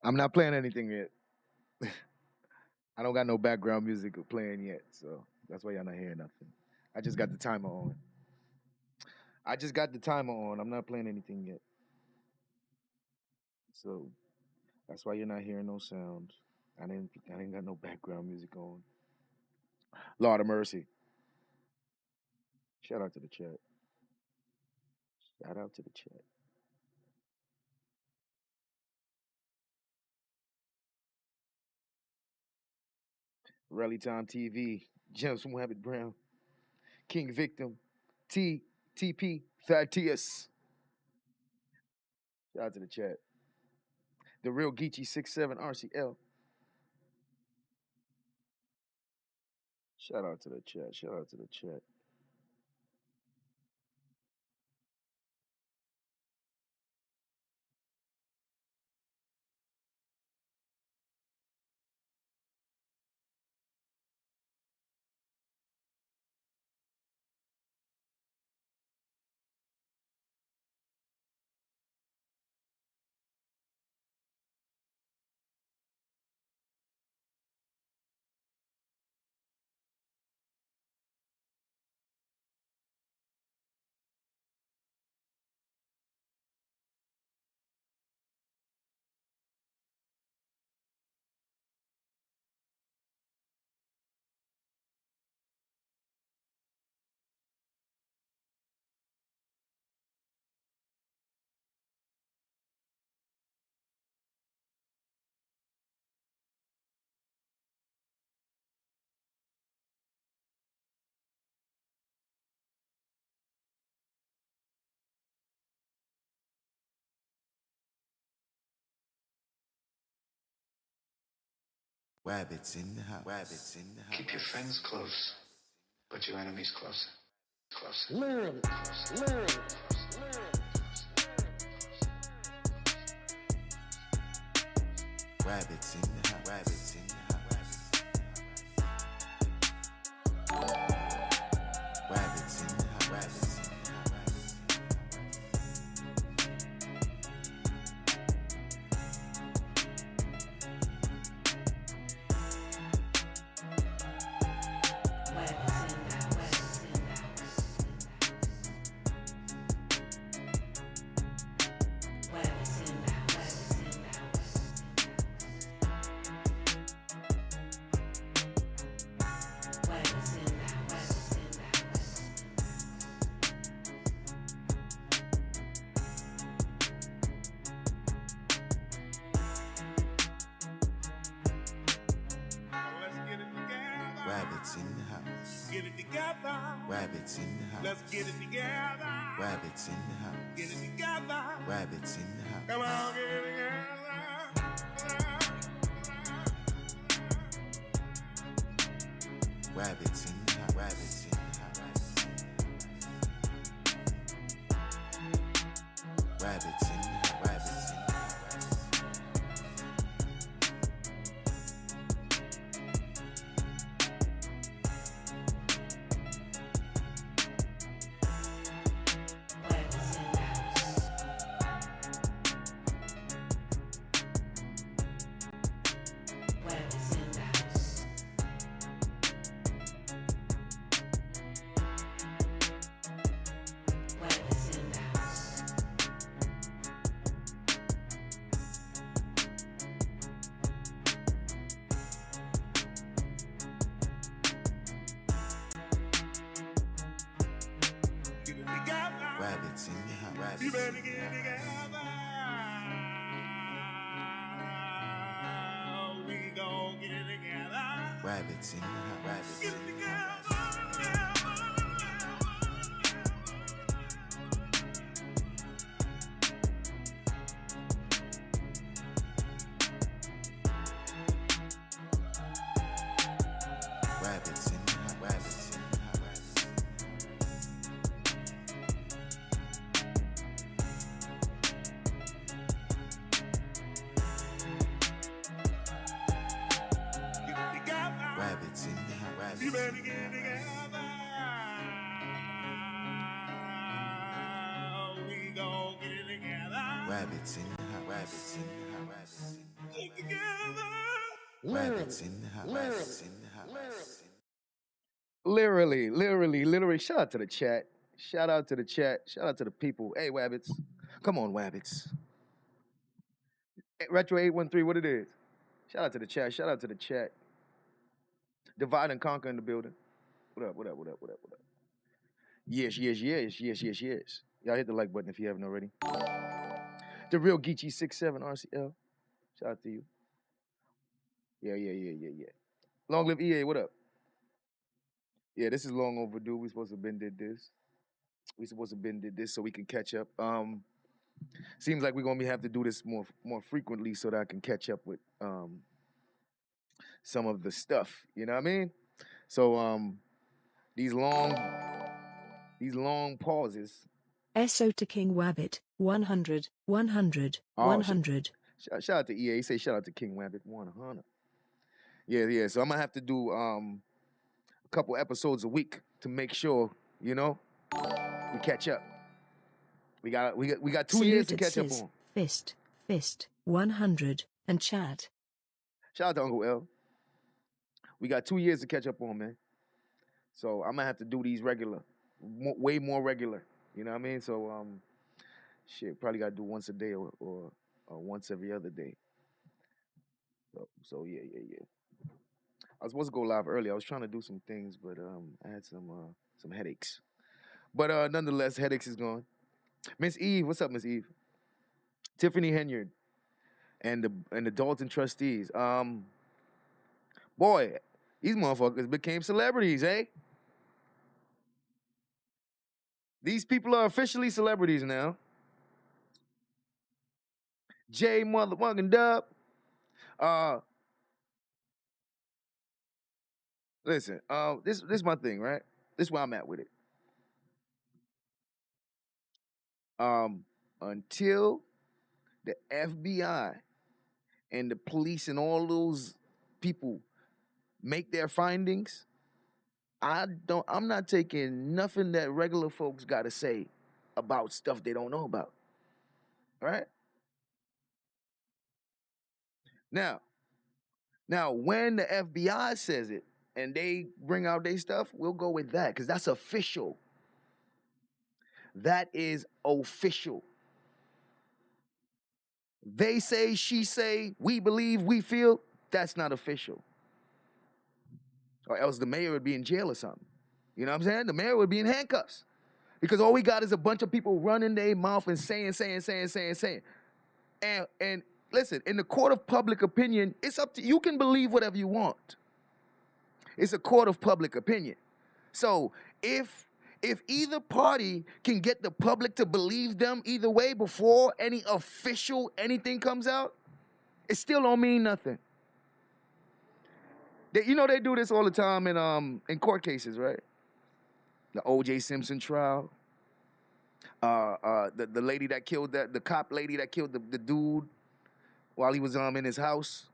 I'm not playing anything yet. I don't got no background music playing yet, so that's why y'all not hearing nothing. I just got the timer on. I just got the timer on. I'm not playing anything yet. So that's why you're not hearing no sound. I didn't got no background music on. Lord of mercy. Shout out to the chat. Shout out to the chat. Rally Time TV. James Mohammed Brown. King Victim. Pt.3. Shout out to the chat. The real Geechee 67 RCL. Shout out to the chat. Shout out to the chat. Rabbits in the house. Rabbits in the house. Keep your friends close, but your enemies closer. Closer. Literally. Rabbits in the house. Rabbits in the house. Rabbits in the house. Rabbits in the house. Rabbits in the house. Get it together. Rabbits in the house. Let's get it together. Rabbits in the house. Get it together. Rabbits in the house. Come on, get it together. Rabbits in the house. Rabbits in the house. Rabbits in the house. Rabbits in the house. Get it together. Rabbits in the house. You Rabbits better in the get it house. together. We gon' get it together. Rabbits in the house. Rabbits Get in it the together. house. Rabbits in the house. Rabbits in the house. Get it together. Rabbits in the house. You Rabbits better in the get it house. together. We gon' get it together. Rabbits in the house. Rabbits in the house. Rabbits in the house. Rabbits in the house. Rabbits in the house. Literally. Shout out to the chat. Shout out to the chat. Shout out to the people. Hey, Wabbits. Come on, Wabbits. Hey, Retro 813, what it is? Shout out to the chat. Shout out to the chat. Divide and conquer in the building. What up? Yes. Y'all hit the like button if you haven't already. The real Geechee 67 RCL. Shout out to you. Yeah. Long live EA, what up? Yeah, this is long overdue. We supposed to have been did this so we can catch up. Seems like we're gonna have to do this more frequently so that I can catch up with some of the stuff. You know what I mean? So these long pauses. SO to King Wabbit, 100. Shout out to EA. Say shout out to King Wabbit 100. Yeah. So I'm gonna have to do a couple episodes a week to make sure, we catch up. We got 2 years to catch up on. Fist, 100, and chat. Shout out to Uncle L. We got 2 years to catch up on, man. So I'm gonna have to do these regular, way more regular. You know what I mean? So probably gotta do once a day or once every other day. So yeah. I was supposed to go live early. I was trying to do some things, but I had some headaches. But nonetheless, headaches is gone. Miss Eve, what's up, Miss Eve? Tiffany Henyard and the Dolton Trustees. Boy, these motherfuckers became celebrities, eh? These people are officially celebrities now. J motherfucking Dub. Listen, this is my thing, right? This is where I'm at with it. Until the FBI and the police and all those people make their findings, I'm not taking nothing that regular folks got to say about stuff they don't know about. All right? Now, when the FBI says it and they bring out their stuff, we'll go with that because that's official. That is official. They say, she say, we believe, we feel, that's not official. Or else the mayor would be in jail or something. You know what I'm saying? The mayor would be in handcuffs. Because all we got is a bunch of people running their mouth and saying. And listen, in the court of public opinion, it's up to you. You can believe whatever you want. It's a court of public opinion. So if either party can get the public to believe them either way before any official anything comes out, it still don't mean nothing. They do this all the time in court cases, right? The O.J. Simpson trial. The lady that killed the cop lady that killed the dude while he was in his house.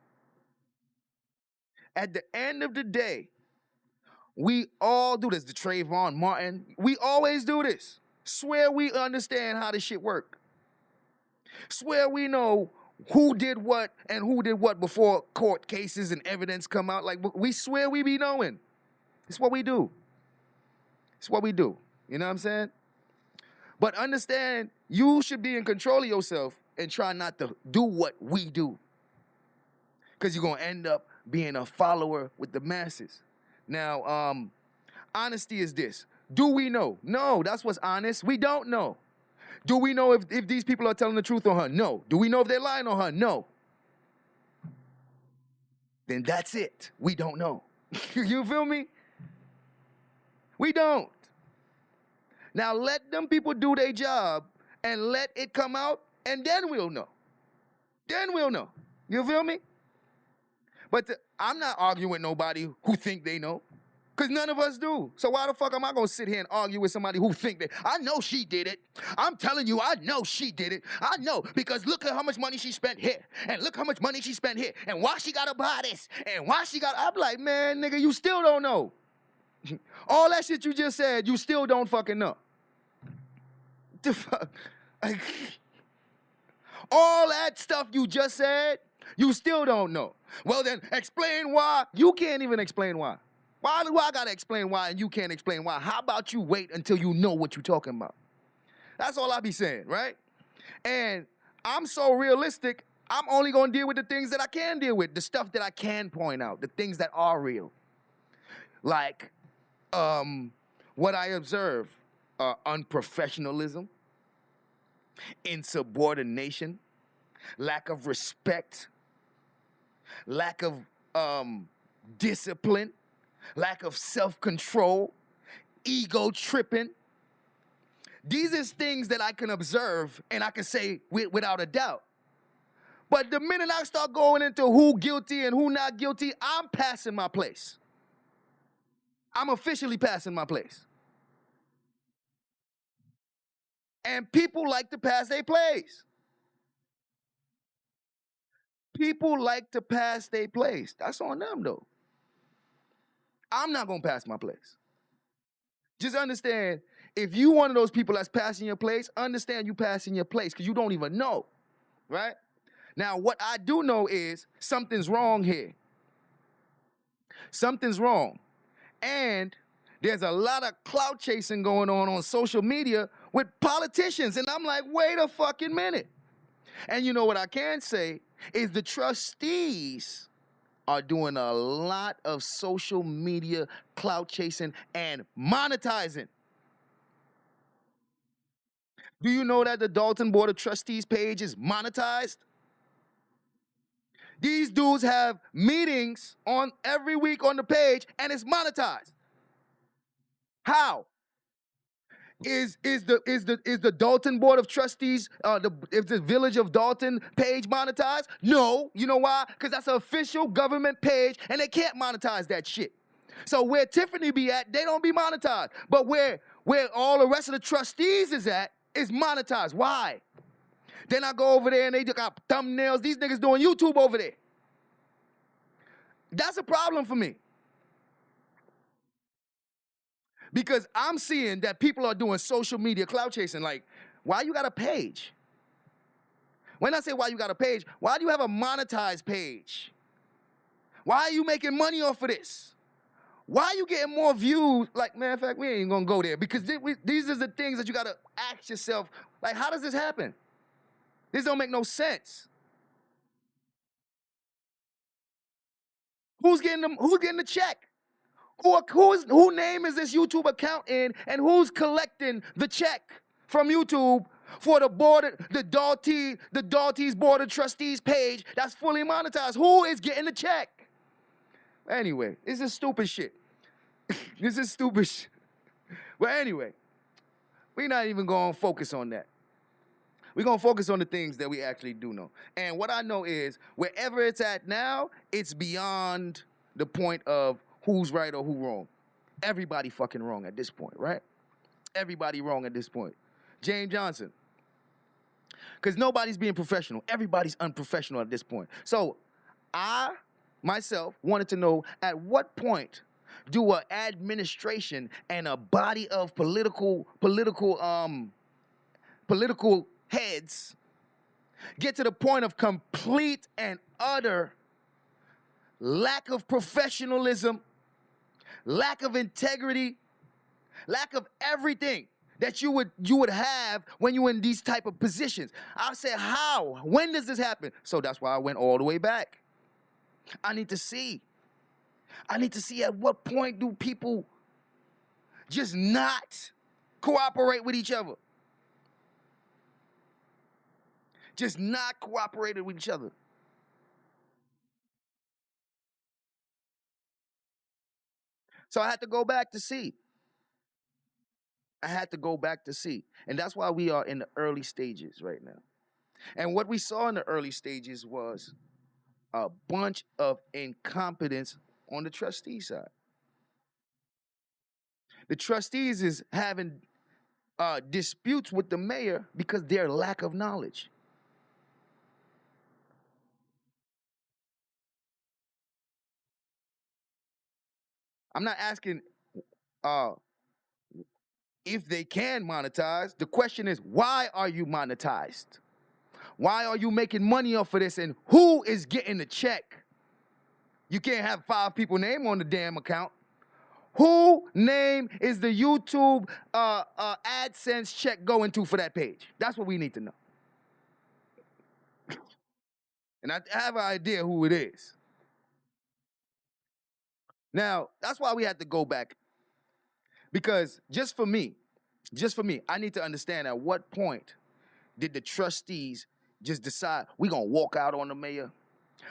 At the end of the day, we all do this. The Trayvon Martin, we always do this. Swear we understand how this shit work. Swear we know who did what before court cases and evidence come out. Like, we swear we be knowing. It's what we do. You know what I'm saying? But understand, you should be in control of yourself and try not to do what we do. Because you're going to end up being a follower with the masses. Now, honesty is this. Do we know? No, that's what's honest. We don't know. Do we know if these people are telling the truth on her? No. Do we know if they're lying on her? No. Then that's it. We don't know. You feel me? We don't. Now let them people do their job and let it come out, and then we'll know. You feel me? But I'm not arguing with nobody who think they know, because none of us do. So why the fuck am I going to sit here and argue with somebody who think that? I know she did it. I'm telling you, I know she did it. I know, because look at how much money she spent here, and look how much money she spent here, and why she got to buy this, and why she got... I'm like, man, nigga, you still don't know. All that shit you just said, you still don't fucking know. The fuck? All that stuff you just said, You still don't know. Well, then explain why. You can't even explain why. Why do I gotta explain why and you can't explain why? How about you wait until you know what you're talking about? That's all I be saying, right? And I'm so realistic, I'm only gonna deal with the things that I can deal with, the stuff that I can point out, the things that are real. Like, what I observe, unprofessionalism, insubordination, lack of respect, lack of discipline, lack of self-control, ego tripping. These are things that I can observe and I can say without a doubt. But the minute I start going into who guilty and who not guilty, I'm passing my place. I'm officially passing my place. And people like to pass their place. People like to pass their place. That's on them, though. I'm not going to pass my place. Just understand, if you one of those people that's passing your place, understand you passing your place because you don't even know, right? Now, what I do know is something's wrong here. Something's wrong. And there's a lot of clout chasing going on social media with politicians. And I'm like, wait a fucking minute. And you know what I can say is the trustees are doing a lot of social media clout chasing and monetizing. Do you know that the Dolton Board of Trustees page is monetized? These dudes have meetings on every week on the page and it's monetized. How? Is the Dolton Board of Trustees, is the Village of Dolton page monetized? No. You know why? Because that's an official government page and they can't monetize that shit. So where Tiffany be at, they don't be monetized. But where all the rest of the trustees is at, is monetized. Why? Then I go over there and they got thumbnails. These niggas doing YouTube over there. That's a problem for me. Because I'm seeing that people are doing social media clout chasing. Like, why you got a page? When I say why you got a page, why do you have a monetized page? Why are you making money off of this? Why are you getting more views? Like, matter of fact, we ain't gonna go there because these are the things that you gotta ask yourself. Like, how does this happen? This don't make no sense. Who's getting the check? Who name is this YouTube account in, and who's collecting the check from YouTube for the Daltese Board of Trustees page that's fully monetized? Who is getting the check? Anyway, this is stupid shit. This is stupid shit. Well, anyway, we're not even going to focus on that. We're going to focus on the things that we actually do know. And what I know is, wherever it's at now, it's beyond the point of who's right or who wrong. Everybody fucking wrong at this point, right? Everybody wrong at this point. James Johnson. Because nobody's being professional. Everybody's unprofessional at this point. So I, myself, wanted to know at what point do an administration and a body of political heads get to the point of complete and utter lack of professionalism, lack of integrity, lack of everything that you would have when you're in these type of positions. I said, how? When does this happen? So that's why I went all the way back. I need to see at what point do people just not cooperate with each other. Just not cooperated with each other. So I had to go back to see. And that's why we are in the early stages right now. And what we saw in the early stages was a bunch of incompetence on the trustee side. The trustees is having disputes with the mayor because their lack of knowledge. I'm not asking if they can monetize. The question is, why are you monetized? Why are you making money off of this? And who is getting the check? You can't have 5 people name on the damn account. Who name is the YouTube AdSense check going to for that page? That's what we need to know. And I have an idea who it is. Now, that's why we had to go back. Because just for me, I need to understand at what point did the trustees just decide we're going to walk out on the mayor?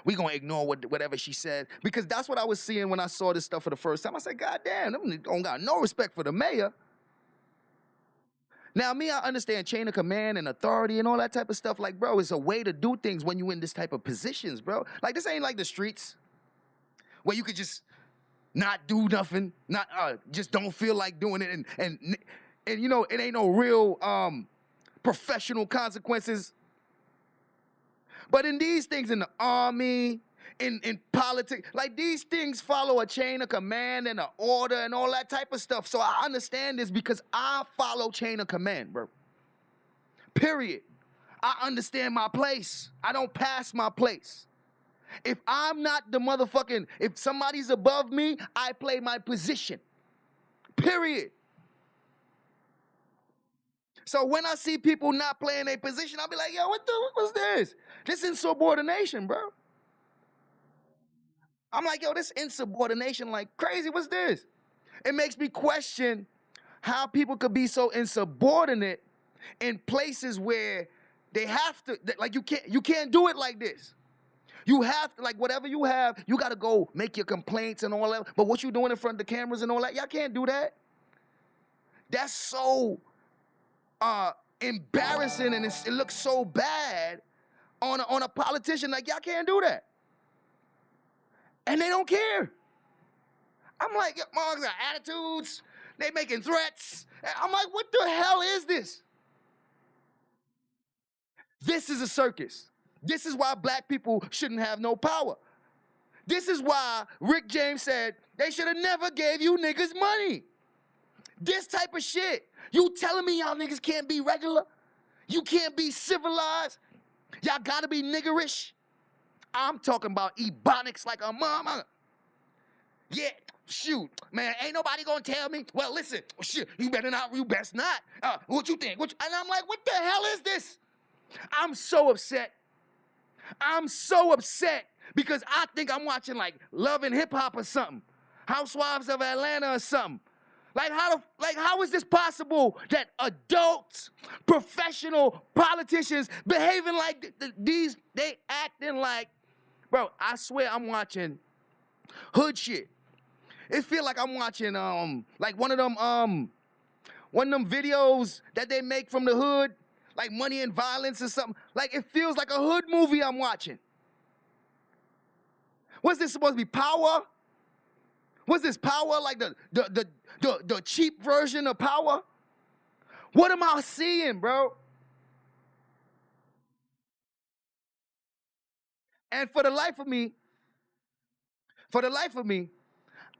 We're going to ignore whatever she said? Because that's what I was seeing when I saw this stuff for the first time. I said, God damn, them don't got no respect for the mayor. Now, me, I understand chain of command and authority and all that type of stuff. Like, bro, it's a way to do things when you in this type of positions, bro. Like, this ain't like the streets where you could just not do nothing, not just don't feel like doing it, and you know, it ain't no real professional consequences. But in these things, in the army, in politics, like these things follow a chain of command and an order and all that type of stuff. So I understand this because I follow chain of command, bro. Period. I understand my place. I don't pass my place. If I'm not the motherfucking, if somebody's above me, I play my position. Period. So when I see people not playing their position, I'll be like, yo, what was this? This insubordination, bro. I'm like, yo, this insubordination like crazy. What's this? It makes me question how people could be so insubordinate in places where they have to, like you can't do it like this. You have to, like, whatever you have, you got to go make your complaints and all that. But what you doing in front of the cameras and all that, y'all can't do that. That's so embarrassing, and it looks so bad on a politician. Like, y'all can't do that. And they don't care. I'm like, motherfuckers got attitudes. They making threats. I'm like, what the hell is this? This is a circus. This is why black people shouldn't have no power. This is why Rick James said they should have never gave you niggas money. This type of shit. You telling me y'all niggas can't be regular? You can't be civilized? Y'all gotta be niggerish? I'm talking about ebonics like a mama. Yeah, shoot, man, ain't nobody gonna tell me. Well, listen, shit, you best not. What you think? And I'm like, what the hell is this? I'm so upset. I'm so upset because I think I'm watching like Love and Hip Hop or something, Housewives of Atlanta or something. Like how is this possible that adults, professional politicians behaving like these? They acting like, bro. I swear I'm watching hood shit. It feel like I'm watching like one of them videos that they make from the hood. Like Money and Violence or something. Like, it feels like a hood movie I'm watching. What's this supposed to be, Power? What's this, Power? Like the cheap version of Power? What am I seeing, bro? And for the life of me,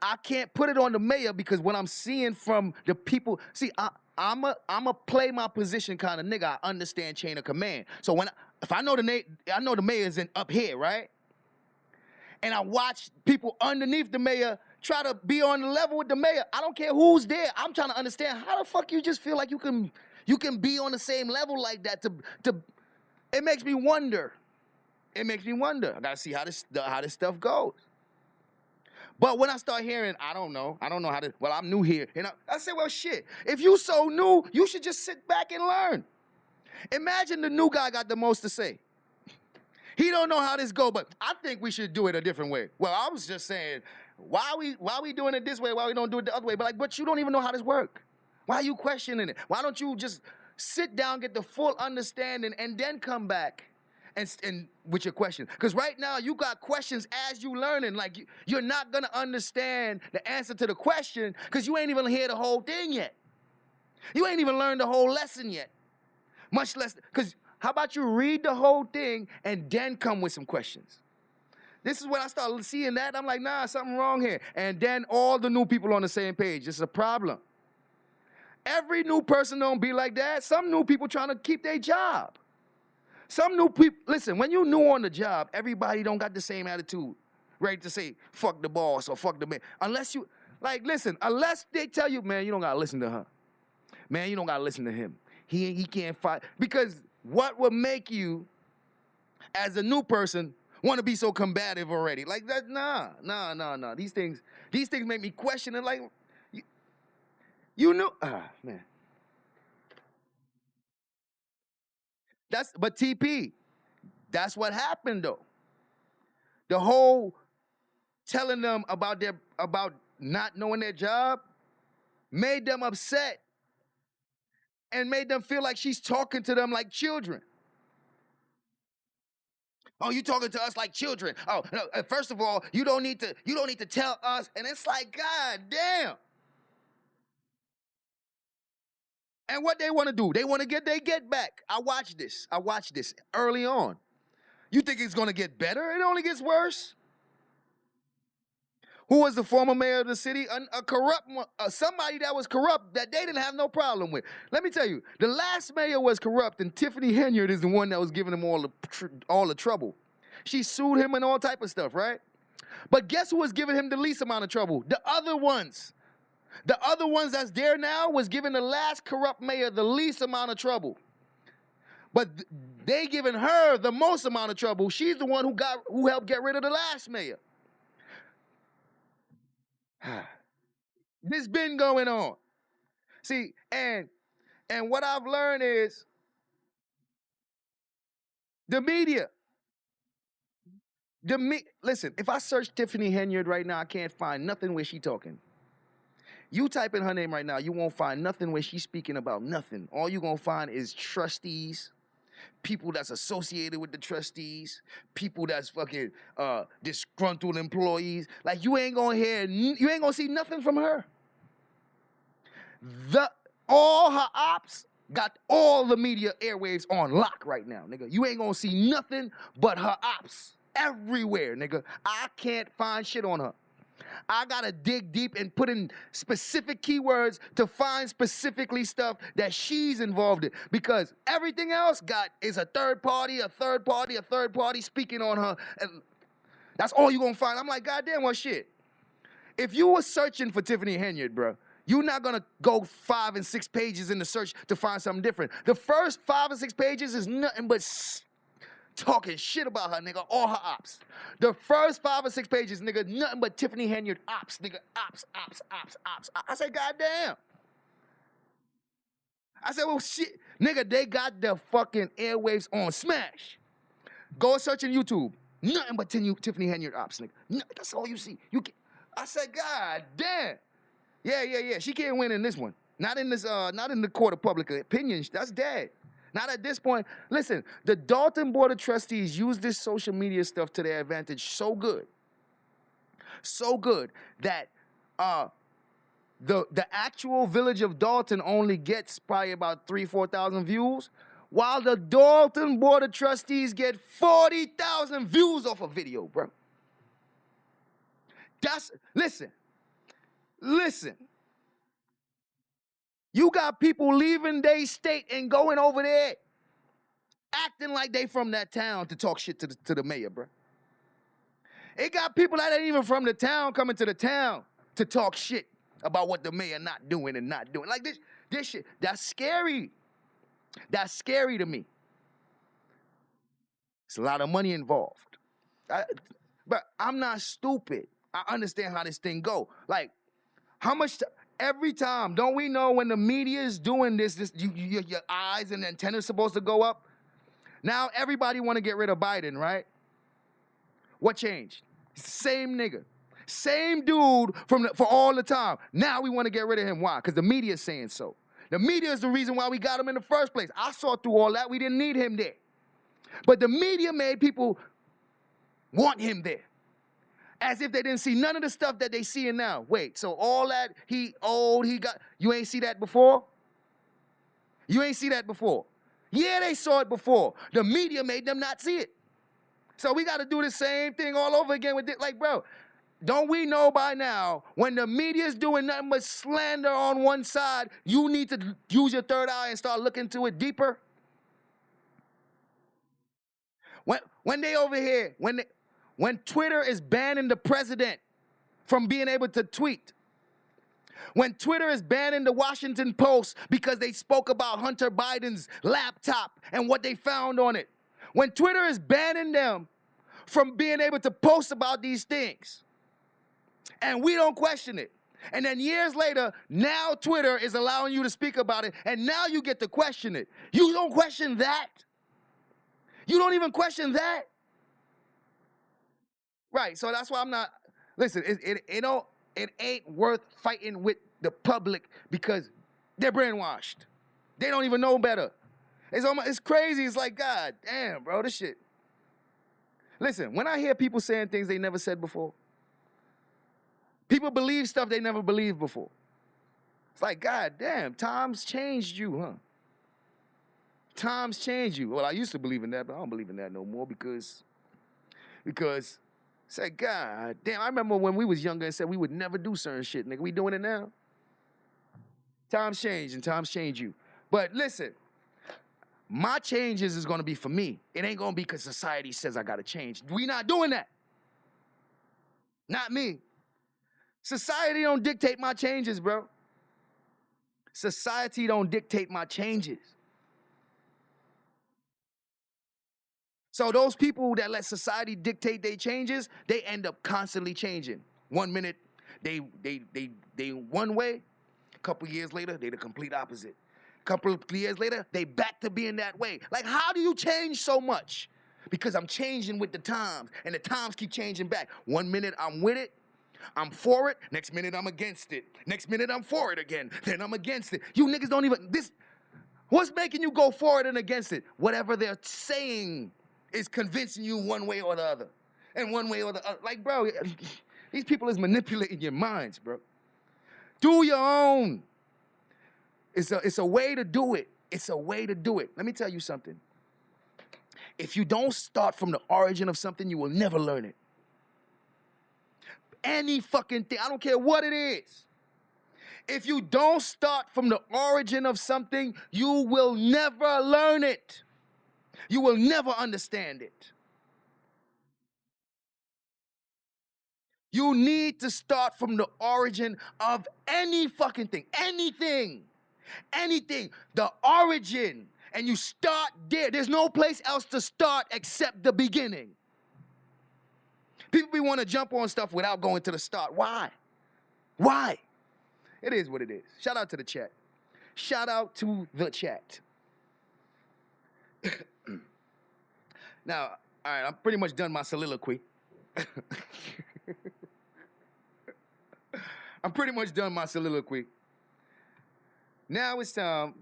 I can't put it on the mayor because what I'm seeing from the people, see, I'm a play my position kind of nigga. I understand chain of command. So if I know the mayor's up here, right? And I watch people underneath the mayor try to be on the level with the mayor. I don't care who's there. I'm trying to understand how the fuck you just feel like you can be on the same level like that. It makes me wonder. I gotta see how this stuff goes. But when I start hearing, I don't know how to, well, I'm new here. And I say, well, shit, if you so new, you should just sit back and learn. Imagine the new guy got the most to say. He don't know how this go, but I think we should do it a different way. Well, I was just saying, why we doing it this way? Why we don't do it the other way? But you don't even know how this work. Why are you questioning it? Why don't you just sit down, get the full understanding, and then come back and with your question? Because right now you got questions as you learning. Like you're not gonna understand the answer to the question because you ain't even hear the whole thing yet. You ain't even learned the whole lesson yet. Much less, because how about you read the whole thing and then come with some questions? This is when I started seeing that. I'm like, nah, something wrong here. And then all the new people on the same page. It's a problem. Every new person don't be like that. Some new people trying to keep their job. Some new people, listen, when you new on the job, everybody don't got the same attitude, ready to say, fuck the boss or fuck the man. Unless you, like, listen, unless they tell you, man, you don't got to listen to her. Man, you don't got to listen to him. He can't fight. Because what would make you, as a new person, want to be so combative already? Like that, nah. These things make me question it. Like, you knew, man. But TP, that's what happened though. The whole telling them about not knowing their job made them upset and made them feel like she's talking to them like children. Oh, you talking to us like children. Oh, no, first of all, you don't need to tell us. And it's like, God damn. And what they want to do, they want to get their get back. I watched this early on. You think it's going to get better? It only gets worse. Who was the former mayor of the city? A corrupt one, somebody that was corrupt that they didn't have no problem with. Let me tell you, the last mayor was corrupt, and Tiffany Henyard is the one that was giving him all the trouble. She sued him and all type of stuff, right? But guess who was giving him the least amount of trouble? The other ones. The other ones that's there now was giving the last corrupt mayor the least amount of trouble. But they giving her the most amount of trouble. She's the one who helped get rid of the last mayor. This been going on. See, and what I've learned is the media. Listen, if I search Tiffany Henyard right now, I can't find nothing where she talking. You type in her name right now, you won't find nothing where she's speaking about nothing. All you're going to find is trustees, people that's associated with the trustees, people that's fucking disgruntled employees. Like, you ain't going to see nothing from her. All her ops got all the media airwaves on lock right now, nigga. You ain't going to see nothing but her ops everywhere, nigga. I can't find shit on her. I gotta dig deep and put in specific keywords to find specifically stuff that she's involved in, because everything else is a third party speaking on her, and that's all you're gonna find. I'm like, goddamn, well, shit. If you were searching for Tiffany Henyard, bro, you're not gonna go 5 and 6 pages in the search to find something different. The first 5 or 6 pages is nothing but talking shit about her, nigga, all her ops. The first 5 or 6 pages, nigga, nothing but Tiffany Henyard ops, nigga, ops. I said, goddamn. I said, well, shit. Nigga, they got the fucking airwaves on smash. Go search on YouTube. Nothing but Tiffany Henyard ops, nigga. That's all you see. I said, God damn. Yeah. She can't win in this one. Not in the court of public opinion. That's dead. Not at this point. Listen, the Dolton Board of Trustees use this social media stuff to their advantage so good that the actual village of Dolton only gets probably about 3,000-4,000 views, while the Dolton Board of Trustees get 40,000 views off a video, bro. Listen. You got people leaving their state and going over there, acting like they from that town to talk shit to the mayor, bro. It got people that ain't even from the town coming to the town to talk shit about what the mayor not doing and not doing. Like this shit, that's scary. That's scary to me. It's a lot of money involved. But I'm not stupid. I understand how this thing go. Like, how much... Every time, don't we know when the media is doing this your eyes and antennas supposed to go up? Now everybody want to get rid of Biden, right? What changed? Same nigga. Same dude for all the time. Now we want to get rid of him. Why? Because the media is saying so. The media is the reason why we got him in the first place. I saw through all that. We didn't need him there. But the media made people want him there. As if they didn't see none of the stuff that they seeing now. Wait, so all that he got, you ain't see that before? You ain't see that before. Yeah, they saw it before. The media made them not see it. So we got to do the same thing all over again with it. Like, bro, don't we know by now, when the media is doing nothing but slander on one side, you need to use your third eye and start looking to it deeper? When they over here, when Twitter is banning the president from being able to tweet, when Twitter is banning the Washington Post because they spoke about Hunter Biden's laptop and what they found on it, when Twitter is banning them from being able to post about these things, and we don't question it, and then years later, now Twitter is allowing you to speak about it, and now you get to question it. You don't question that. You don't even question that. Right, so that's why I'm not, listen, it ain't worth fighting with the public because they're brainwashed. They don't even know better. It's crazy. It's like, God damn, bro, this shit. Listen, when I hear people saying things they never said before, people believe stuff they never believed before. It's like, God damn, times changed you, huh? Times changed you. Well, I used to believe in that, but I don't believe in that no more because say, God damn, I remember when we was younger and said we would never do certain shit, nigga. We doing it now. Times change and times change you. But listen, my changes is gonna be for me. It ain't gonna be because society says I gotta change. We not doing that. Not me. Society don't dictate my changes, bro. Society don't dictate my changes. So those people that let society dictate their changes, they end up constantly changing. 1 minute, they one way. A couple years later, they the complete opposite. A couple of years later, they back to being that way. Like, how do you change so much? Because I'm changing with the times, and the times keep changing back. 1 minute, I'm with it. I'm for it. Next minute, I'm against it. Next minute, I'm for it again. Then I'm against it. You niggas don't even, what's making you go for it and against it? Whatever they're saying is convincing you one way or the other. And one way or the other. Like, bro, these people is manipulating your minds, bro. Do your own. It's a way to do it. It's a way to do it. Let me tell you something. If you don't start from the origin of something, you will never learn it. Any fucking thing, I don't care what it is. If you don't start from the origin of something, you will never learn it. You will never understand it. You need to start from the origin of any fucking thing. Anything. Anything. The origin. And you start there. There's no place else to start except the beginning. People want to jump on stuff without going to the start. Why? Why? It is what it is. Shout out to the chat. Shout out to the chat. Now, all right, I'm pretty much done my soliloquy. I'm pretty much done my soliloquy. Now it's time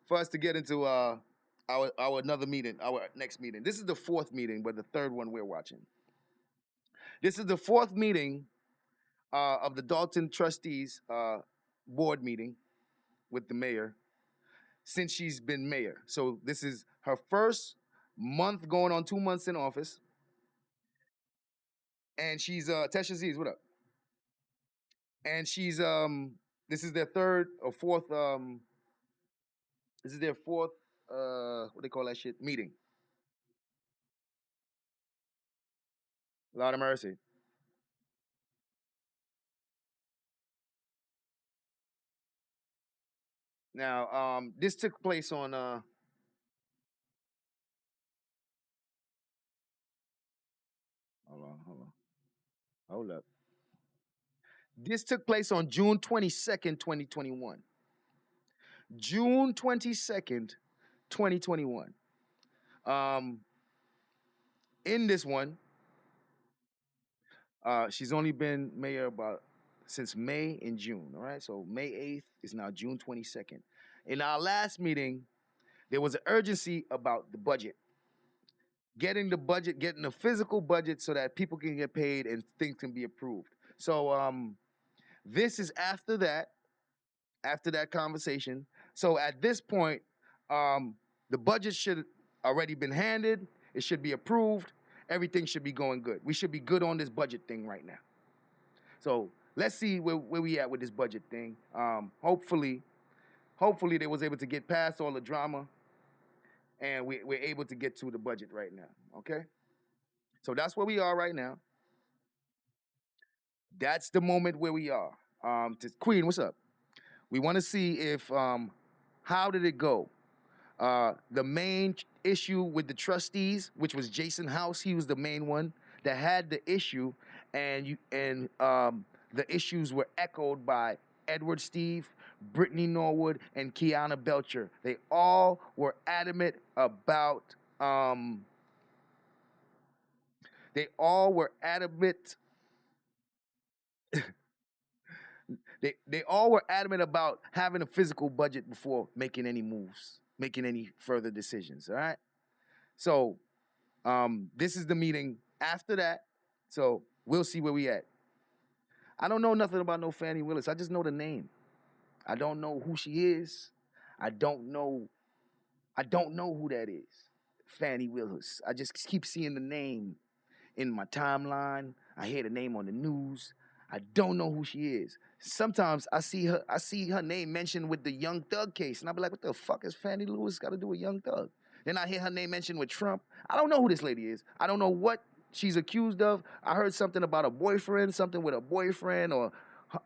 for us to get into our another meeting, our next meeting. This is the fourth meeting, but the third one we're watching. This is the fourth meeting of the Dolton Trustees board meeting with the mayor since she's been mayor. So this is her first month going on 2 months in office. And she's Tesha Z's, what up? And she's this is their third or fourth this is their fourth what they call that shit? Meeting. Lord of mercy. Now, this took place on hold up. This took place on June 22nd, 2021. June 22nd, 2021. In this one, she's only been mayor since May and June, all right? So May 8th is now June 22nd. In our last meeting, there was an urgency about the budget. Getting the physical budget so that people can get paid and things can be approved. So this is after that conversation. So at this point, the budget should already been handed. It should be approved. Everything should be going good. We should be good on this budget thing right now. So let's see where we at with this budget thing. Hopefully they was able to get past all the drama and we're able to get to the budget right now. Okay, so that's where we are right now. That's the moment where we are. Queen, what's up? We want to see if how did it go? The main issue with the trustees, which was Jason House, he was the main one that had the issue, and the issues were echoed by Edward Steve, Brittany Norwood, and Kiana Belcher. They all were adamant about. They all were adamant. They all were adamant about having a physical budget before making any moves, making any further decisions. All right. So this is the meeting after that. So we'll see where we at. I don't know nothing about no Fannie Willis. I just know the name. I don't know who she is. I don't know who that is. Fannie Willis. I just keep seeing the name in my timeline. I hear the name on the news. I don't know who she is. Sometimes I see her name mentioned with the Young Thug case, and I be like, what the fuck has Fannie Lewis got to do with Young Thug? Then I hear her name mentioned with Trump. I don't know who this lady is. I don't know what she's accused of. I heard something about a boyfriend, something with a boyfriend, or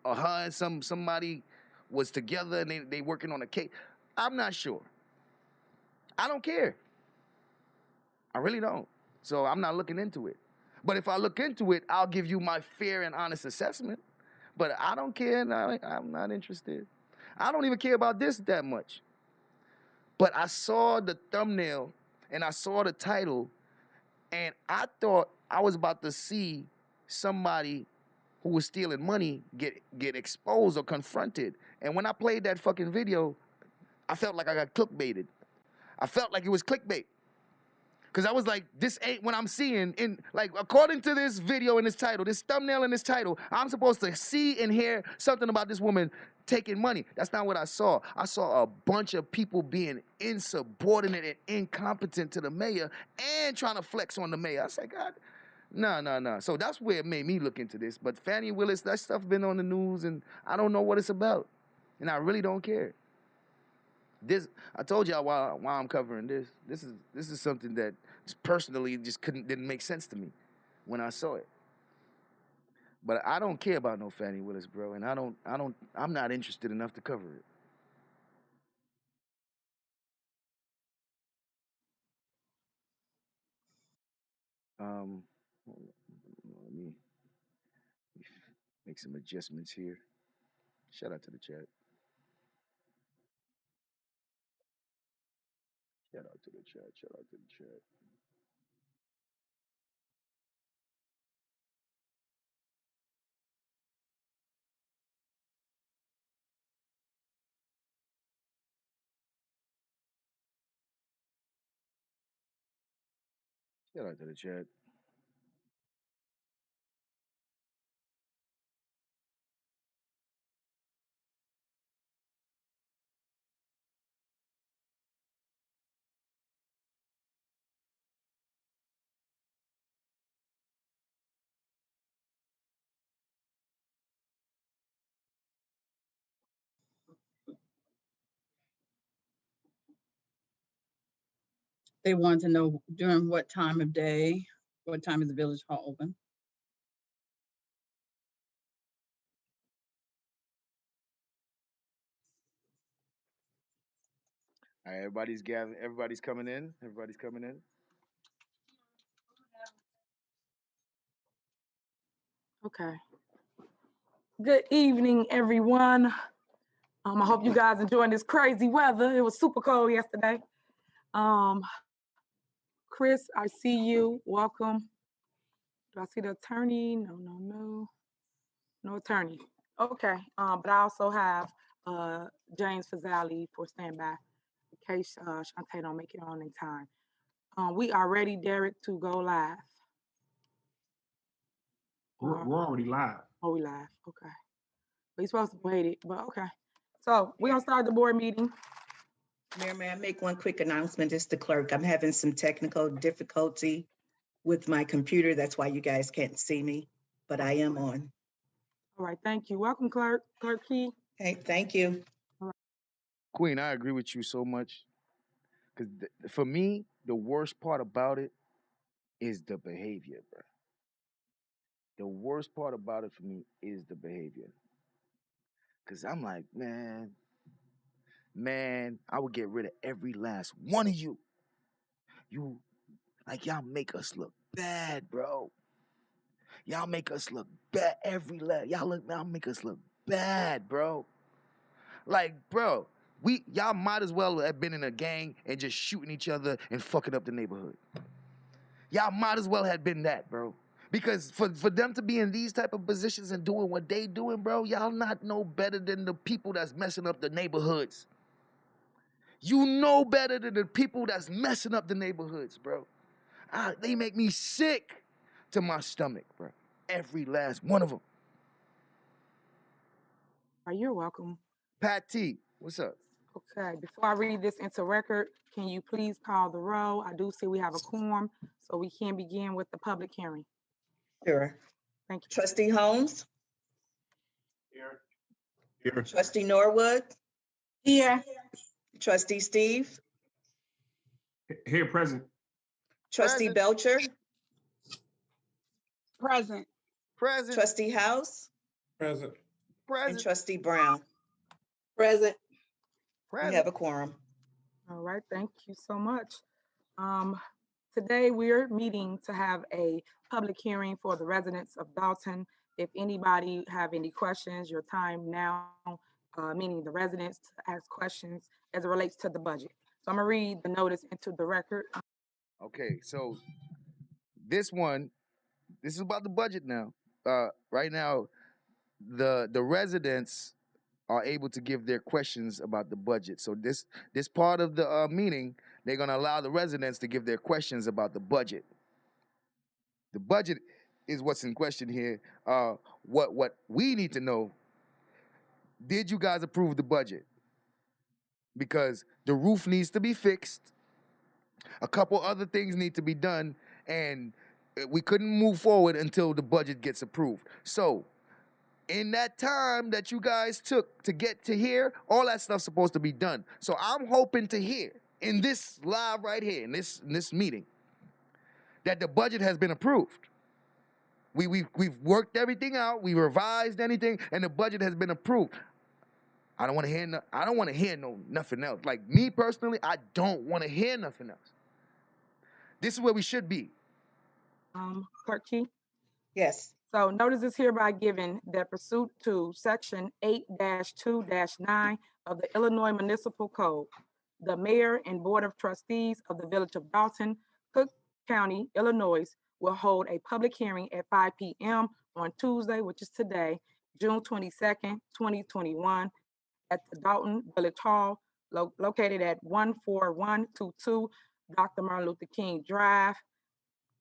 her and somebody was together and they working on a case. I'm not sure. I don't care. I really don't. So I'm not looking into it. But if I look into it, I'll give you my fair and honest assessment. But I don't care. I'm not interested. I don't even care about this that much. But I saw the thumbnail and I saw the title, and I thought I was about to see somebody who was stealing money get exposed or confronted. And when I played that fucking video, I felt like I got clickbaited. I felt like it was clickbait. Because I was like, this ain't what I'm seeing. According to this video and this title, this thumbnail and this title, I'm supposed to see and hear something about this woman taking money. That's not what I saw. I saw a bunch of people being insubordinate and incompetent to the mayor and trying to flex on the mayor. I said, God, no. So that's where it made me look into this. But Fannie Willis, that stuff been on the news, and I don't know what it's about. And I really don't care. I told y'all why I'm covering this. This is something that personally just didn't make sense to me when I saw it. But I don't care about no Fannie Willis, bro, and I'm not interested enough to cover it. Let me make some adjustments here. Shout out to the chat. Shout out to the chat. Shout out to the chat. Shout out to the chat. They wanted to know during what time of day, what time is the village hall open? All right, everybody's gathering. Everybody's coming in. Everybody's coming in. Okay. Good evening, everyone. I hope you guys enjoying this crazy weather. It was super cold yesterday. Chris, I see you. Welcome. Do I see the attorney? No attorney. Okay. But I also have James Fazali for standby in case Shantae don't make it on in time. We are ready, Derek, to go live. We're already live. Oh, we live. Okay. We're supposed to wait it, but okay. So we're gonna start the board meeting. Mayor, may I make one quick announcement? It's the clerk. I'm having some technical difficulty with my computer. That's why you guys can't see me, but I am on. All right, thank you. Welcome, Clerk Key. Okay, thank you. Queen, I agree with you so much. Because for me, the worst part about it is the behavior, bro. The worst part about it for me is the behavior. Because I'm like, man, I would get rid of every last one of you. You, like, y'all make us look bad, bro. Y'all make us look bad every last. Y'all make us look bad, bro. Like, bro, y'all might as well have been in a gang and just shooting each other and fucking up the neighborhood. Y'all might as well have been that, bro. Because for them to be in these type of positions and doing what they doing, bro, y'all not know better than the people that's messing up the neighborhoods. You know better than the people that's messing up the neighborhoods, bro. They make me sick to my stomach, bro. Every last one of them. You're welcome. Pt.3, what's up? Okay, before I read this into record, can you please call the roll? I do see we have a quorum, so we can begin with the public hearing. Sure. Thank you. Trustee Holmes, Here. Here. trustee Norwood, Here. trustee Steve, Here present. trustee Present. Belcher, Present. Present. trustee House, Present. and Present. trustee Brown. Present. We Present. have a quorum. All right, thank you so much. Today we're meeting to have a public hearing for the residents of Dolton. If anybody have any questions, your time now, meaning the residents, to ask questions as it relates to the budget. So I'm gonna read the notice into the record. Okay, so this is about the budget now. Right now, the residents are able to give their questions about the budget. So this part of the meeting, they're gonna allow the residents to give their questions about the budget. The budget is what's in question here. What we need to know: did you guys approve the budget? Because the roof needs to be fixed. A couple other things need to be done, and we couldn't move forward until the budget gets approved. So, in that time that you guys took to get to here, all that stuff's supposed to be done. So I'm hoping to hear in this live right here, in this meeting, that the budget has been approved. We've worked everything out, we revised anything, and the budget has been approved. I don't want to hear nothing else. Like me personally, I don't want to hear nothing else. This is where we should be. Clerk Key. Yes. So notice is hereby given that pursuant to section 8-2-9 of the Illinois Municipal Code, the mayor and board of trustees of the village of Dolton, Cook County, Illinois, will hold a public hearing at 5 p.m. on Tuesday, which is today, June 22nd, 2021, at the Dolton Village Hall, located at 14122 Dr. Martin Luther King Drive,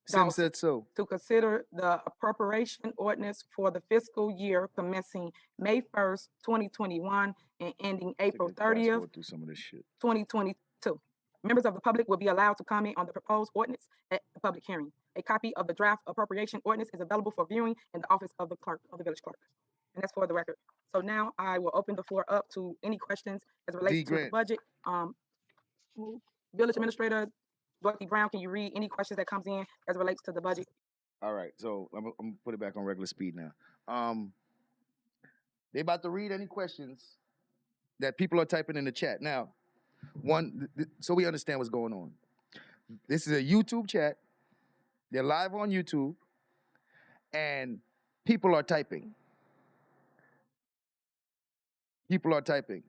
Sim said so. to consider the appropriation ordinance for the fiscal year commencing May 1st, 2021 and ending April 30th, Through some of this shit. 2022. Members of the public will be allowed to comment on the proposed ordinance at the public hearing. A copy of the draft appropriation ordinance is available for viewing in the office of the clerk, of the village clerk. And that's for the record. So now I will open the floor up to any questions as it relates to the budget. Village Administrator Dorothy Brown, can you read any questions that comes in as it relates to the budget? All right, so I'm gonna put it back on regular speed now. They about to read any questions that people are typing in the chat. Now, so we understand what's going on. This is a YouTube chat. They're live on YouTube, and people are typing. People are typing.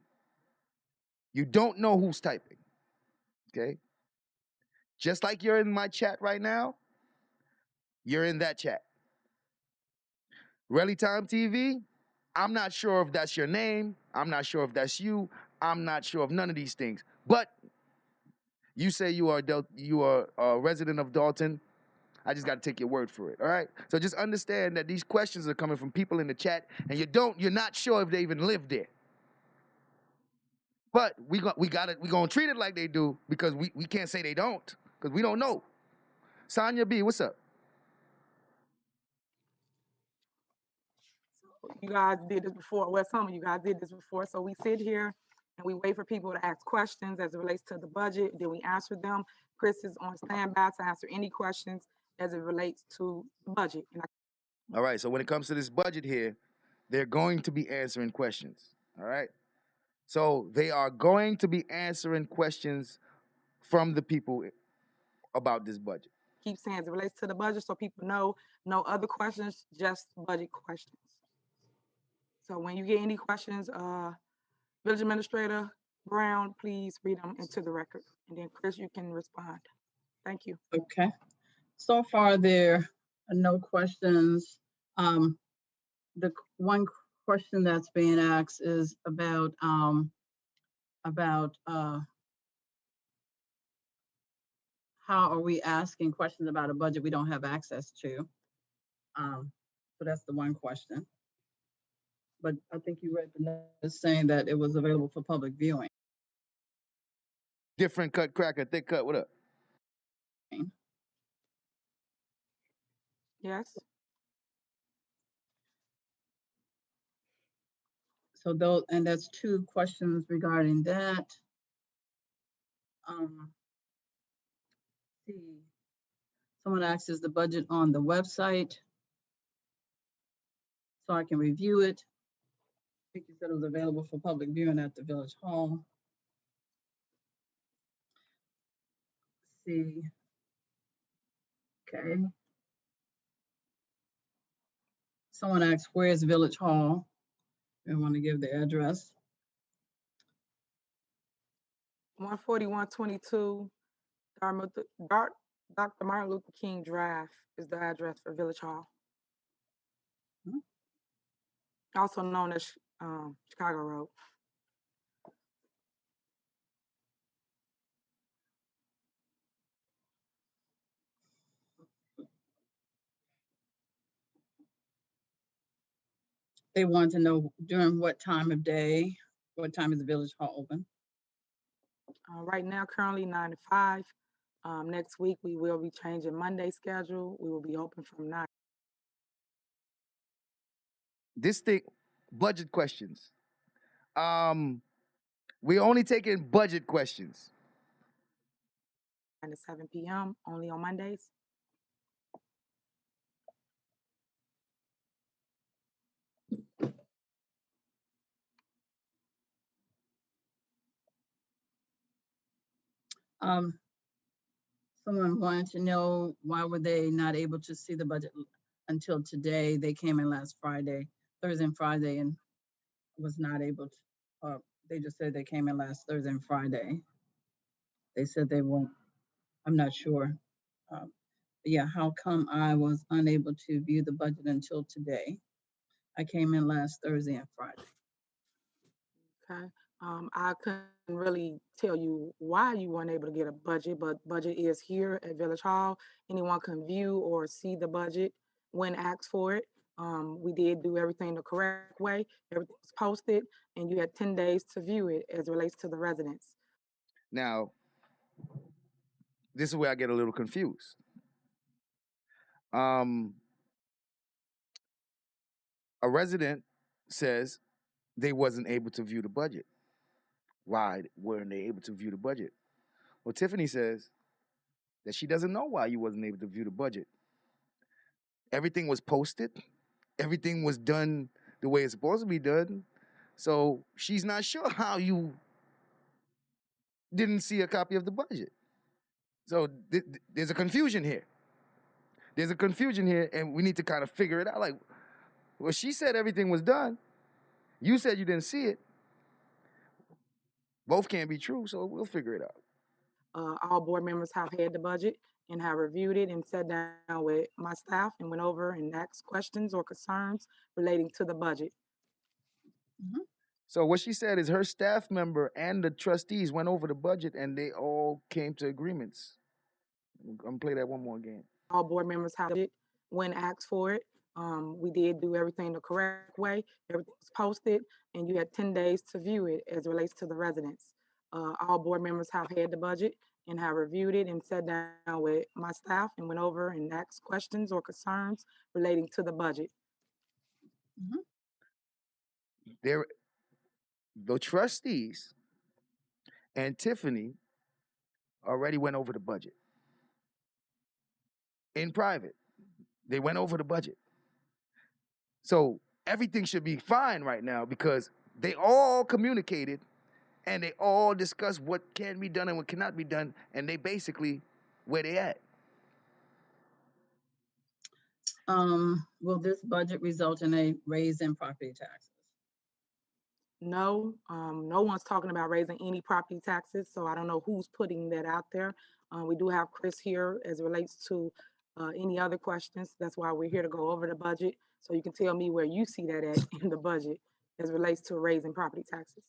You don't know who's typing, okay? Just like you're in my chat right now, you're in that chat. Relly Time TV, I'm not sure if that's your name. I'm not sure if that's you. I'm not sure of none of these things. But you say you are a resident of Dolton. I just got to take your word for it, all right? So just understand that these questions are coming from people in the chat, and you're not sure if they even live there. But we're gonna treat it like they do, because we can't say they don't, because we don't know. Sonya B, what's up? You guys did this before. Well, some of you guys did this before. So we sit here and we wait for people to ask questions as it relates to the budget. Then we answer them. Chris is on standby to answer any questions as it relates to the budget. And All right. So when it comes to this budget here, they're going to be answering questions. All right. So they are going to be answering questions from the people about this budget. keep saying as it relates to the budget so people know no other questions, just budget questions. So when you get any questions, Village Administrator Brown, please read them into the record. And then Chris, you can respond. Thank you. Okay. So far, there are no questions. The one question that's being asked is about how are we asking questions about a budget we don't have access to? So that's the one question. But I think you read the notice saying that it was available for public viewing. Different cut, cracker, thick cut. What up? Yes. So those, and that's two questions regarding that. See, someone asks, is the budget on the website so I can review it? I think you said it was available for public viewing at the Village Hall. See, okay. Someone asks, where is Village Hall? I want to give the address. 14122 Dr. Martin Luther King Drive is the address for Village Hall. Also known as Chicago Road. They want to know during what time of day, what time is the Village Hall open? Right now, currently 9 to 5. Next week, we will be changing Monday schedule. We will be open from 9. This thing, budget questions. We're only taking budget questions. 9 to 7 p.m. only on Mondays. Someone wanted to know why were they not able to see the budget until today? They came in last Friday, Thursday and Friday, and was not able to. They just said they came in last Thursday and Friday. They said they won't. I'm not sure. Yeah, how come I was unable to view the budget until today? I came in last Thursday and Friday. Okay. I couldn't really tell you why you weren't able to get a budget, but budget is here at Village Hall. Anyone can view or see the budget when asked for it. We did do everything the correct way. Everything was posted, and you had 10 days to view it as it relates to the residents. Now, this is where I get a little confused. A resident says they wasn't able to view the budget. Why weren't they able to view the budget? Well, Tiffany says that she doesn't know why you wasn't able to view the budget. Everything was posted. Everything was done the way it's supposed to be done. So she's not sure how you didn't see a copy of the budget. So there's a confusion here. There's a confusion here, and we need to kind of figure it out. Like, well, she said everything was done. You said you didn't see it. Both can't be true, so we'll figure it out. All board members have had the budget and have reviewed it and sat down with my staff and went over and asked questions or concerns relating to the budget. So what she said is her staff member and the trustees went over the budget and they all came to agreements. I'm gonna play that one more again. All board members have it when asked for it. We did do everything the correct way. Everything was posted, and you had 10 days to view it as it relates to the residents. All board members have had the budget and have reviewed it and sat down with my staff and went over and asked questions or concerns relating to the budget. The trustees and Tiffany already went over the budget in private. They went over the budget. So everything should be fine right now because they all communicated and they all discussed what can be done and what cannot be done, and they basically where they at. Will this budget result in a raise in property taxes? No, no one's talking about raising any property taxes, so I don't know who's putting that out there. We do have Chris here as it relates to any other questions. That's why we're here to go over the budget, so you can tell me where you see that at in the budget as it relates to raising property taxes.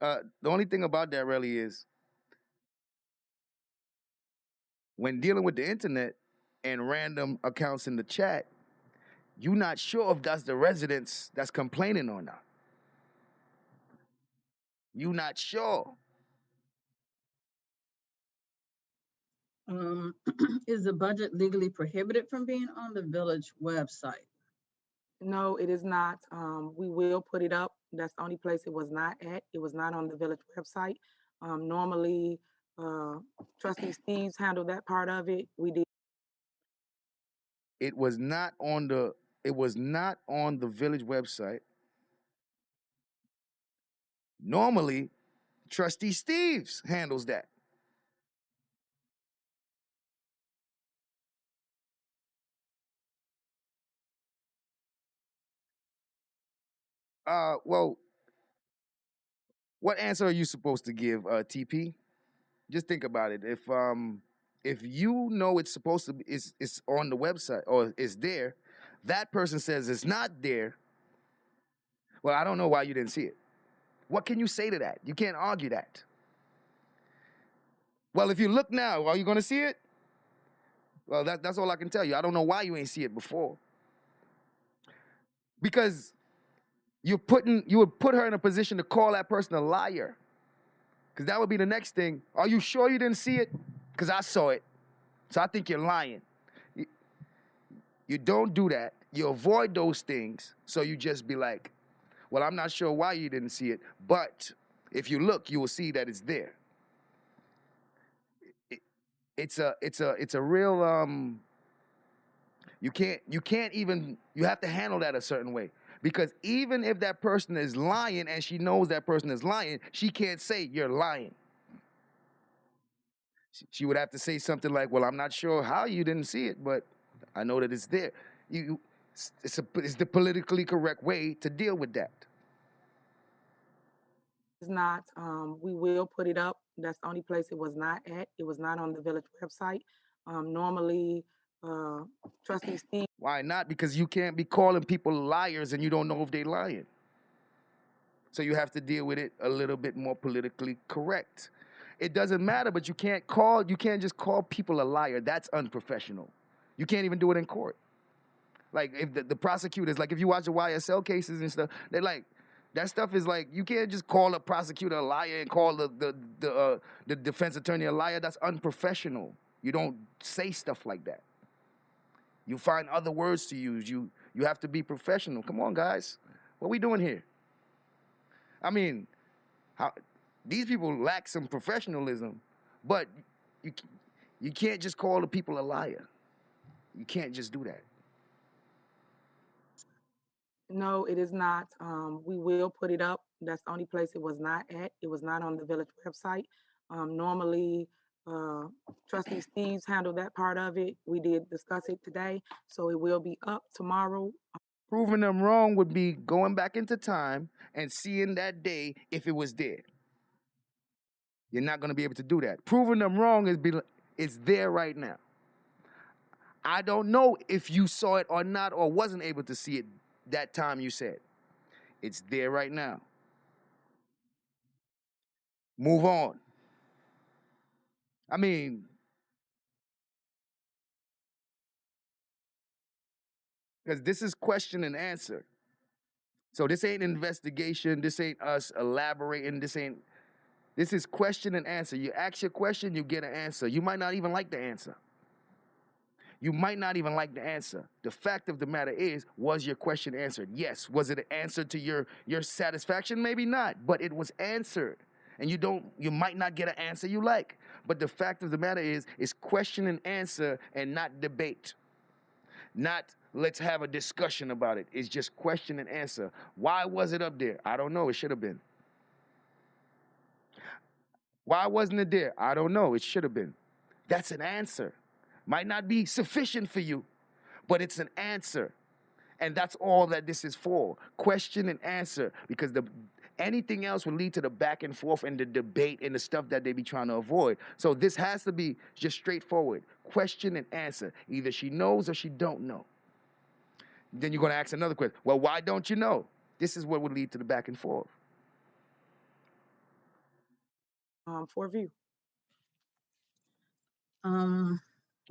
The only thing about that really is when dealing with the internet and random accounts in the chat, you're not sure if that's the residents that's complaining or not. You're not sure. Is the budget legally prohibited from being on the village website? No, it is not. We will put it up. That's the only place it was not at. It was not on the village website. Normally, Trustee Steve's handled that part of it. We did. It was not on the village website. Normally, Trustee Steve's handles that. Well, what answer are you supposed to give, TP? Just think about it. If you know it's supposed to be, it's on the website or it's there, that person says it's not there. Well, I don't know why you didn't see it. What can you say to that? You can't argue that. Well, if you look now, are you going to see it? Well, that's all I can tell you. I don't know why you ain't see it before. Because you would put her in a position to call that person a liar. Because that would be the next thing. Are you sure you didn't see it? Because I saw it. So I think you're lying. You don't do that. You avoid those things. So you just be like, well, I'm not sure why you didn't see it. But if you look, you will see that it's there. It's a real, you have to handle that a certain way. Because even if that person is lying and she knows that person is lying, she can't say you're lying. She would have to say something like, well, I'm not sure how you didn't see it, but I know that it's there. It's the politically correct way to deal with that. It's not. We will put it up. That's the only place it was not at. It was not on the village website. Normally, Trustee Steve. Why not? Because you can't be calling people liars and you don't know if they're lying. So you have to deal with it a little bit more politically correct. It doesn't matter, but you can't just call people a liar. That's unprofessional. You can't even do it in court. Like if the prosecutors, like if you watch the YSL cases and stuff, they're like, that stuff is like, you can't just call a prosecutor a liar and call the defense attorney a liar. That's unprofessional. You don't say stuff like that. You find other words to use. You have to be professional. Come on, guys. What are we doing here? I mean, these people lack some professionalism, but you can't just call the people a liar. You can't just do that. No, it is not. We will put it up. That's the only place it was not at. It was not on the village website. Normally, Trustee Steve's handled that part of it. We did discuss it today, so it will be up tomorrow. Proving them wrong would be going back into time and seeing that day if it was there. You're not going to be able to do that. Proving them wrong is there right now. I don't know if you saw it or not or wasn't able to see it that time you said. It's there right now. Move on. I mean, because this is question and answer. So this ain't investigation. This ain't us elaborating. This is question and answer. You ask your question, you get an answer. You might not even like the answer. You might not even like the answer. The fact of the matter is, was your question answered? Yes. Was it an answer to your satisfaction? Maybe not, but it was answered. and you might not get an answer you like. But the fact of the matter is question and answer and not debate. Not let's have a discussion about it. It's just question and answer. Why was it up there? I don't know. It should have been. Why wasn't it there? I don't know. It should have been. That's an answer. Might not be sufficient for you, but it's an answer. And that's all that this is for. Question and answer. Because anything else will lead to the back and forth and the debate and the stuff that they be trying to avoid. So this has to be just straightforward. Question and answer. Either she knows or she don't know. Then you're going to ask another question. Well, why don't you know? This is what would lead to the back and forth. For view. Um,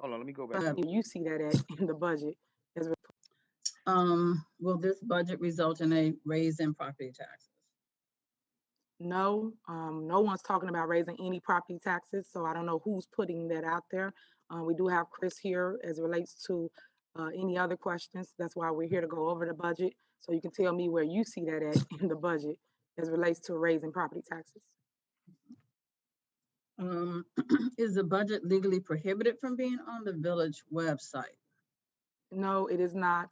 Hold on, let me go back. You see that in the budget. Will this budget result in a raise in property taxes? No, no one's talking about raising any property taxes, so I don't know who's putting that out there. We do have Chris here as it relates to any other questions. That's why we're here to go over the budget, so you can tell me where you see that at in the budget as it relates to raising property taxes. Is the budget legally prohibited from being on the village website? No, it is not.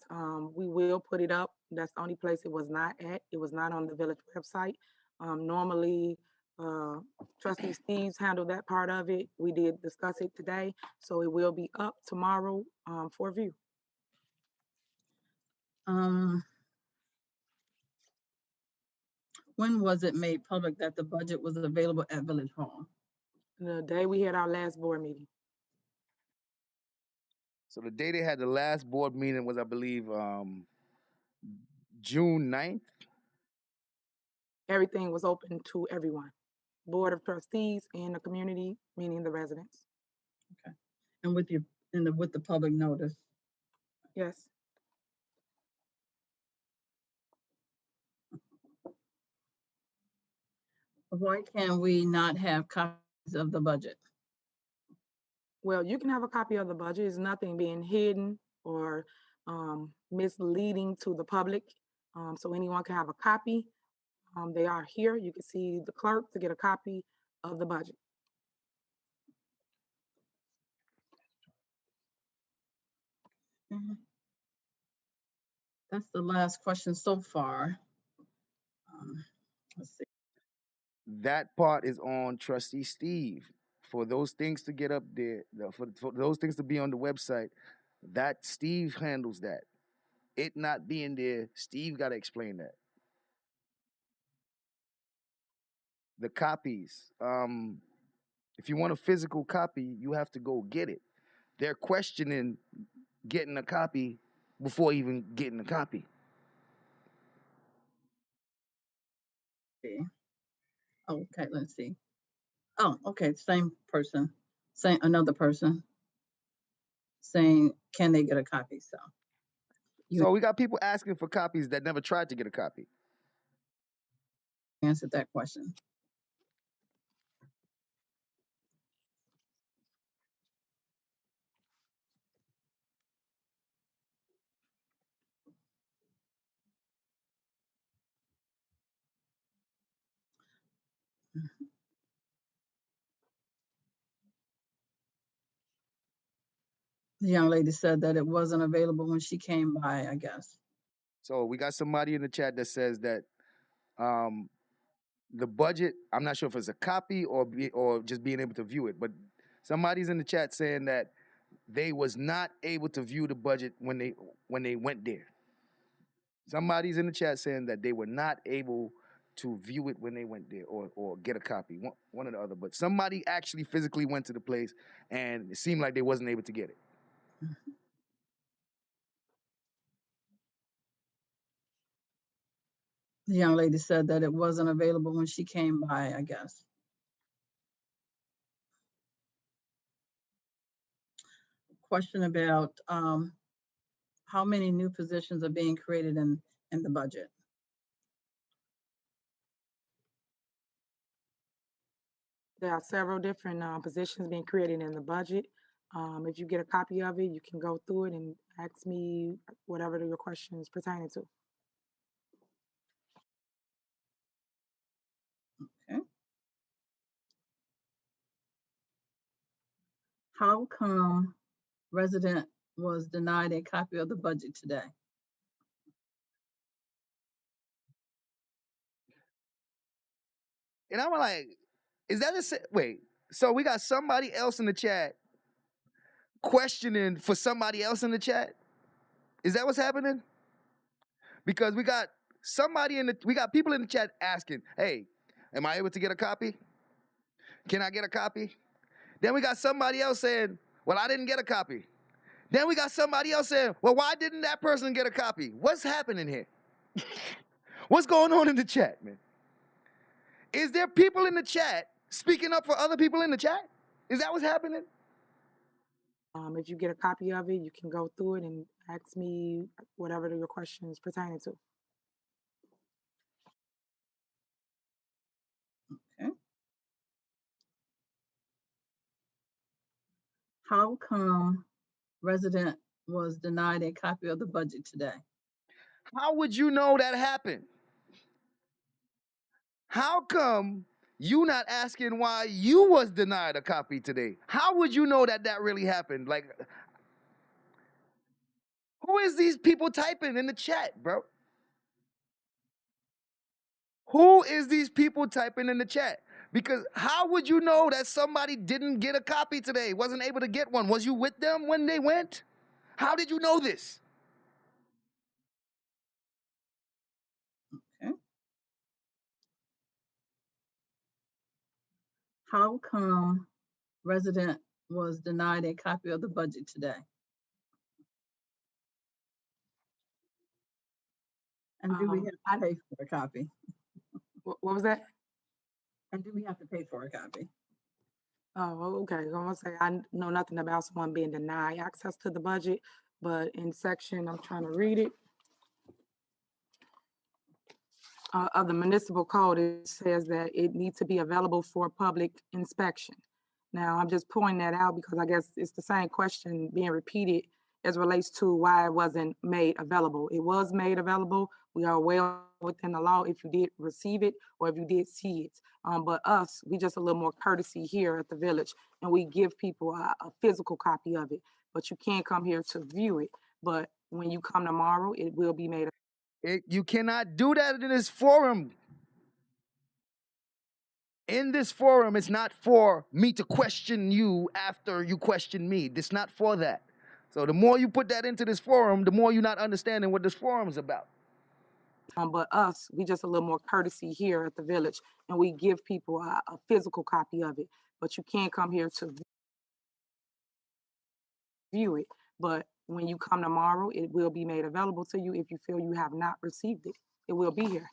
We will put it up. That's the only place it was not at. It was not on the village website. Normally, Trustee Steve's handled that part of it. We did discuss it today, so it will be up tomorrow for view. When was it made public that the budget was available at Village Hall? The day we had our last board meeting. So the day they had the last board meeting was, I believe, June 9th. Everything was open to everyone, Board of Trustees and the community, meaning the residents. Okay, and with the public notice. Yes. Why can we not have copies of the budget? Well, you can have a copy of the budget. It's nothing being hidden or misleading to the public. So anyone can have a copy. They are here. You can see the clerk to get a copy of the budget. That's the last question so far. Let's see. That part is on Trustee Steve. For those things to get up there, for those things to be on the website, that Steve handles that. It not being there, Steve got to explain that. The copies, if you want a physical copy, you have to go get it. They're questioning getting a copy before even getting a copy. Okay, let's see. Oh, okay, same person, another person saying, can they get a copy? So we got people asking for copies that never tried to get a copy. Answered that question. The young lady said that it wasn't available when she came by, I guess. So we got somebody in the chat that says that the budget, I'm not sure if it's a copy or just being able to view it, but somebody's in the chat saying that they was not able to view the budget when they went there. Somebody's in the chat saying that they were not able to view it when they went there or get a copy, one or the other. But somebody actually physically went to the place and it seemed like they wasn't able to get it. The young lady said that it wasn't available when she came by, I guess. Question about how many new positions are being created in the budget? There are several different positions being created in the budget. If you get a copy of it, you can go through it and ask me whatever your question is pertaining to. Okay. How come resident was denied a copy of the budget today? And I'm like, is that wait? So we got somebody else in the chat questioning for somebody else in the chat? Is that what's happening? Because we got people in the chat asking, hey, am I able to get a copy? Can I get a copy? Then we got somebody else saying, well, I didn't get a copy. Then we got somebody else saying, well, why didn't that person get a copy? What's happening here? What's going on in the chat, man? Is there people in the chat speaking up for other people in the chat? Is that what's happening? If you get a copy of it, you can go through it and ask me whatever your question is pertaining to. Okay. How come resident was denied a copy of the budget today? How would you know that happened? How come you not asking why you was denied a copy today? How would you know that really happened? Like, who is these people typing in the chat, bro? Who is these people typing in the chat? Because how would you know that somebody didn't get a copy today, wasn't able to get one? Was you with them when they went? How did you know this? Okay. How come resident was denied a copy of the budget today? And do we have to pay for a copy? What was that? And do we have to pay for a copy? Oh, okay. I'm gonna say I know nothing about someone being denied access to the budget, but in section, I'm trying to read it, of the municipal code, it says that it needs to be available for public inspection. Now, I'm just pointing that out because I guess it's the same question being repeated as relates to why it wasn't made available. It was made available. We are well within the law if you did receive it or if you did see it. But us, we just a little more courtesy here at the village, and we give people a physical copy of it. But you can't come here to view it. But when you come tomorrow, it will be made. You cannot do that in this forum. In this forum, it's not for me to question you after you question me. It's not for that. So the more you put that into this forum, the more you're not understanding what this forum is about. But us, we just a little more courtesy here at the village, and we give people a physical copy of it. But you can't come here to view it. But when you come tomorrow, it will be made available to you if you feel you have not received it. It will be here.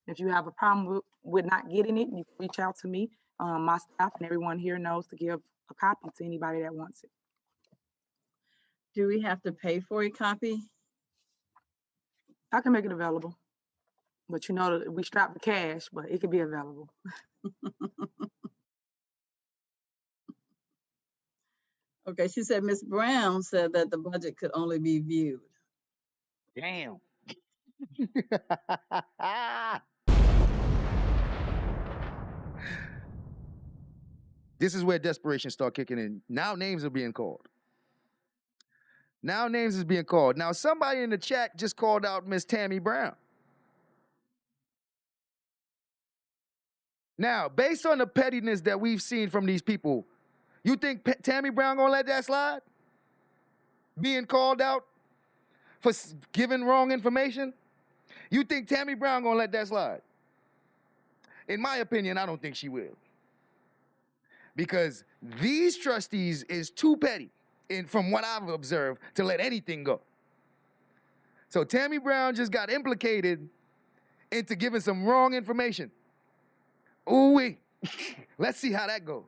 If you have a problem with not getting it, you can reach out to me. My staff and everyone here knows to give a copy to anybody that wants it. Do we have to pay for a copy? I can make it available. But you know, we strap the cash, but it could be available. Okay, she said Ms. Brown said that the budget could only be viewed. Damn. This is where desperation start kicking in. Now names are being called. Now names is being called. Now somebody in the chat just called out Miss Tammy Brown. Now, based on the pettiness that we've seen from these people, you think Tammy Brown gonna let that slide? Being called out for giving wrong information? You think Tammy Brown gonna let that slide? In my opinion, I don't think she will. Because these trustees is too petty, from what I've observed, to let anything go. So Tammy Brown just got implicated into giving some wrong information. Ooh-wee. Let's see how that goes.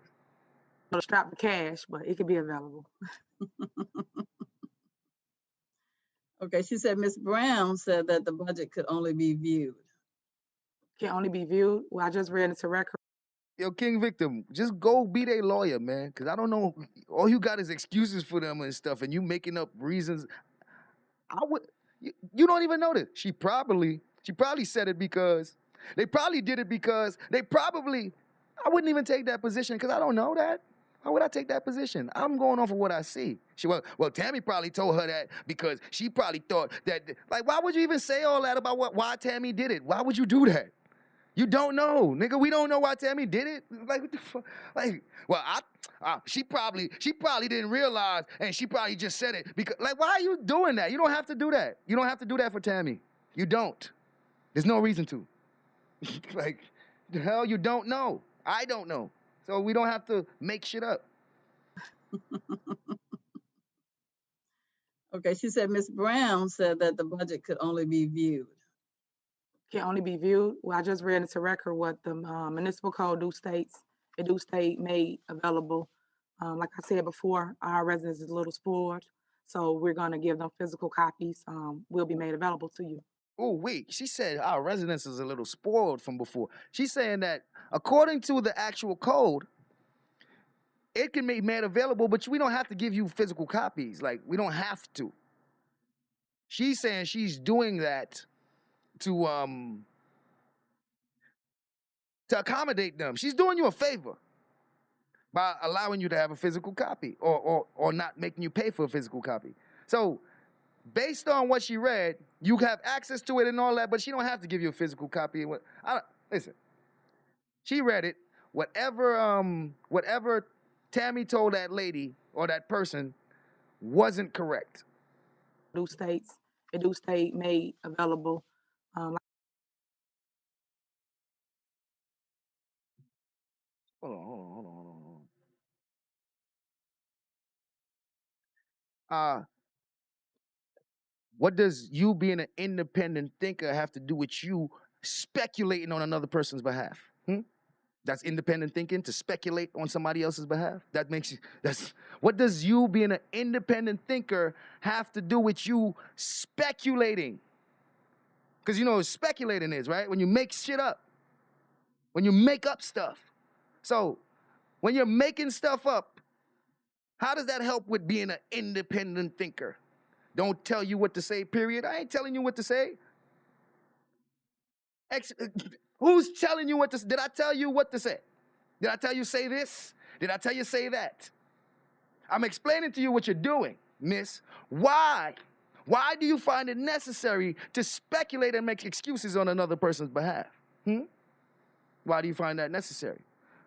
Strap the cash, but it could be available. Okay, she said Ms. Brown said that the budget could only be viewed. Can only be viewed. Well, I just read into record. Yo, King Victim, just go be their lawyer, man. Because I don't know. All you got is excuses for them and stuff, and you making up reasons. You don't even know this. She probably said it because they probably did it because I wouldn't even take that position because I don't know that. Why would I take that position? I'm going off of what I see. Well, Tammy probably told her that because she probably thought that, like, why would you even say all that about why Tammy did it? Why would you do that? You don't know, nigga. We don't know why Tammy did it. Like, what the fuck? Like, well, she probably didn't realize, and she probably just said it because, like, why are you doing that? You don't have to do that. You don't have to do that for Tammy. You don't. There's no reason to. Like, the hell, you don't know. I don't know. So we don't have to make shit up. Okay, she said Ms. Brown said that the budget could only be viewed. Can only be viewed. Well, I just read into record what the municipal code do states. It do state made available. Like I said before, our residents is a little spoiled, so we're gonna give them physical copies. Will be made available to you. Oh, wait. She said our residence is a little spoiled from before. She's saying that according to the actual code, it can be made available, but we don't have to give you physical copies. Like, we don't have to. She's saying she's doing that to accommodate them. She's doing you a favor by allowing you to have a physical copy or not making you pay for a physical copy. So based on what she read, you have access to it and all that, but she don't have to give you a physical copy. Listen, she read it. Whatever Tammy told that lady or that person wasn't correct. Do states. It do state made available. Hold on. What does you being an independent thinker have to do with you speculating on another person's behalf? That's independent thinking, to speculate on somebody else's behalf? What does you being an independent thinker have to do with you speculating? Because you know what speculating is, right? When you make shit up. When you make up stuff. So, when you're making stuff up, how does that help with being an independent thinker? Don't tell you what to say, period. I ain't telling you what to say. Who's telling you what to say? Did I tell you what to say? Did I tell you say this? Did I tell you say that? I'm explaining to you what you're doing, miss. Why? Why do you find it necessary to speculate and make excuses on another person's behalf? Why do you find that necessary?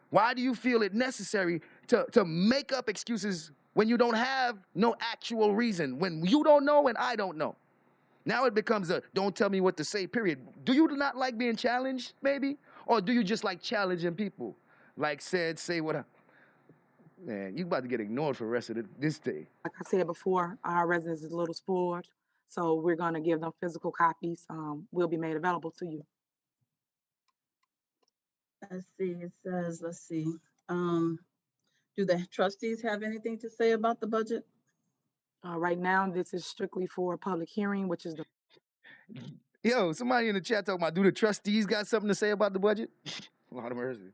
Why do you feel it necessary to make up excuses when you don't have no actual reason, when you don't know and I don't know? Now it becomes a don't tell me what to say, period. Do you not like being challenged, maybe? Or do you just like challenging people? Like say what I... Man, you about to get ignored for the rest of this day. Like I said before, our residents is a little spoiled, so we're gonna give them physical copies. Will be made available to you. Let's see, it says, do the trustees have anything to say about the budget? Right now, this is strictly for a public hearing, which is the... Yo, somebody in the chat talking about, do the trustees got something to say about the budget? Lord of mercy.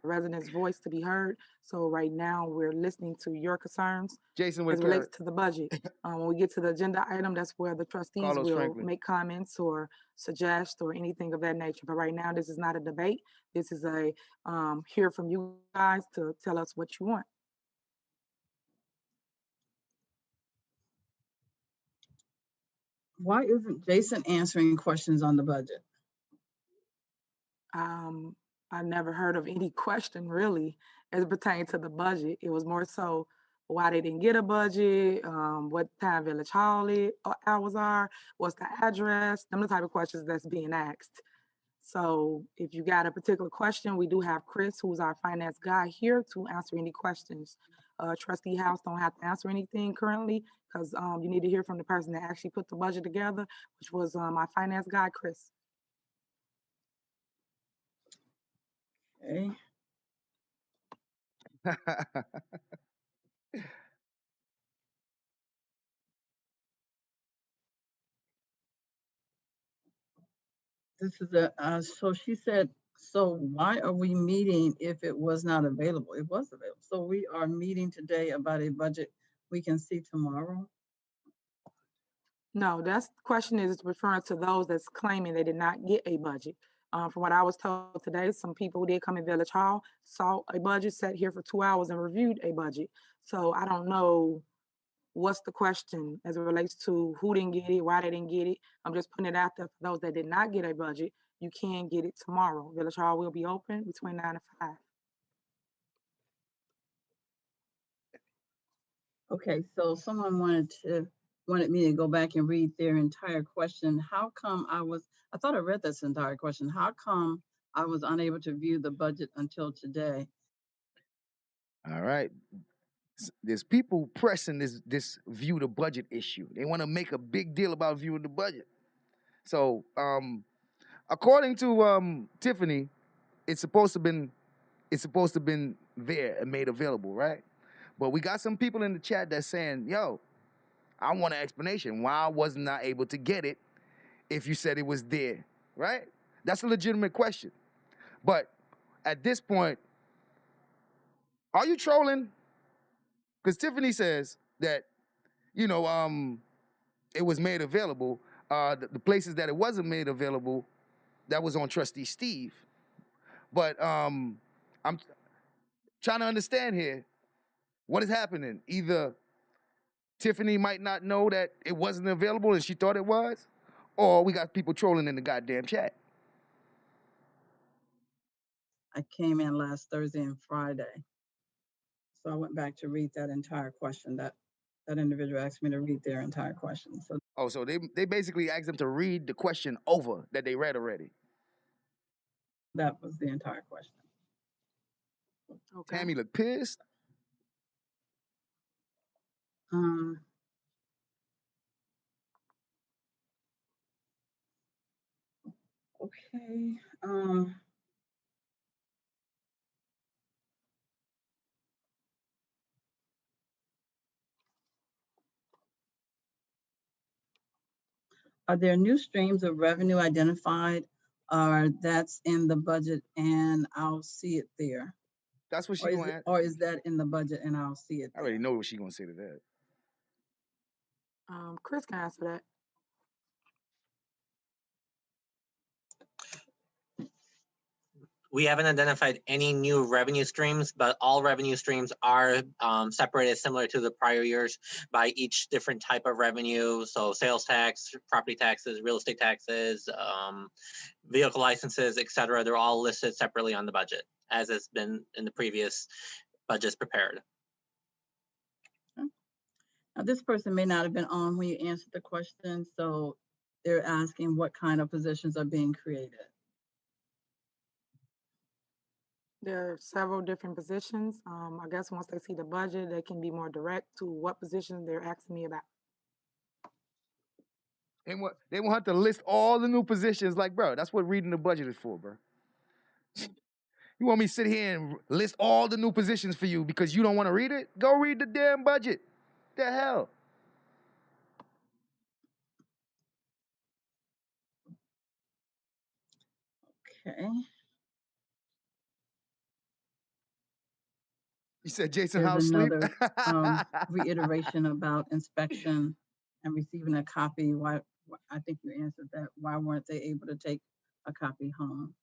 residents' voice to be heard. So right now, we're listening to your concerns Jason as with relates to the budget. When we get to the agenda item, that's where the trustees Carlos will Franklin. make comments or suggest or anything of that nature. But right now, this is not a debate. This is a hear from you guys to tell us what you want. Why isn't Jason answering questions on the budget? I've never heard of any question really as it pertains to the budget. It was more so why they didn't get a budget, what time Village Hall hours are, what's the address, them the type of questions that's being asked. So if you got a particular question, we do have Chris, who's our finance guy here to answer any questions. Trustee House don't have to answer anything currently because you need to hear from the person that actually put the budget together, which was my finance guy, Chris. Okay. This is so she said, so why are we meeting if it was not available? It was available. So we are meeting today about a budget we can see tomorrow. No, that's the question is referring to those that's claiming they did not get a budget. From what I was told today, some people who did come in Village Hall saw a budget, sat here for 2 hours and reviewed a budget. So I don't know what's the question as it relates to who didn't get it, why they didn't get it. I'm just putting it out there for those that did not get a budget. You can get it tomorrow. Village Hall will be open between 9 and 5. Okay, so someone wanted me to go back and read their entire question. How come I thought I read this entire question. How come I was unable to view the budget until today? All right. There's people pressing this view the budget issue. They want to make a big deal about viewing the budget. So, according to Tiffany, it's supposed to been there and made available, right? But we got some people in the chat that's saying, "Yo, I want an explanation. Why I was not able to get it if you said it was there, right?" That's a legitimate question. But at this point, are you trolling? Because Tiffany says that, it was made available. The places that it wasn't made available, that was on Trustee Steve. But I'm trying to understand here what is happening. Either Tiffany might not know that it wasn't available and she thought it was, or we got people trolling in the goddamn chat. I came in last Thursday and Friday. So I went back to read that entire question. That individual asked me to read their entire question. So they basically asked them to read the question over that they read already. That was the entire question. Okay. Tammy looked pissed. Okay. Are there new streams of revenue identified, or that's in the budget and I'll see it there? That's what she's Or going to answer. or is that in the budget and I'll see it I already know what she's going to say to that. Chris can answer that. We haven't identified any new revenue streams, but all revenue streams are separated similar to the prior years by each different type of revenue. So sales tax, property taxes, real estate taxes, vehicle licenses, etc. They're all listed separately on the budget, as has been in the previous budgets prepared. Now, this person may not have been on when you answered the question, so they're asking what kind of positions are being created. There are several different positions. I guess once they see the budget, they can be more direct to what position they're asking me about. They won't have to list all the new positions. Like, bro, that's what reading the budget is for, bro. You want me to sit here and list all the new positions for you because you don't want to read it? Go read the damn budget. The hell? Okay. You said Jason There's House sleep? another reiteration about inspection and receiving a copy. Why? I think you answered that. Why weren't they able to take a copy home?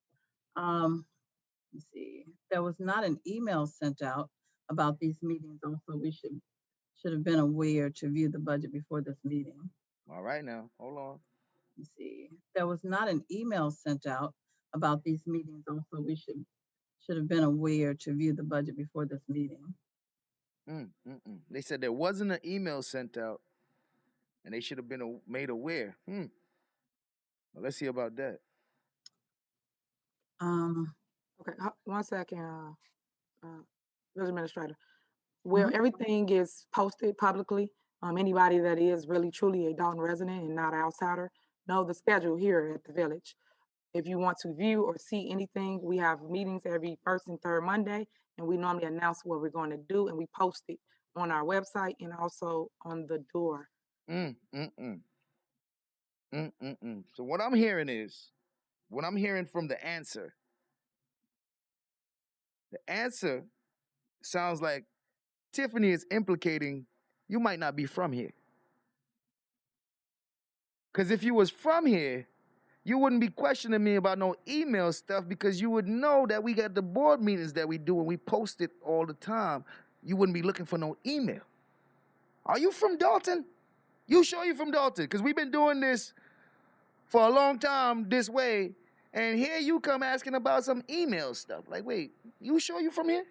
Let's see. There was not an email sent out about these meetings. Also, we should have been aware to view the budget before this meeting. All right now, hold on. Let's see. There was not an email sent out about these meetings. Also, we should have been aware to view the budget before this meeting. They said there wasn't an email sent out, and they should have been made aware. Well, let's see about that. Okay, 1 second, Village Administrator. Well, everything is posted publicly. Anybody that is really truly a Dolton resident and not an outsider know the schedule here at the village. If you want to view or see anything, we have meetings every first and third Monday, and we normally announce what we're going to do, and we post it on our website and also on the door. So what I'm hearing from the answer sounds like Tiffany is implicating you might not be from here. Because if you was from here, you wouldn't be questioning me about no email stuff because you would know that we got the board meetings that we do and we post it all the time. You wouldn't be looking for no email. Are you from Dolton? You sure you from Dolton? Because we've been doing this for a long time this way, and here you come asking about some email stuff. Like, wait, you sure you from here?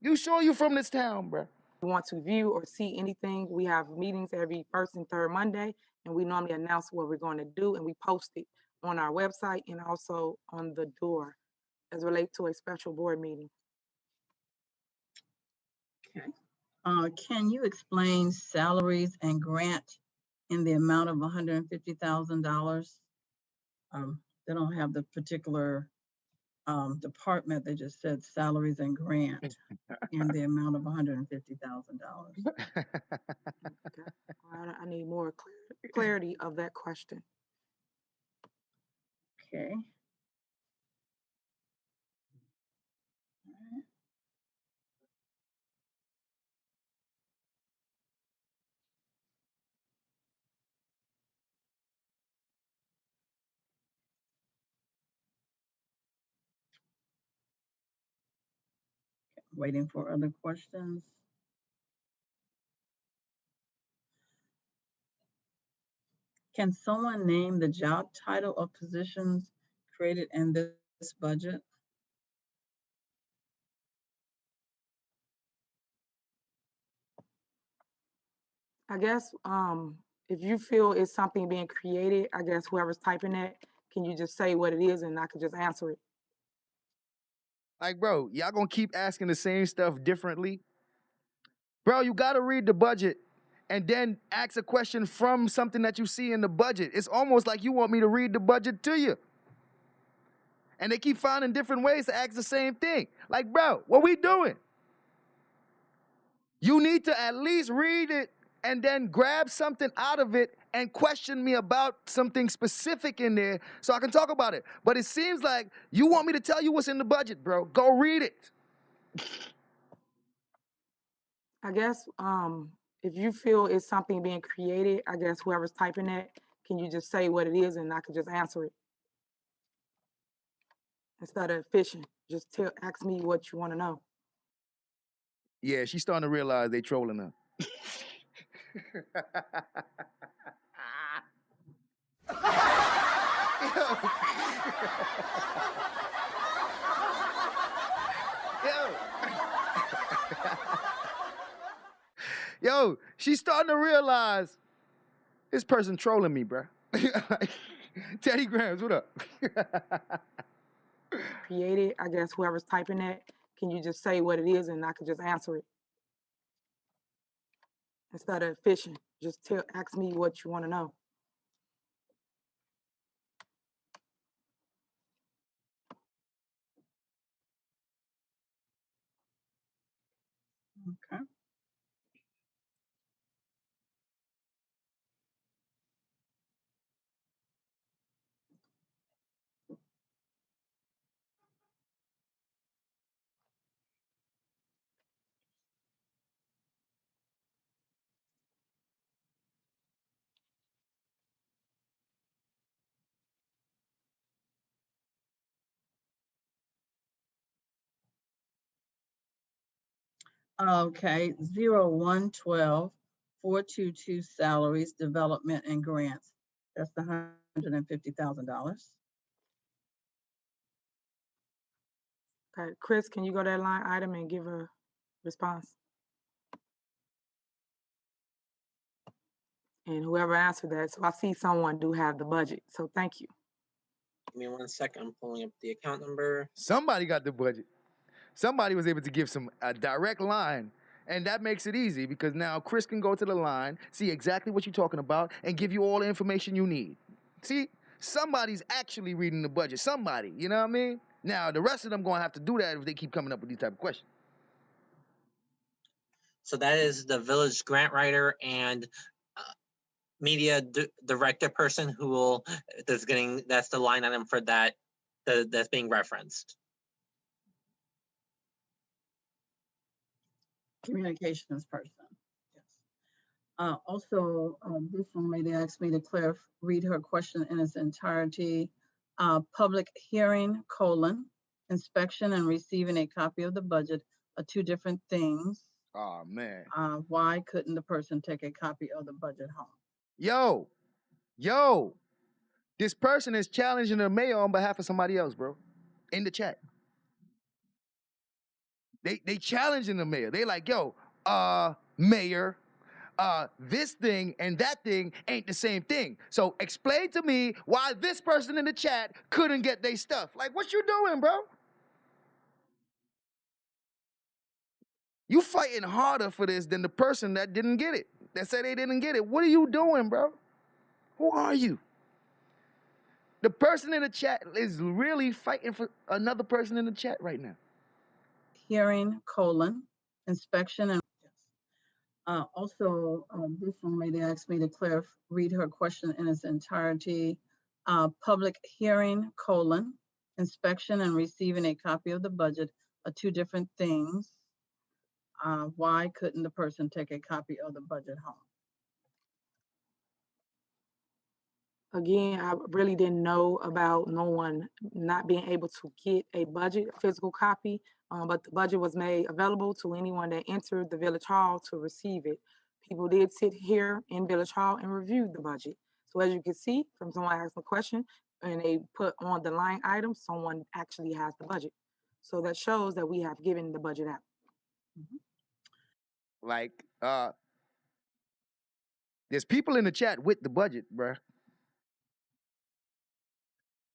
You sure you from this town, bruh? Want to view or see anything, we have meetings every first and third Monday, and we normally announce what we're going to do, and we post it on our website and also on the door as relate to a special board meeting. Okay. Can you explain salaries and grant in the amount of $150,000? They don't have the particular department. They just said salaries and grant in the amount of $150,000. Okay. I need more clarity of that question. Okay. Waiting for other questions. Can someone name the job title of positions created in this budget? I guess if you feel it's something being created, I guess whoever's typing it, can you just say what it is and I could just answer it? Like, bro, y'all gonna keep asking the same stuff differently? Bro, you gotta read the budget and then ask a question from something that you see in the budget. It's almost like you want me to read the budget to you. And they keep finding different ways to ask the same thing. Like, bro, what we doing? You need to at least read it and then grab something out of it and question me about something specific in there so I can talk about it. But it seems like you want me to tell you what's in the budget, bro. Go read it. I guess if you feel it's something being created, I guess whoever's typing it, can you just say what it is and I could just answer it? Instead of fishing, just ask me what you want to know. Yeah, she's starting to realize they trolling her. Yo, she's starting to realize this person trolling me, bro. Teddy Grams, what up? Created, I guess whoever's typing it, can you just say what it is and I could just answer it? Instead of fishing, just ask me what you want to know. Okay. Okay, 0112 422 salaries, development and grants. That's the $150,000. Okay, Chris, can you go to that line item and give a response? And whoever answered that, so I see someone do have the budget, so thank you. Give me 1 second. I'm pulling up the account number. Somebody got the budget. Somebody was able to give a direct line, and that makes it easy because now Chris can go to the line, see exactly what you're talking about, and give you all the information you need. See, somebody's actually reading the budget. Somebody, you know what I mean? Now, the rest of them going to have to do that if they keep coming up with these type of questions. So that is the village grant writer and media director person who will that's the line item for that's being referenced. Communications person. Yes. Also, this young lady asked me to read her question in its entirety. Public hearing, inspection and receiving a copy of the budget are two different things. Oh man. Why couldn't the person take a copy of the budget home? Yo, this person is challenging the mayor on behalf of somebody else, bro. In the chat. They challenging the mayor. They like, yo, mayor, this thing and that thing ain't the same thing. So explain to me why this person in the chat couldn't get their stuff. Like, what you doing, bro? You fighting harder for this than the person that didn't get it, that said they didn't get it. What are you doing, bro? Who are you? The person in the chat is really fighting for another person in the chat right now. Hearing, inspection and also, this young lady asked me to read her question in its entirety. Public hearing, inspection and receiving a copy of the budget are two different things. Why couldn't the person take a copy of the budget home? Again, I really didn't know about no one not being able to get a budget, a physical copy, but the budget was made available to anyone that entered the Village Hall to receive it. People did sit here in Village Hall and reviewed the budget. So as you can see from someone asking a question and they put on the line item, someone actually has the budget. So that shows that we have given the budget out. Like, there's people in the chat with the budget, bruh.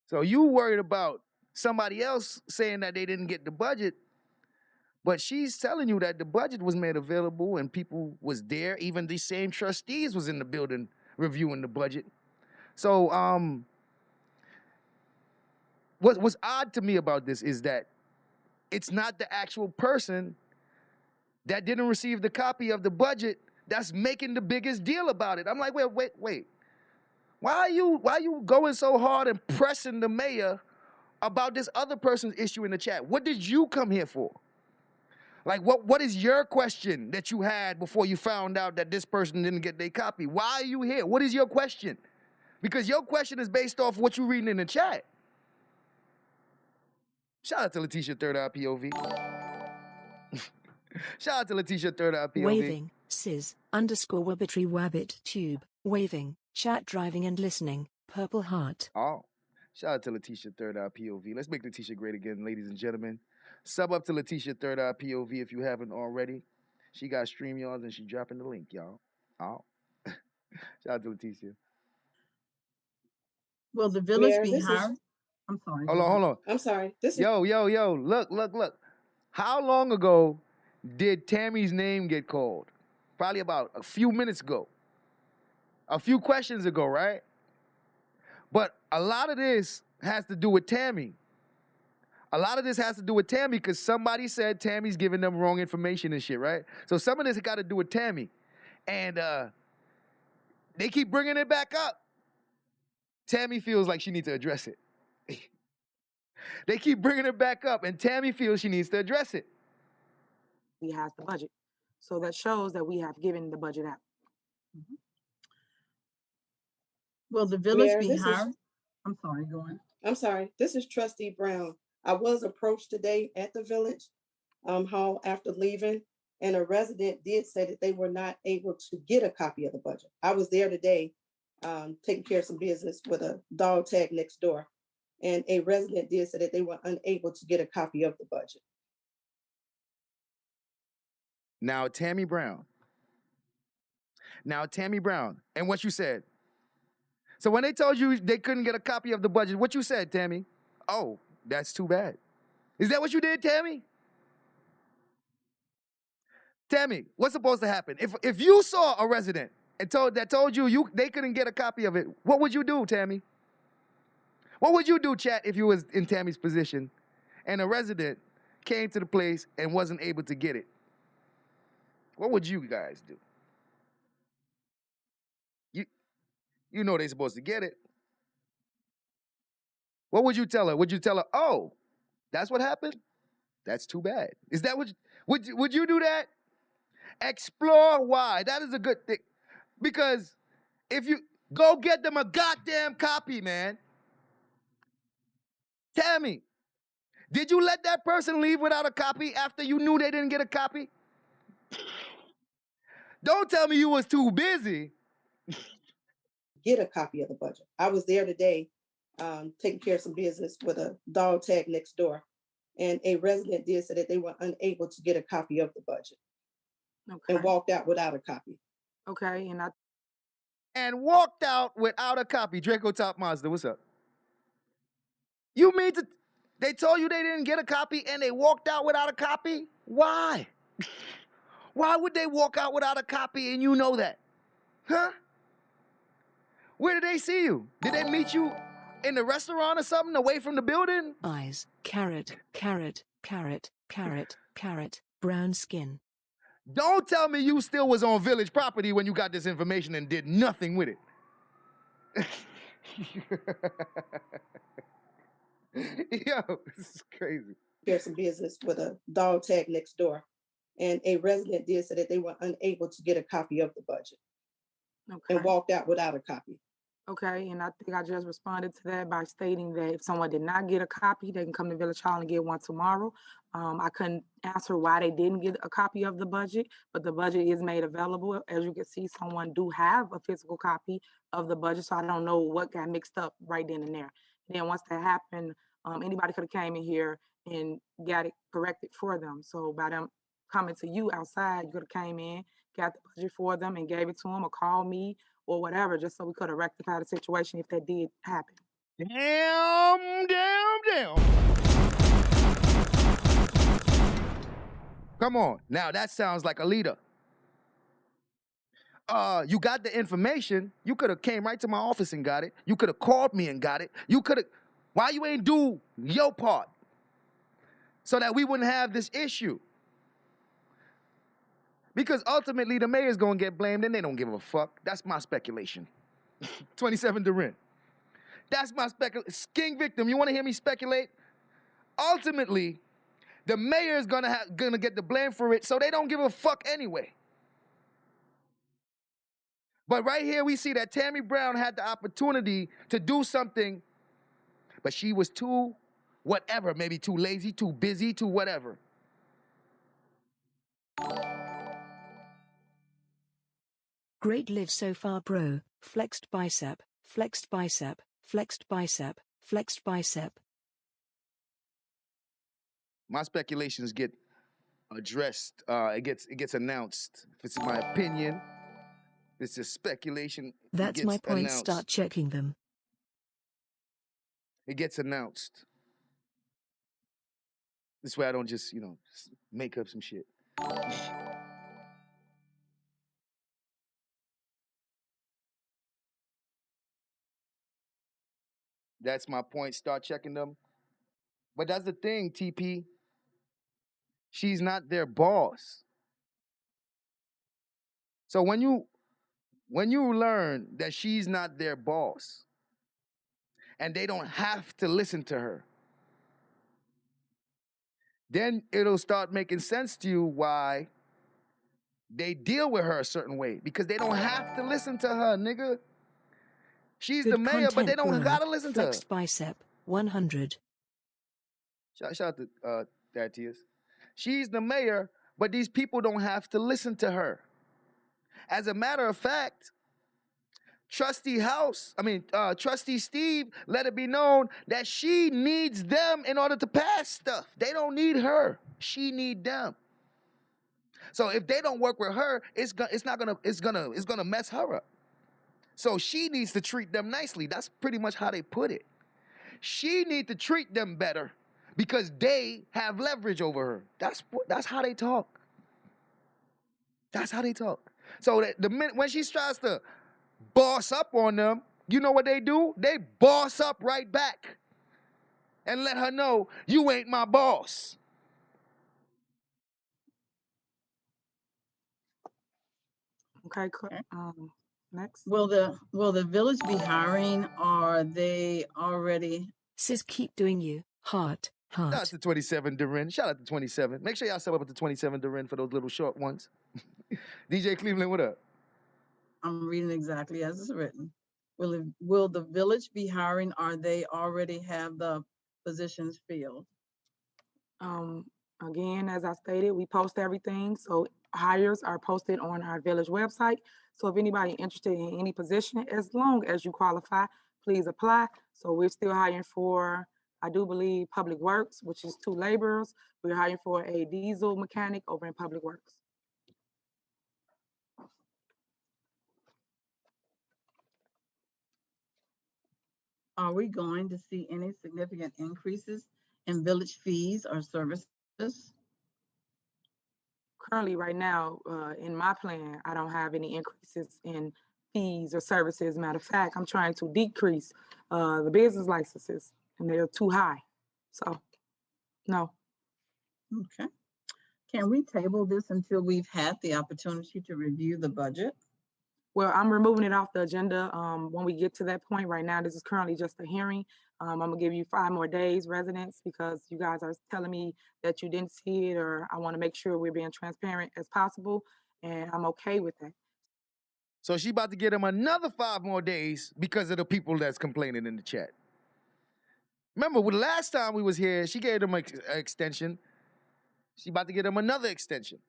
So you worried about somebody else saying that they didn't get the budget, but she's telling you that the budget was made available and people was there. Even these same trustees was in the building reviewing the budget. So what's odd to me about this is that it's not the actual person that didn't receive the copy of the budget that's making the biggest deal about it. I'm like, wait. Why are you going so hard and pressing the mayor about this other person's issue in the chat? What did you come here for? Like, what is your question that you had before you found out that this person didn't get their copy? Why are you here? What is your question? Because your question is based off what you're reading in the chat. Shout out to Letitia, third eye POV. Shout out to Letitia, third eye POV. Waving, sis_Wabbitry Wabbit tube, waving, chat driving and listening, purple heart. Oh, shout out to Letitia, third eye POV. Let's make Letitia great again, ladies and gentlemen. Sub up to Letitia, third eye POV if you haven't already. She got StreamYards and she dropping the link, y'all. Oh, shout out to Letitia. Will the village be hiring? I'm sorry. Hold on. I'm sorry. Yo. Look. How long ago did Tammy's name get called? Probably about a few minutes ago. A few questions ago, right? But a lot of this has to do with Tammy. A lot of this has to do with Tammy because somebody said Tammy's giving them wrong information and shit, right? So some of this got to do with Tammy. And they keep bringing it back up. Tammy feels like she needs to address it. They keep bringing it back up, and Tammy feels she needs to address it. We have the budget. So that shows that we have given the budget out. Will the village be hiring? I'm sorry, go on. I'm sorry. This is Trustee Brown. I was approached today at the Village Hall after leaving, and a resident did say that they were not able to get a copy of the budget. I was there today taking care of some business with a dog tag next door, and a resident did say that they were unable to get a copy of the budget. Now, Tammy Brown, and what you said. So when they told you they couldn't get a copy of the budget, what you said, Tammy? Oh, that's too bad. Is that what you did, Tammy? Tammy, what's supposed to happen? If you saw a resident and told you they couldn't get a copy of it, what would you do, Tammy? What would you do, chat, if you was in Tammy's position and a resident came to the place and wasn't able to get it? What would you guys do? You know they're supposed to get it. What would you tell her? Would you tell her, oh, that's what happened? That's too bad. Is that what would you do that? Explore why. That is a good thing. Because if you go get them a goddamn copy, man. Tammy, did you let that person leave without a copy after you knew they didn't get a copy? Don't tell me you was too busy. Get a copy of the budget. I was there today, taking care of some business with a dog tag next door. And a resident did say that they were unable to get a copy of the budget Okay. and walked out without a copy. Okay. And walked out without a copy. Draco Top Monster, what's up? You mean to... They told you they didn't get a copy and they walked out without a copy? Why? Why would they walk out without a copy and you know that? Huh? Where did they see you? Did they meet you in the restaurant or something away from the building? Eyes, carrot, carrot, carrot, carrot, carrot, brown skin. Don't tell me you still was on village property when you got this information and did nothing with it. Yo, this is crazy. There's some business with a dog tag next door. And a resident did say that they were unable to get a copy of the budget and walked out without a copy. Okay, and I think I just responded to that by stating that if someone did not get a copy, they can come to Village Hall and get one tomorrow. I couldn't answer why they didn't get a copy of the budget, but the budget is made available. As you can see, someone do have a physical copy of the budget, so I don't know what got mixed up right then and there. And then once that happened, anybody could have came in here and got it corrected for them. So by them coming to you outside, you could have came in, got the budget for them and gave it to them or called me or whatever, just so we could have rectified the situation if that did happen. Damn. Come on. Now that sounds like a leader. You got the information. You could have came right to my office and got it. You could have called me and got it. You could have... Why you ain't do your part? So that we wouldn't have this issue. Because ultimately the mayor's gonna get blamed and they don't give a fuck. That's my speculation. 27 Doon. That's my speculation. King Victim, you wanna hear me speculate? Ultimately, the mayor's gonna get the blame for it, so they don't give a fuck anyway. But right here we see that Tammy Brown had the opportunity to do something, but she was too whatever, maybe too lazy, too busy, too whatever. Great live so far, bro. Flexed bicep, flexed bicep, flexed bicep, flexed bicep. My speculations get addressed. It gets announced. If it's my opinion, it's a speculation. That's my point. Start checking them. It gets announced. This way I don't just, make up some shit. That's my point. Start checking them. But that's the thing, TP. She's not their boss. So when you learn that she's not their boss and they don't have to listen to her, then it'll start making sense to you why they deal with her a certain way, because they don't have to listen to her, nigga. She's Good the mayor, but they don't bro. gotta listen to her. Flexed bicep, 100. Shout out to Dad Tears. She's the mayor, but these people don't have to listen to her. As a matter of fact, Trustee Steve let it be known that she needs them in order to pass stuff. They don't need her. She need them. So if they don't work with her, it's gonna mess her up. So she needs to treat them nicely. That's pretty much how they put it. She needs to treat them better because they have leverage over her. That's how they talk. That's how they talk. So the minute when she tries to boss up on them, you know what they do? They boss up right back and let her know, you ain't my boss. Okay, next. Will the village be hiring, or are they already? Sis, keep doing you. Heart. Shout out to 27 Doon. Shout out to 27. Make sure y'all sub up to 27 Doon for those little short ones. DJ Cleveland, what up? I'm reading exactly as it's written. Will the village be hiring, or they already have the positions filled? Again, as I stated, we post everything. So hires are posted on our village website. So if anybody interested in any position, as long as you qualify, please apply. So we're still hiring for, I do believe, Public Works, which is 2 laborers. We're hiring for a diesel mechanic over in Public Works. Are we going to see any significant increases in village fees or services? Currently, right now, in my plan, I don't have any increases in fees or services. Matter of fact, I'm trying to decrease the business licenses, and they're too high. So, no. Okay. Can we table this until we've had the opportunity to review the budget? Well, I'm removing it off the agenda when we get to that point. Right now, this is currently just a hearing. I'm gonna give you 5 more days, residents, because you guys are telling me that you didn't see it, or I wanna make sure we're being transparent as possible, and I'm okay with that. So she about to get him another 5 more days because of the people that's complaining in the chat. Remember, the last time we was here, she gave him an extension. She about to get him another extension.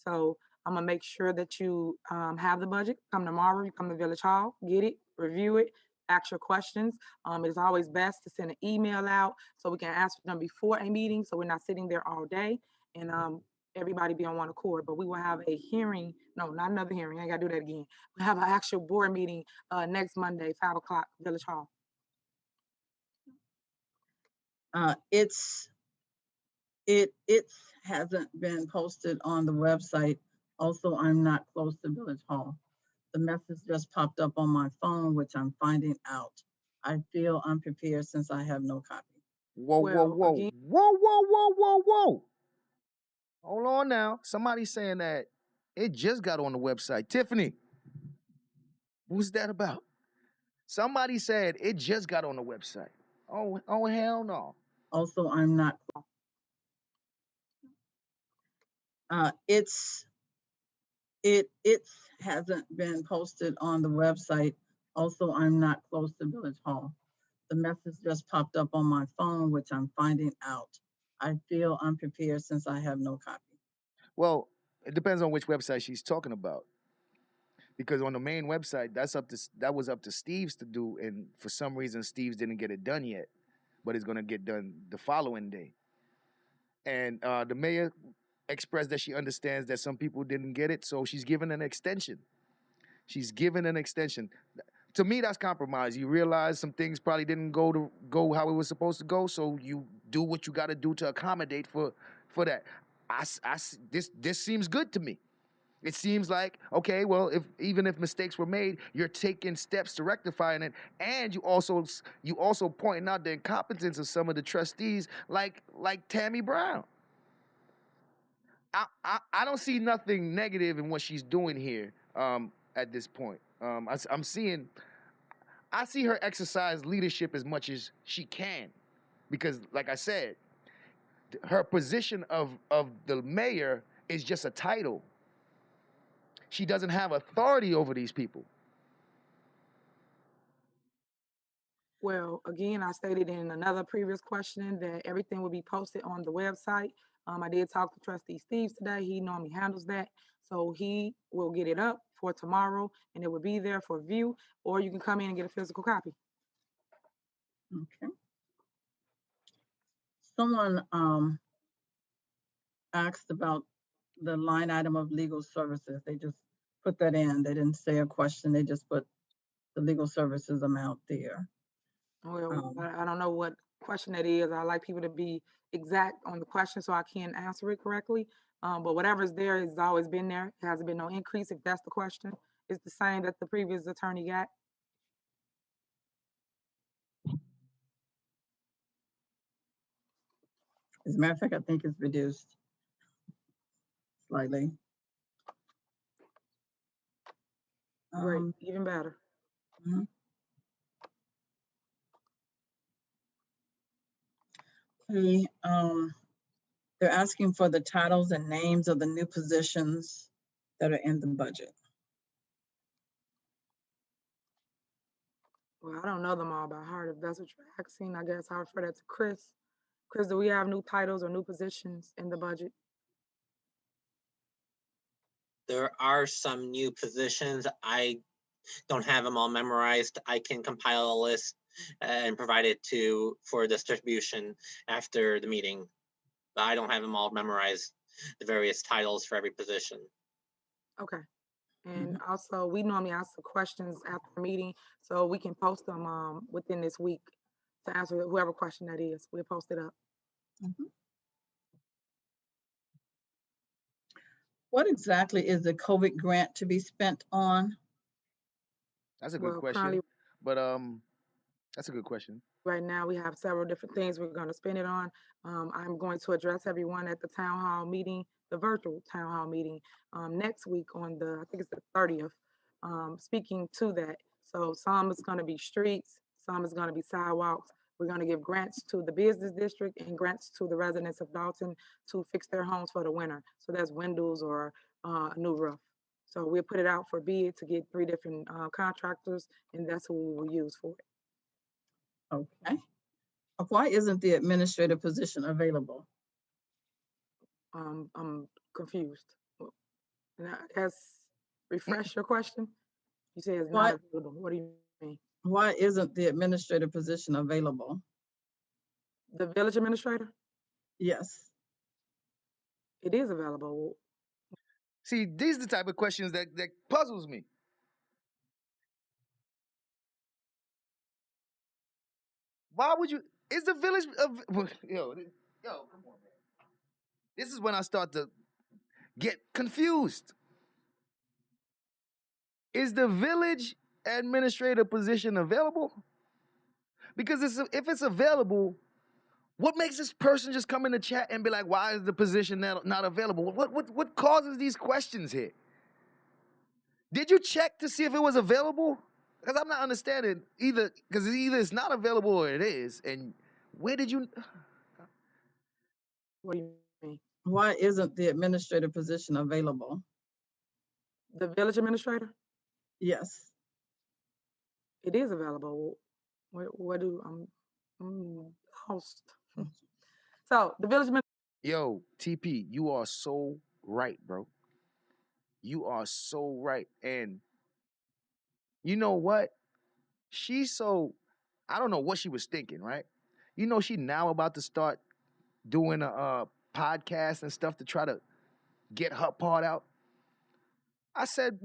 So I'm gonna make sure that you have the budget. Come tomorrow, you come to Village Hall, get it, review it, ask your questions. It's always best to send an email out so we can answer them before a meeting, so we're not sitting there all day and everybody be on one accord. But we will have a hearing, no, not another hearing, I ain't gotta do that again. We have an actual board meeting next Monday, 5 o'clock, Village Hall. It hasn't been posted on the website. Also, I'm not close to Village Hall. The message just popped up on my phone, which I'm finding out. I feel unprepared since I have no copy. Whoa, Well, whoa, whoa, again- whoa, whoa, whoa, whoa, whoa. Hold on now. Somebody's saying that it just got on the website. Tiffany, what's that about? Somebody said it just got on the website. Oh, hell no. Also, I'm not. It hasn't been posted on the website. Also, I'm not close to Village Hall. The message just popped up on my phone, which I'm finding out. I feel unprepared since I have no copy. Well, it depends on which website she's talking about. Because on the main website, that was up to Steve's to do, and for some reason Steve's didn't get it done yet, but it's gonna get done the following day. And the mayor expressed that she understands that some people didn't get it, so she's given an extension. She's given an extension. To me, that's compromise. You realize some things probably didn't go how it was supposed to go, so you do what you got to do to accommodate for that. This seems good to me. It seems like, okay, well, even if mistakes were made, you're taking steps to rectifying it, and you also pointing out the incompetence of some of the trustees, like Tammy Brown. I don't see nothing negative in what she's doing here at this point. I see her exercise leadership as much as she can, because, like I said, her position of the mayor is just a title. She doesn't have authority over these people. Well, again, I stated in another previous question that everything will be posted on the website. I did talk to Trustee Steve today. He normally handles that. So he will get it up for tomorrow and it will be there for view, or you can come in and get a physical copy. Okay. Someone asked about the line item of legal services. They just put that in. They didn't say a question. They just put the legal services amount there. Well, I don't know what question that is. I like people to be exact on the question so I can answer it correctly. But whatever's there has always been there. It hasn't been no increase if that's the question. It's the same that the previous attorney got. As a matter of fact, I think it's reduced slightly. Great, even better. Mm-hmm. Okay, they're asking for the titles and names of the new positions that are in the budget. Well, I don't know them all by heart. If that's what you're asking, I guess I'll refer that to Chris. Chris, do we have new titles or new positions in the budget? There are some new positions. I don't have them all memorized. I can compile a list and provide it for distribution after the meeting. But I don't have them all memorized, the various titles for every position. Okay. And also, we normally ask the questions after the meeting, so we can post them within this week to answer whoever question that is. We'll post it up. What exactly is the COVID grant to be spent on? That's a good Well, question. currently, But that's a good question. right now, we have several different things we're going to spend it on. I'm going to address everyone at the town hall meeting, the virtual town hall meeting, next week on I think it's the 30th, speaking to that. So some is going to be streets, some is going to be sidewalks. We're going to give grants to the business district and grants to the residents of Dolton to fix their homes for the winter. So that's windows or a new roof. So we'll put it out for bid to get 3 different contractors, and that's who we will use for it. Okay. Why isn't the administrative position available? I'm confused. That's refresh your question. You say it's not available. What do you mean? Why isn't the administrative position available? The village administrator? Yes. It is available. See, these are the type of questions that puzzles me. Why would you? Is the village yo, come on, man. This is when I start to get confused. Is the village administrator position available? Because if it's available, what makes this person just come in the chat and be like, "Why is the position not available?" What causes these questions here? Did you check to see if it was available? Because I'm not understanding either. Because either it's not available or it is. And where did you? What do you mean? Why isn't the administrative position available? The village administrator? Yes. It is available. What do I'm lost. So the village administrator. Yo, TP, you are so right, bro. You are so right. And you know what? I don't know what she was thinking, right? You know, she now about to start doing a podcast and stuff to try to get her part out. I said,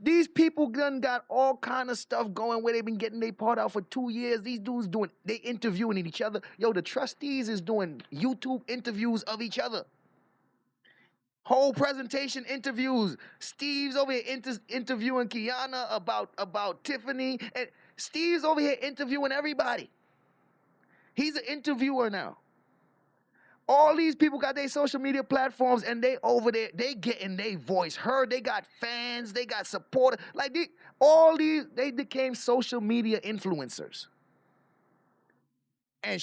these people done got all kind of stuff going where they've been getting their part out for 2 years. These dudes they interviewing each other. Yo, the trustees is doing YouTube interviews of each other. Whole presentation interviews. Steve's over here interviewing Kiana about Tiffany. And Steve's over here interviewing everybody. He's an interviewer now. All these people got their social media platforms and they over there, they getting their voice heard. They got fans, they got supporters. Like they became social media influencers. And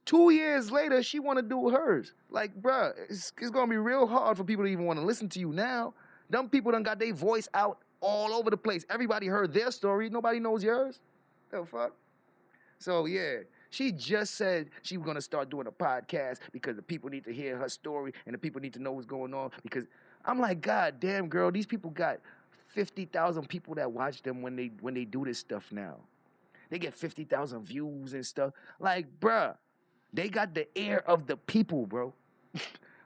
2 years later, she want to do hers. Like, bruh, it's going to be real hard for people to even want to listen to you now. Them people done got their voice out all over the place. Everybody heard their story. Nobody knows yours. The fuck? So, yeah, she just said she was going to start doing a podcast because the people need to hear her story and the people need to know what's going on. Because I'm like, God damn, girl, these people got 50,000 people that watch them when they do this stuff now. They get 50,000 views and stuff. Like, bruh, they got the ear of the people, bro.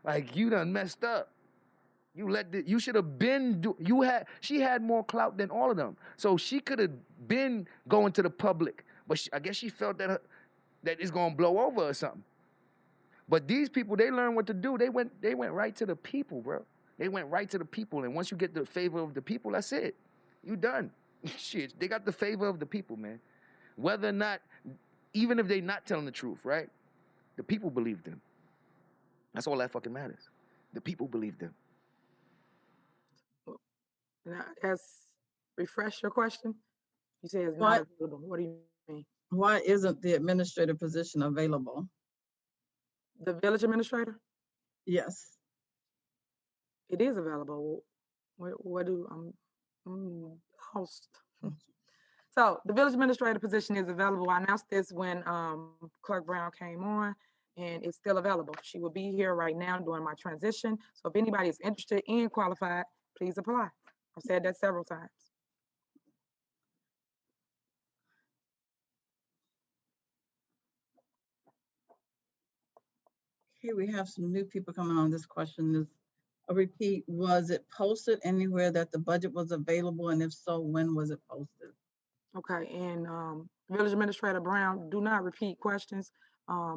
Like, you done messed up. You should have been, she had more clout than all of them. So she could have been going to the public. But I guess she felt that it's going to blow over or something. But these people, they learned what to do. They went right to the people, bro. They went right to the people. And once you get the favor of the people, that's it. You done. Shit, they got the favor of the people, man. Whether or not, even if they're not telling the truth, right? The people believe them. That's all that fucking matters. The people believe them. Now, refresh your question. You say it's not available. What do you mean? Why isn't the administrative position available? The village administrator? Yes. It is available. What do I'm lost. So the village administrator position is available. I announced this when Clerk Brown came on, and it's still available. She will be here right now during my transition. So if anybody is interested and qualified, please apply. I've said that several times. Okay, we have some new people coming on. This question is a repeat. Was it posted anywhere that the budget was available? And if so, when was it posted? Okay, and Village Administrator Brown, do not repeat questions.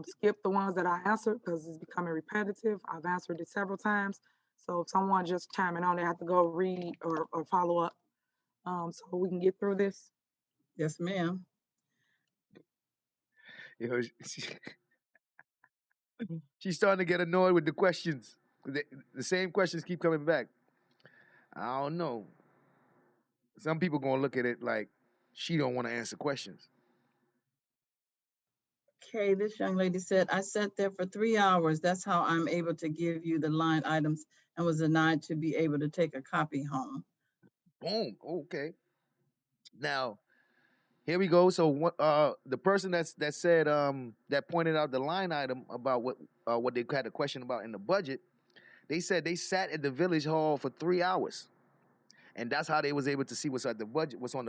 Skip the ones that I answered because it's becoming repetitive. I've answered it several times. So if someone just chiming on, they have to go read or follow up so we can get through this. Yes, ma'am. You know, she's starting to get annoyed with the questions. The same questions keep coming back. I don't know. Some people gonna look at it like she don't want to answer questions. Okay, this young lady said, I sat there for 3 hours. That's how I'm able to give you the line items and was denied to be able to take a copy home. Boom. Okay. Now, here we go. So what the person that said that pointed out the line item about what they had a question about in the budget, they said they sat at the village hall for 3 hours. And that's how they was able to see what's on the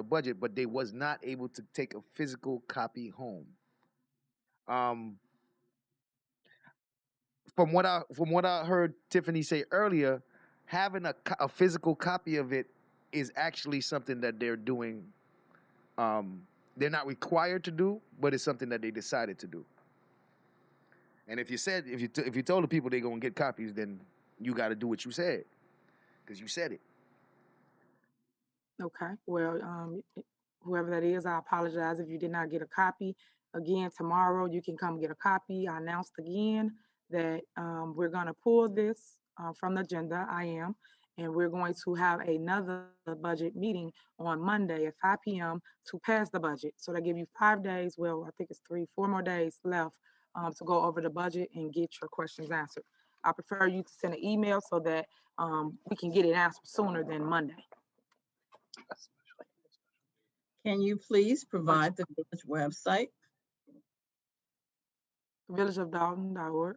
budget, but they was not able to take a physical copy home. From what I heard Tiffany say earlier, having a physical copy of it is actually something that they're doing. They're not required to do, but it's something that they decided to do. And if you told the people they're gonna get copies, then you got to do what you said, because you said it. Okay, well, whoever that is, I apologize if you did not get a copy. Again, tomorrow you can come get a copy. I announced again that we're going to pull this from the agenda. I am. And we're going to have another budget meeting on Monday at 5 p.m. to pass the budget. So they give you 5 days. Well, I think it's 4 more days left to go over the budget and get your questions answered. I prefer you to send an email so that we can get it answered sooner than Monday. Can you please provide the village website? villageofdolton.org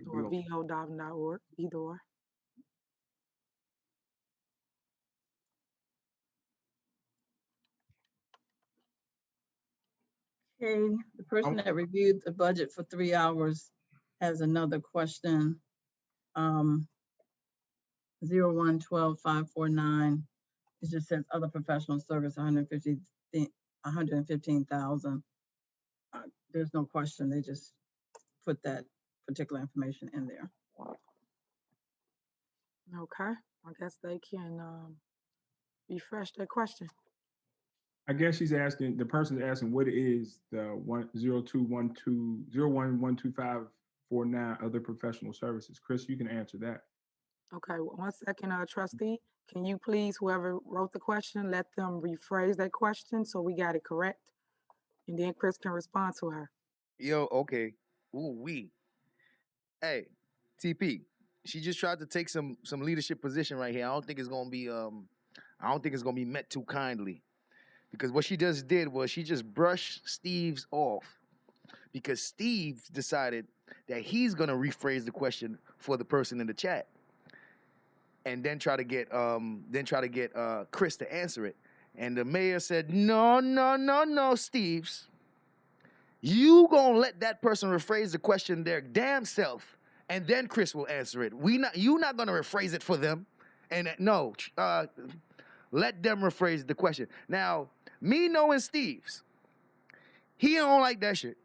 or Bill. vodolton.org, either or. Okay, the person that reviewed the budget for 3 hours has another question. 0112549. It just says other professional service 115,000. There's no question. They just put that particular information in there. Okay, I guess they can refresh their question. I guess she's asking, the person's asking what is the 10212011254 other professional services. Chris, you can answer that. Okay, 1 second, trustee. Can you please, whoever wrote the question, let them rephrase that question so we got it correct? And then Chris can respond to her. Yo, okay. Ooh, Hey, TP. She just tried to take some leadership position right here. I don't think it's gonna be met too kindly. Because what she just did was she just brushed Steve's off. Because Steve decided that he's gonna rephrase the question for the person in the chat. And then try to get Chris to answer it. And the mayor said, No, Steves. You gonna let that person rephrase the question their damn self, and then Chris will answer it. You not gonna rephrase it for them. And no, let them rephrase the question. Now, me knowing Steves, he don't like that shit.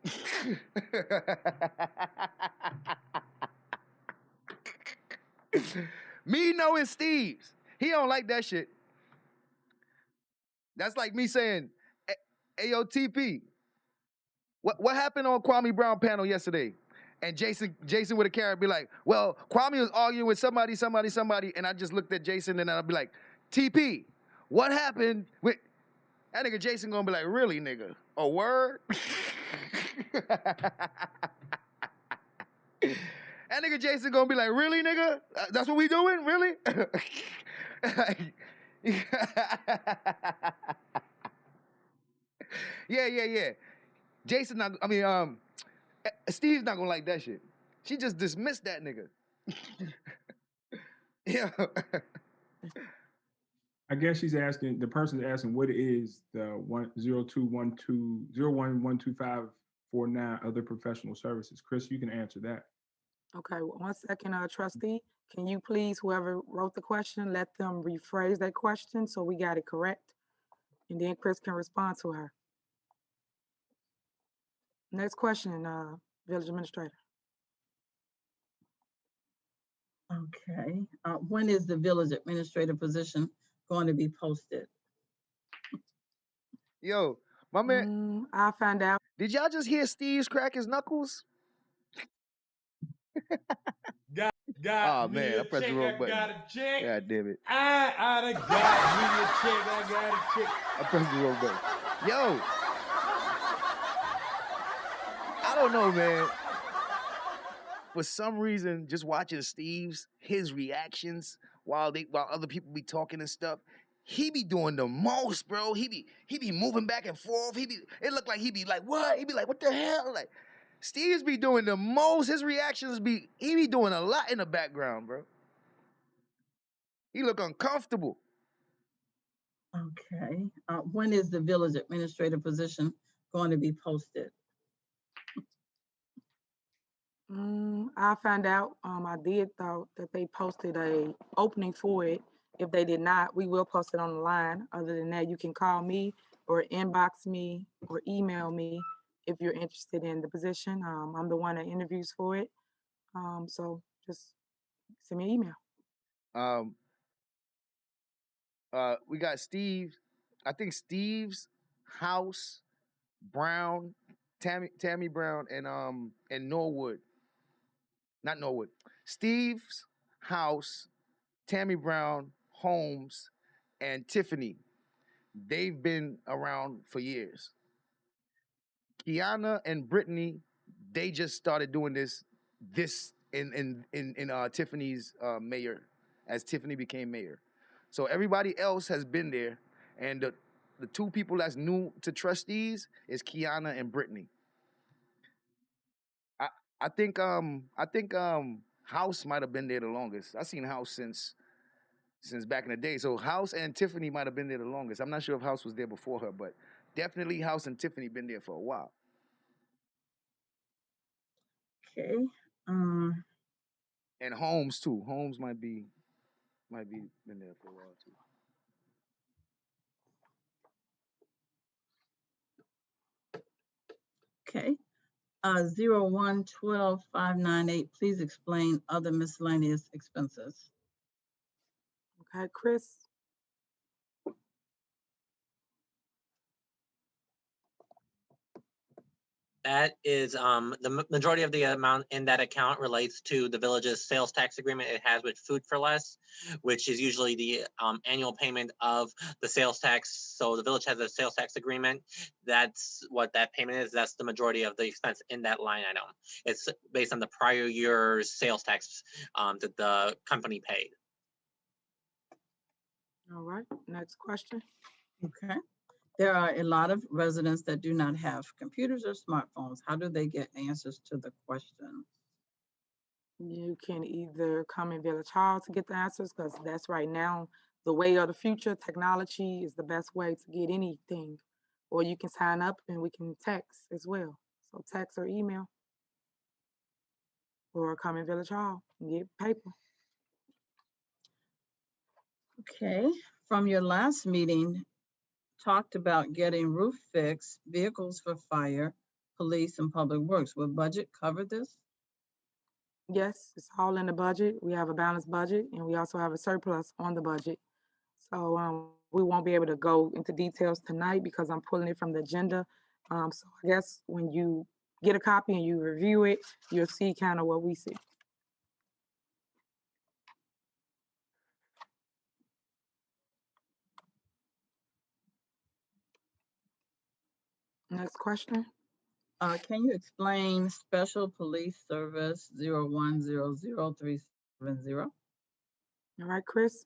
Me knowing Steves, he don't like that shit. That's like me saying, hey, yo, TP, what happened on Kwame Brown panel yesterday? And Jason with a carrot be like, well, Kwame was arguing with somebody, and I just looked at Jason and I'd be like, TP, what happened with that nigga? Jason gonna be like, really, nigga? A word? That nigga Jason gonna be like, really, nigga? That's what we doing? Really? Yeah. Jason, Steve's not gonna like that shit. She just dismissed that nigga. Yeah. I guess she's asking, the person's asking what is the 1021201112549 other professional services. Chris, you can answer that. Okay, 1 second, trustee. Can you please, whoever wrote the question, let them rephrase that question so we got it correct? And then Chris can respond to her. Next question, village administrator. Okay, when is the village administrator position going to be posted? Yo, my man. I'll find out. Did y'all just hear Steve's crack his knuckles? Got Oh me man, I a pressed the check, wrong I button. got a check. God damn it. I done got me a check, I got a check. I pressed the wrong button. Yo. I don't know, man. For some reason, just watching his reactions while other people be talking and stuff, he be doing the most, bro. He be moving back and forth. It looked like he be like, what? He be like, what the hell? Like, Steve's be doing the most. His reactions he be doing a lot in the background, bro. He look uncomfortable. Okay, when is the village administrator position going to be posted? I found out. I did thought that they posted a opening for it. If they did not, we will post it on the line. Other than that, you can call me or inbox me or email me if you're interested in the position. I'm the one that interviews for it. So just send me an email. We got Steve. I think Steve's House, Brown, Tammy Brown, and Norwood. Not Norwood. Steve's House, Tammy Brown, Holmes, and Tiffany. They've been around for years. Kiana and Brittany, they just started doing this in Tiffany's mayor, as Tiffany became mayor. So everybody else has been there, and the two people that's new to trustees is Kiana and Brittany. I think House might have been there the longest. I seen House since back in the day. So House and Tiffany might have been there the longest. I'm not sure if House was there before her, but definitely House and Tiffany been there for a while. Okay. And Holmes too. Holmes might be been there for a while too. Okay. 0112-598, please explain other miscellaneous expenses. Okay, Chris. That is the majority of the amount in that account relates to the village's sales tax agreement it has with Food for Less, which is usually the annual payment of the sales tax. So the village has a sales tax agreement. That's what that payment is. That's the majority of the expense in that line item. It's based on the prior year's sales tax that the company paid. All right, next question. Okay. There are a lot of residents that do not have computers or smartphones. How do they get answers to the questions? You can either come in Village Hall to get the answers, because that's right now the way of the future. Technology is the best way to get anything. Or you can sign up and we can text as well. So text or email. Or come in Village Hall and get paper. Okay. From your last meeting, talked about getting roof fixed, vehicles for fire, police, and public works. Will budget cover this? Yes, it's all in the budget. We have a balanced budget, and we also have a surplus on the budget. So we won't be able to go into details tonight because I'm pulling it from the agenda. So I guess when you get a copy and you review it, you'll see kind of what we see. Next question. Can you explain Special Police Service 0100-370? All right, Chris.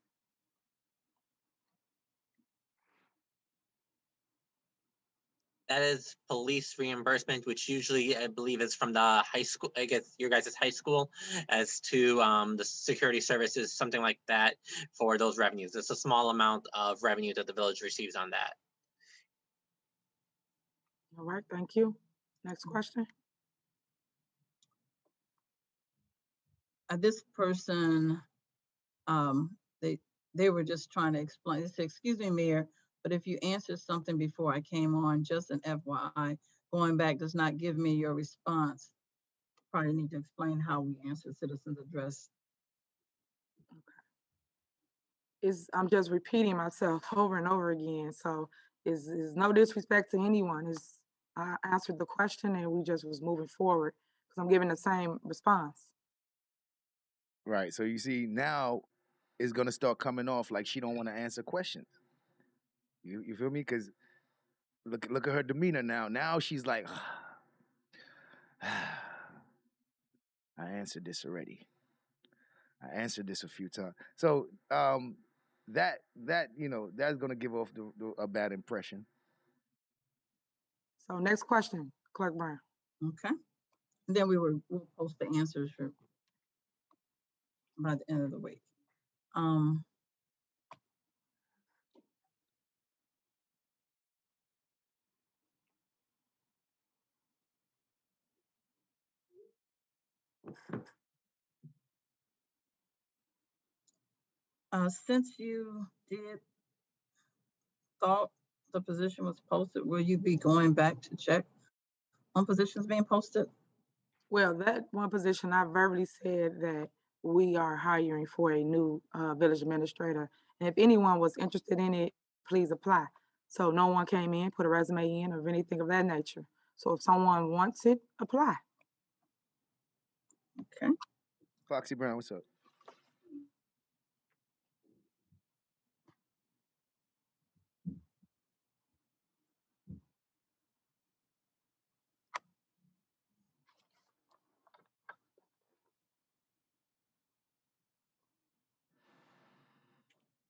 That is police reimbursement, which usually I believe is from the high school, I guess your guys' high school, as to the security services, something like that for those revenues. It's a small amount of revenue that the village receives on that. All right, thank you. Next question. This person, they were just trying to explain. They said, "Excuse me, Mayor, but if you answered something before I came on, just an FYI, going back does not give me your response." Probably need to explain how we answer citizens address. I'm just repeating myself over and over again. So is no disrespect to anyone. I answered the question and we just was moving forward because I'm giving the same response. Right. So you see now it's gonna start coming off like she don't want to answer questions. You feel me? Because look at her demeanor now. Now she's like, I answered this already. I answered this a few times. So that that's gonna give off a bad impression. So next question, Clerk Brown. Okay. And then we'll post the answers for by the end of the week. Since you thought the position was posted, will you be going back to check on positions being posted? Well, that one position, I verbally said that we are hiring for a new village administrator. And if anyone was interested in it, please apply. So no one came in, put a resume in or anything of that nature. So if someone wants it, apply. Okay. Foxy Brown, what's up?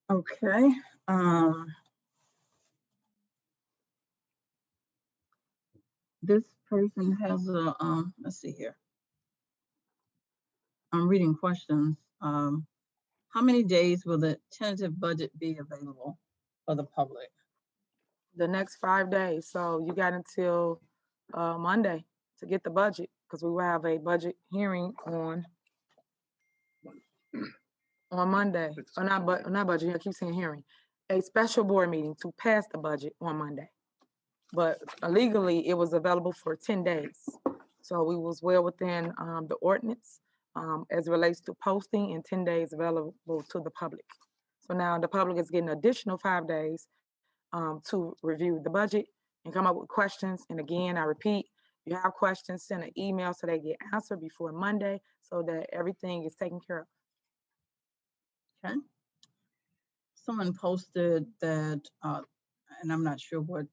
Okay. This person has a let's see here. I'm reading questions. How many days will the tentative budget be available for the public? The next 5 days. So you got until Monday to get the budget because we will have a budget hearing on Monday. Or not budget, I keep saying hearing. A special board meeting to pass the budget on Monday. But legally, it was available for 10 days. So we was well within the ordinance as it relates to posting and 10 days available to the public. So now the public is getting additional 5 days to review the budget and come up with questions. And again, I repeat, if you have questions, send an email so they get answered before Monday so that everything is taken care of. Okay. Someone posted that, and I'm not sure what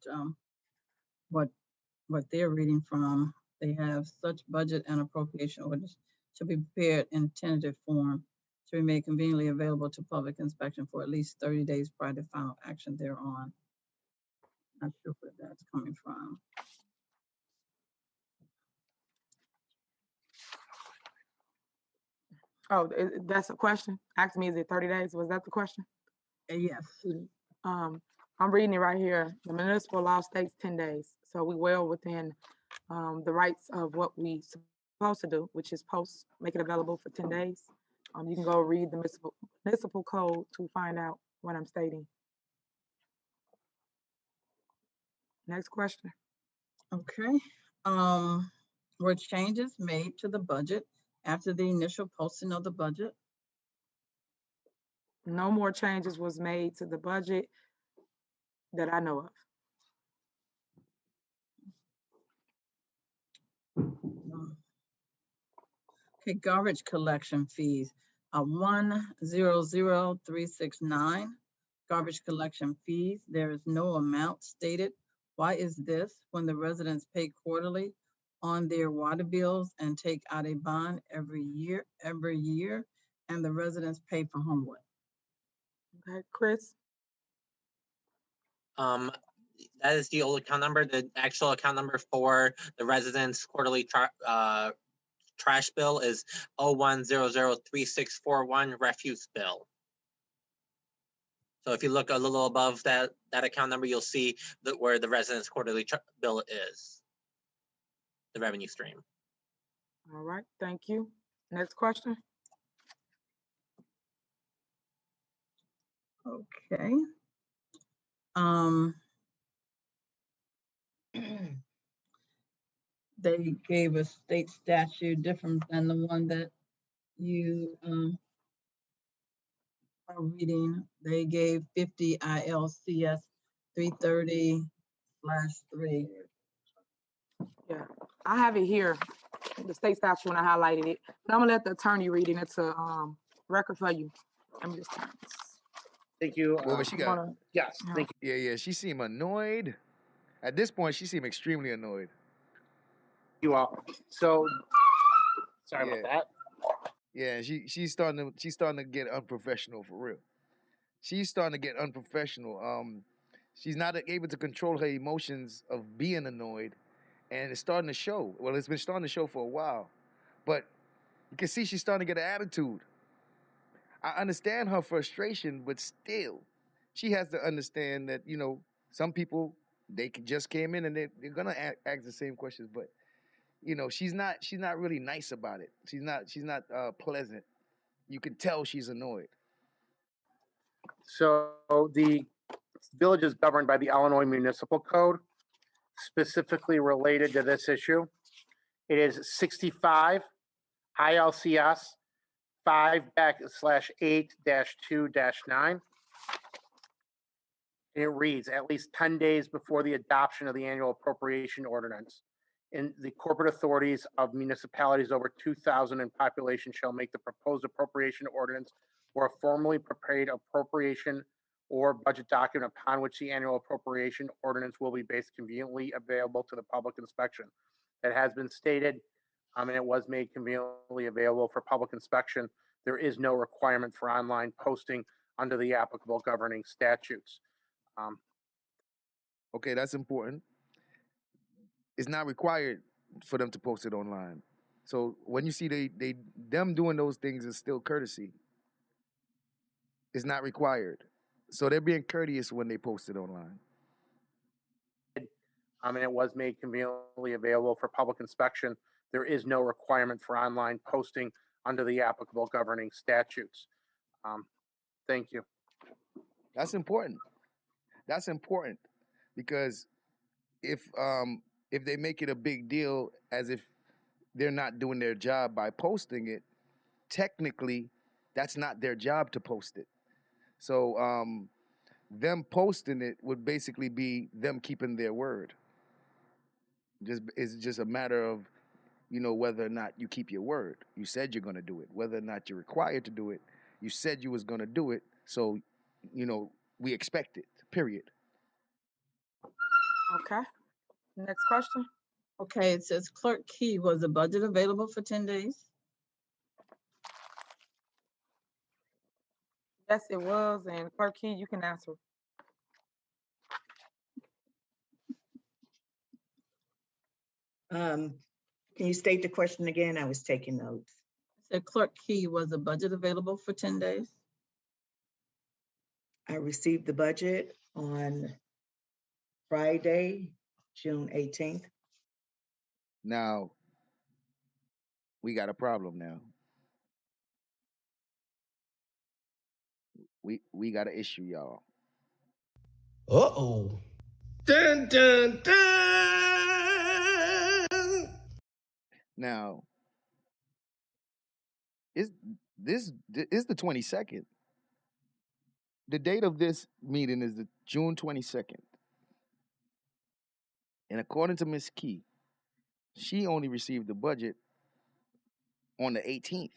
they're reading from. They have such budget and appropriation orders to be prepared in tentative form to be made conveniently available to public inspection for at least 30 days prior to final action thereon. Not sure where that's coming from. Oh, that's a question? Ask me, is it 30 days? Was that the question? Yes. I'm reading it right here. The municipal law states 10 days. So we well within the rights of what we supposed to do, which is post, make it available for 10 days. You can go read the municipal code to find out what I'm stating. Next question. Okay. Were changes made to the budget after the initial posting of the budget? No more changes was made to the budget that I know of. Okay, garbage collection fees, 100369, garbage collection fees. There is no amount stated. Why is this when the residents pay quarterly on their water bills and take out a bond every year, and the residents pay for homework? Okay, Chris? That is the old account number. The actual account number for the residents' quarterly trash bill is 01003641 refuse bill. So if you look a little above that account number, you'll see that where the residents' quarterly bill is, the revenue stream. All right, thank you. Next question. Okay. They gave a state statute different than the one that you are reading. They gave 50 ILCS 330/3. Yeah, I have it here, the state statute when I highlighted it. But I'm gonna let the attorney read it. It's a record for you. Let me just turn this. Thank you. Well, but she got. Yes, thank you. Yeah. She seemed annoyed. At this point, she seemed extremely annoyed. You all. So, sorry about that. Yeah, she's starting to get unprofessional for real. She's starting to get unprofessional. She's not able to control her emotions of being annoyed, and it's starting to show. Well, it's been starting to show for a while, but you can see she's starting to get an attitude. I understand her frustration, but still, she has to understand that, you know, some people, they just came in and they're gonna ask the same questions, but you know, she's not really nice about it. She's not pleasant. You can tell she's annoyed. So the village is governed by the Illinois Municipal Code, specifically related to this issue. It is 65 ILCS 5/8-2-9. And it reads, at least 10 days before the adoption of the annual appropriation ordinance, and the corporate authorities of municipalities over 2,000 in population shall make the proposed appropriation ordinance or a formally prepared appropriation or budget document upon which the annual appropriation ordinance will be based conveniently available to the public inspection. That has been stated, and it was made conveniently available for public inspection. There is no requirement for online posting under the applicable governing statutes. Okay, that's important. It's not required for them to post it online. So when you see them doing those things is still courtesy. It's not required. So they're being courteous when they post it online. And it was made conveniently available for public inspection. There is no requirement for online posting under the applicable governing statutes. Thank you. That's important. That's important because if they make it a big deal as if they're not doing their job by posting it, technically that's not their job to post it. So them posting it would basically be them keeping their word. It's just a matter of, you know, whether or not you keep your word. You said you're going to do it. Whether or not you're required to do it, you said you was going to do it. So, you know, we expect it, period. Okay. Next question. Okay, it says Clerk Key, was the budget available for 10 days? Yes, it was, and Clerk Key, you can answer. Can you state the question again? I was taking notes. It said Clerk Key, was the budget available for 10 days? I received the budget on Friday, June 18th. Now, we got a problem now. We got an issue, y'all. Uh-oh. Dun, dun, dun. Now, is the 22nd. The date of this meeting is the June 22nd. And according to Ms. Key, she only received the budget on the 18th.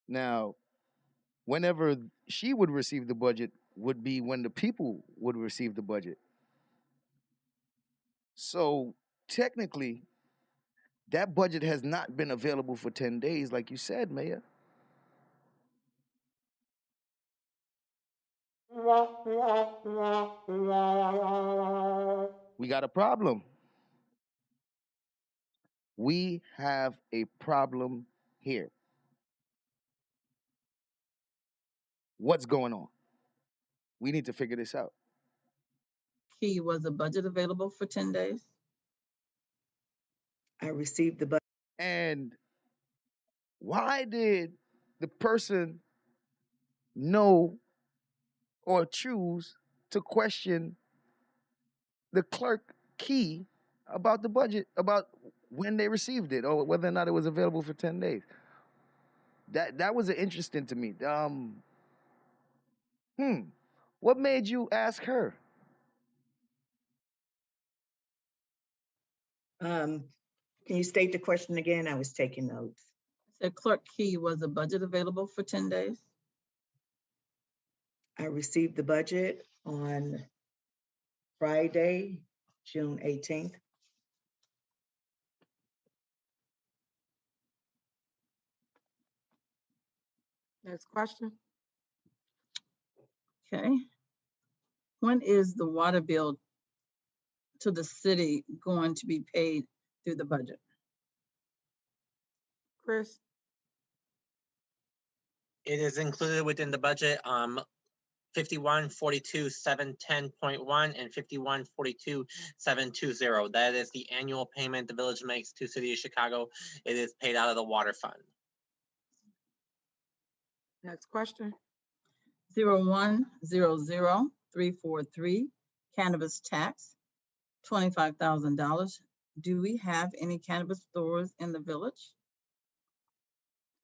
Now, whenever she would receive the budget would be when the people would receive the budget. So technically, that budget has not been available for 10 days, like you said, Mayor. We got a problem. We have a problem here. What's going on? We need to figure this out. Key, was a budget available for 10 days? I received the budget. And why did the person know or choose to question the clerk Key about the budget, about when they received it, or whether or not it was available for 10 days? That was interesting to me. What made you ask her? Can you state the question again? I was taking notes. Said Clerk Key, was a budget available for 10 days? I received the budget on Friday, June 18th. Next question. Okay. When is the water bill to the city going to be paid through the budget? Chris? It is included within the budget, 5142.710.1 and 5142.720. That is the annual payment the village makes to City of Chicago. It is paid out of the water fund. Next question. 0100343, cannabis tax, $25,000. Do we have any cannabis stores in the village?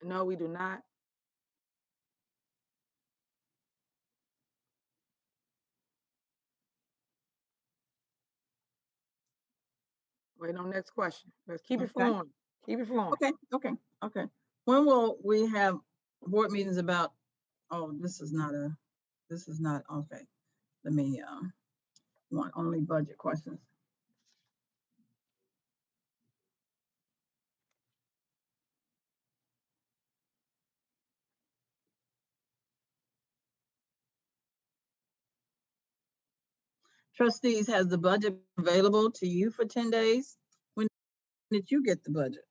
No, we do not. Wait on next question. Let's keep it Okay. flowing. Keep it flowing. Okay. When will we have board meetings about, this is not, okay. Let me, want only budget questions. Trustees, has the budget available to you for 10 days? When did you get the budget?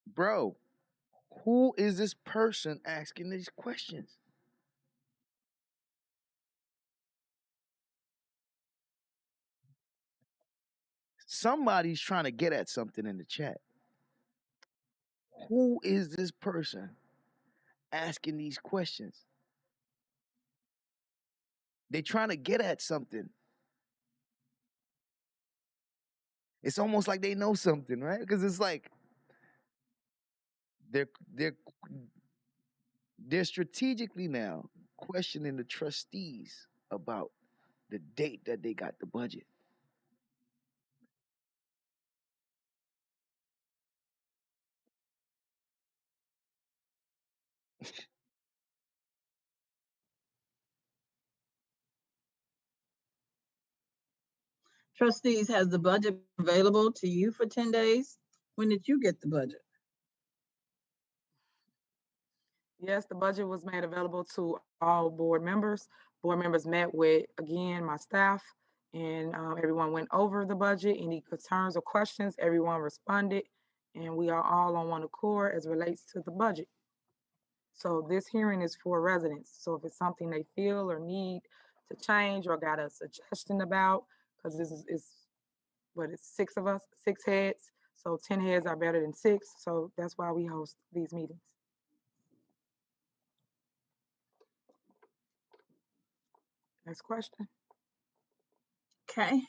Bro, who is this person asking these questions? Somebody's trying to get at something in the chat. Who is this person asking these questions? They're trying to get at something. It's almost like they know something, right? Because it's like they're strategically now questioning the trustees about the date that they got the budget. Trustees, has the budget available to you for 10 days? When did you get the budget? Yes, the budget was made available to all board members. Board members met with, again, my staff, and everyone went over the budget. Any concerns or questions, everyone responded, and we are all on one accord as relates to the budget. So this hearing is for residents. So if it's something they feel or need to change or got a suggestion about, because this is what, it's 6 of us, 6 heads. So 10 heads are better than 6. So that's why we host these meetings. Next question. Okay.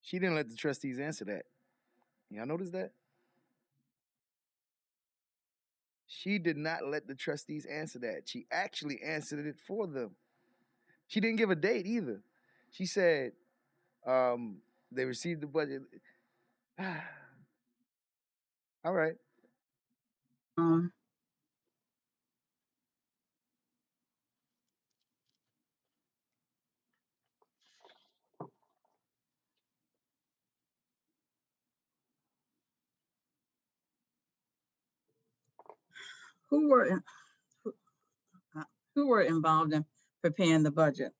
She didn't let the trustees answer that. Y'all notice that? She did not let the trustees answer that. She actually answered it for them. She didn't give a date either. She said they received the budget. All right. Who were who were involved in preparing the budget?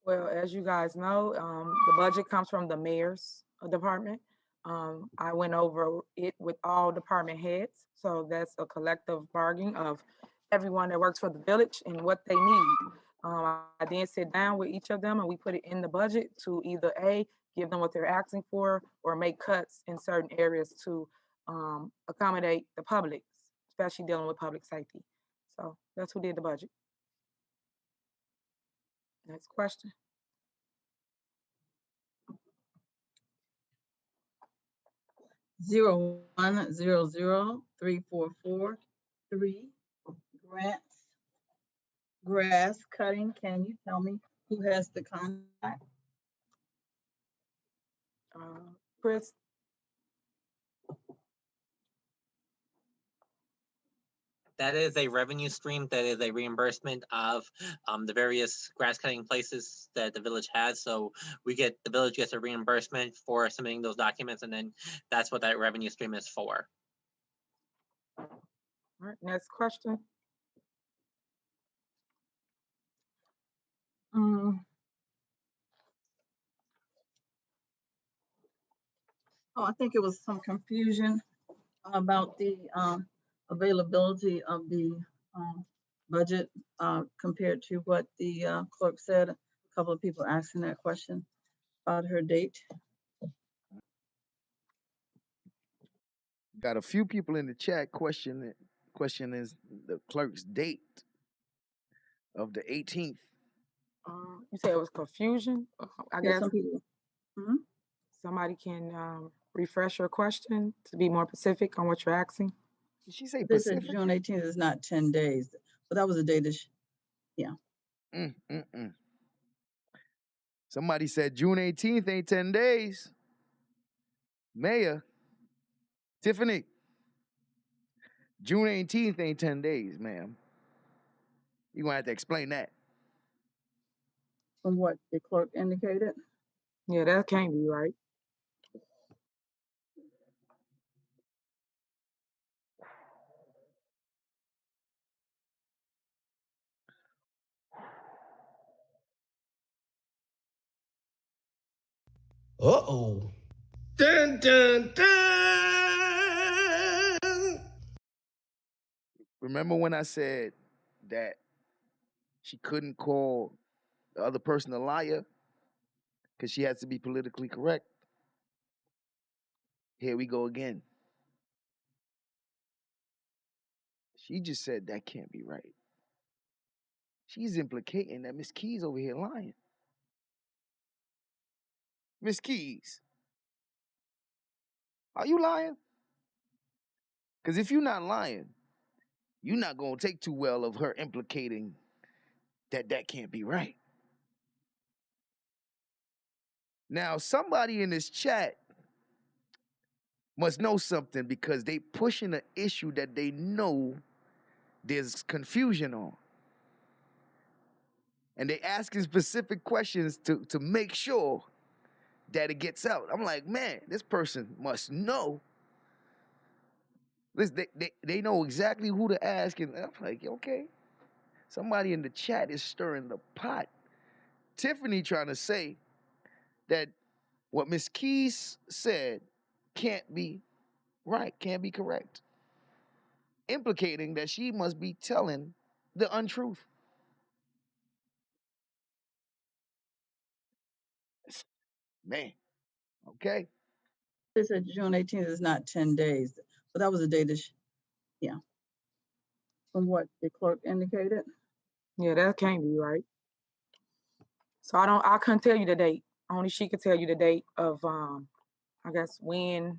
Well, as you guys know, the budget comes from the mayor's department. I went over it with all department heads. So that's a collective bargaining of everyone that works for the village and what they need. I then sit down with each of them and we put it in the budget to either A, give them what they're asking for, or make cuts in certain areas to accommodate the public, especially dealing with public safety. So that's who did the budget. Next question. Zero 1003443 grants, grass cutting. Can you tell me who has the contact? Chris, That is a revenue stream. That is a reimbursement of the various grass cutting places that the village has. So the village gets a reimbursement for submitting those documents, and then that's what that revenue stream is for. all right, next question. Oh, I think it was some confusion about the availability of the budget compared to what the clerk said. A couple of people asking that question about her date. Got a few people in the chat question is the clerk's date of the 18th. You said it was confusion. I Yeah, guess some people. somebody can refresh your question to be more specific on what you're asking. Did she say They said Pacific? June 18th is not 10 days, but that was the date that yeah. Somebody said June 18th ain't 10 days. Mayor, Tiffany, June 18th ain't 10 days, ma'am. You're going to have to explain that. From what the clerk indicated. Yeah, that can't be right. Uh-oh. Dun, dun, dun. Remember when I said that she couldn't call the other person a liar because she has to be politically correct? Here we go again. She just said that can't be right. She's implicating that Miss Keys over here lying. Miss Keys, are you lying? Because if you're not lying, you're not going to take too well of her implicating that can't be right. Now, somebody in this chat must know something because they pushing an issue that they know there's confusion on. And they asking specific questions to make sure that it gets out. I'm like, man, this person must know. They know exactly who to ask. And I'm like, okay. Somebody in the chat is stirring the pot. Tiffany trying to say that what Miss Keys said can't be right, can't be correct. Implicating that she must be telling the untruth. Man, okay. They said June 18th is not 10 days, but that was the date that yeah. From what the clerk indicated. Yeah, that can't be right. So I couldn't tell you the date. Only she could tell you the date of I guess when,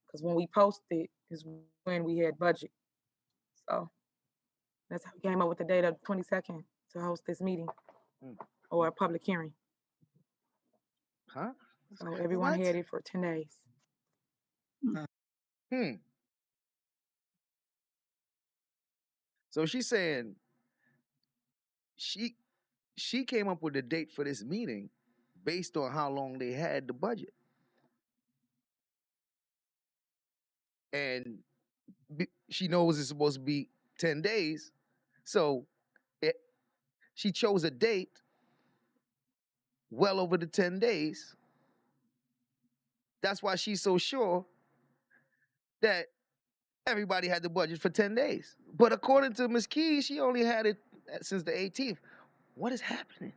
because when we posted is when we had budget. So that's how we came up with the date of the 22nd to host this meeting or a public hearing. Huh? So everyone What? had it for 10 days. So she's saying she came up with a date for this meeting based on how long they had the budget. And she knows it's supposed to be 10 days. So She chose a date well over the 10 days. That's why she's so sure that everybody had the budget for 10 days. But according to Ms. Keys, she only had it since the 18th. What is happening?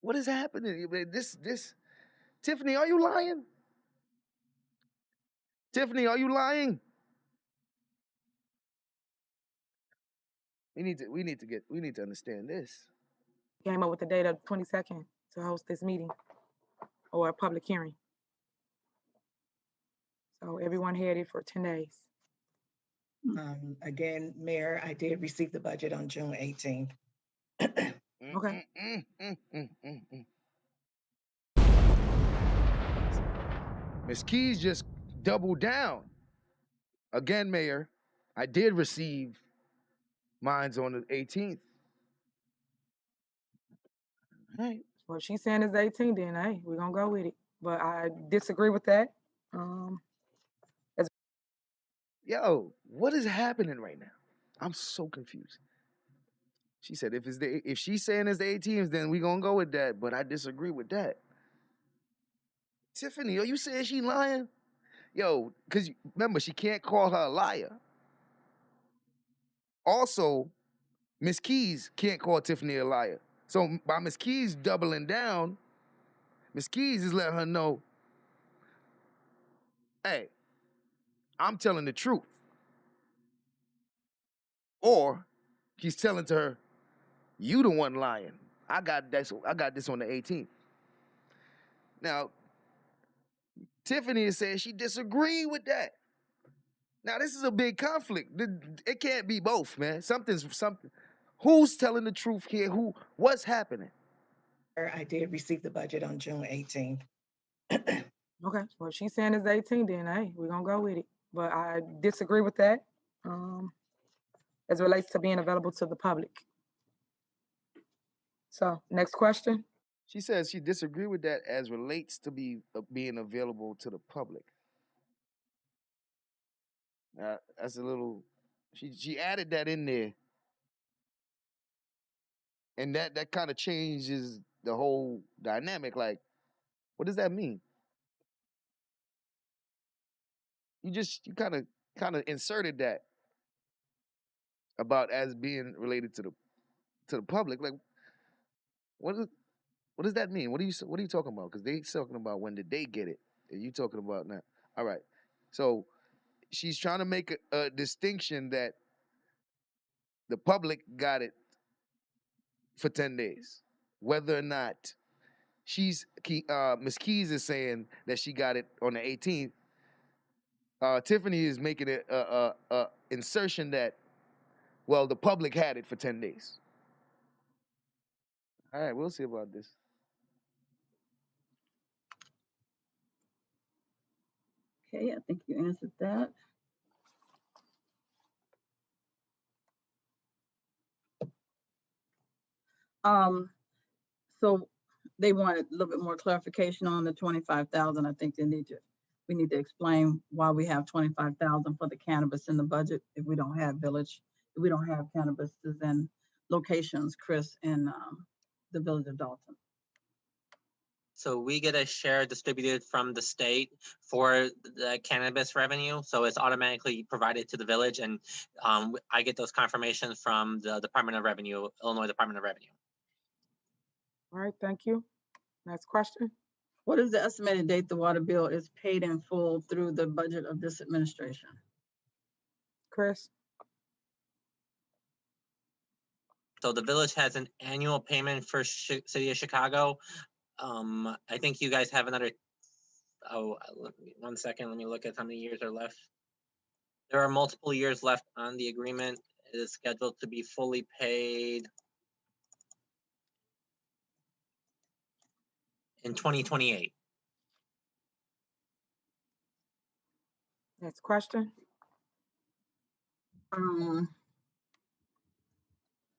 What is happening? Tiffany, are you lying? Tiffany, are you lying? We need to understand this. Came up with the date of 22nd to host this meeting or a public hearing. So everyone had it for 10 days. Again, Mayor, I did receive the budget on June 18th. Okay. Ms. Keys just doubled down. Again, Mayor, I did receive mine's on the 18th. Right. Well, she's saying it's 18, then hey, we're gonna go with it. But I disagree with that. Yo, what is happening right now? I'm so confused. She said if she's saying it's the 18th, then we gonna go with that. But I disagree with that. Tiffany, are you saying she lying? Yo, because remember, she can't call her a liar. Also, Miss Keys can't call Tiffany a liar. So by Miss Keys doubling down, Miss Keys is letting her know, hey, I'm telling the truth. Or she's telling to her, you the one lying. I got this on the 18th. Now, Tiffany is saying she disagreed with that. Now, this is a big conflict. It can't be both, man. Something. Who's telling the truth here? What's happening? I did receive the budget on June 18th. Okay, well, if she's saying it's 18, then hey, we're gonna go with it. But I disagree with that as it relates to being available to the public. So, next question. She says she disagreed with that as relates to being available to the public. That's a little. She added that in there, and that kind of changes the whole dynamic. Like, what does that mean? You kind of inserted that about as being related to the public. Like, what does that mean? What are you talking about? Because they talking about when did they get it? And you talking about now? All right. So she's trying to make a distinction that the public got it for 10 days. Whether or not Ms. Keys is saying that she got it on the 18th. Tiffany is making a insertion that, well, the public had it for 10 days. All right, we'll see about this. Okay, I think you answered that. So they wanted a little bit more clarification on the 25,000. I think we need to explain why we have 25,000 for the cannabis in the budget if we don't have if we don't have cannabis in locations, Chris, in the village of Dolton. So we get a share distributed from the state for the cannabis revenue. So it's automatically provided to the village, and I get those confirmations from the Department of Revenue, Illinois Department of Revenue. All right, thank you. Next question. What is the estimated date the water bill is paid in full through the budget of this administration? Chris? So the village has an annual payment for City of Chicago. I think you guys have another, 1 second, let me look at how many years are left. There are multiple years left on the agreement. It is scheduled to be fully paid in 2028. Next question.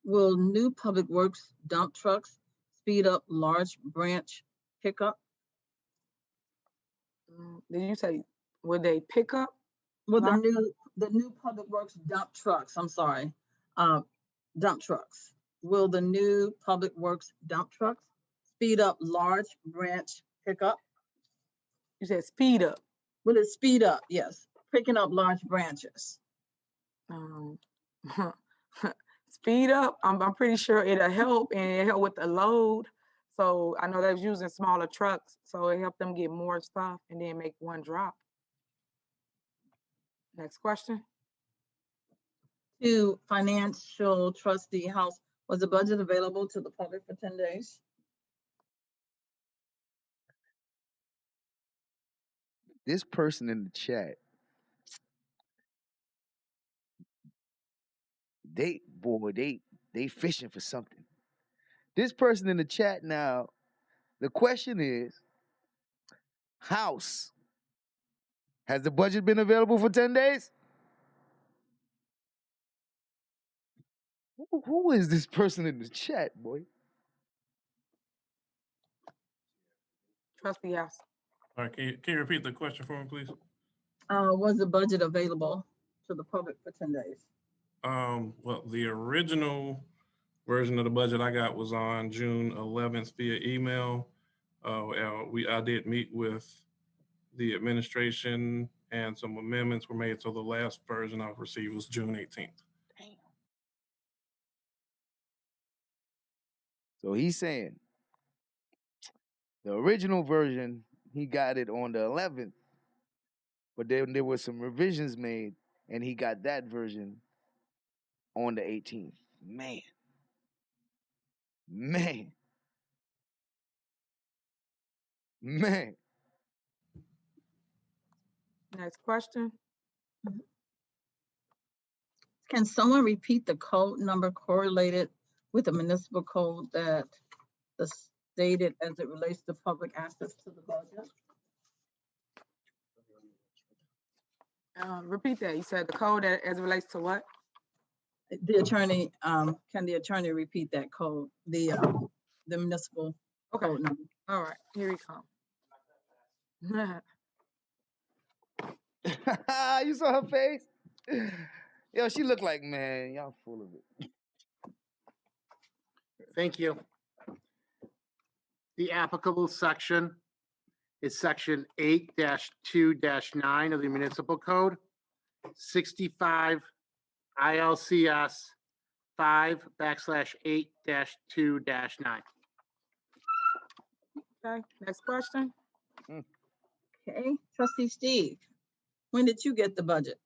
Will new public works dump trucks speed up large branch pickup? Did you say, would they pick up? Well, the new public works dump trucks, I'm sorry. dump trucks. Will the new public works dump trucks speed up large branch pickup? You said speed up. Will it speed up? Yes, picking up large branches. Speed up. I'm pretty sure it'll help, and it help with the load. So I know they're using smaller trucks, so it helped them get more stuff and then make one drop. Next question. To financial trustee house, was the budget available to the public for 10 days? This person in the chat, they fishing for something. This person in the chat now, the question is, house, has the budget been available for 10 days? Who is this person in the chat, boy? Trustee house. All right, can you repeat the question for me, please? Was the budget available to the public for 10 days? Well, the original version of the budget I got was on June 11th via email. I did meet with the administration and some amendments were made. So the last version I've received was June 18th. So he's saying the original version, he got it on the 11th, but then there were some revisions made and he got that version on the 18th. Man. Next question. Can someone repeat the code number correlated with the municipal code that the stated as it relates to public access to the budget? Repeat that. You said the code as it relates to what? The attorney, can the attorney repeat that code, the municipal code number? All right, here he comes. You saw her face? Yo, she looked like, man, y'all full of it. Thank you. The applicable section is section 8-2-9 of the municipal code, 65 ILCS 5/8-2-9. Okay, next question. Okay, Trustee Steve, when did you get the budget?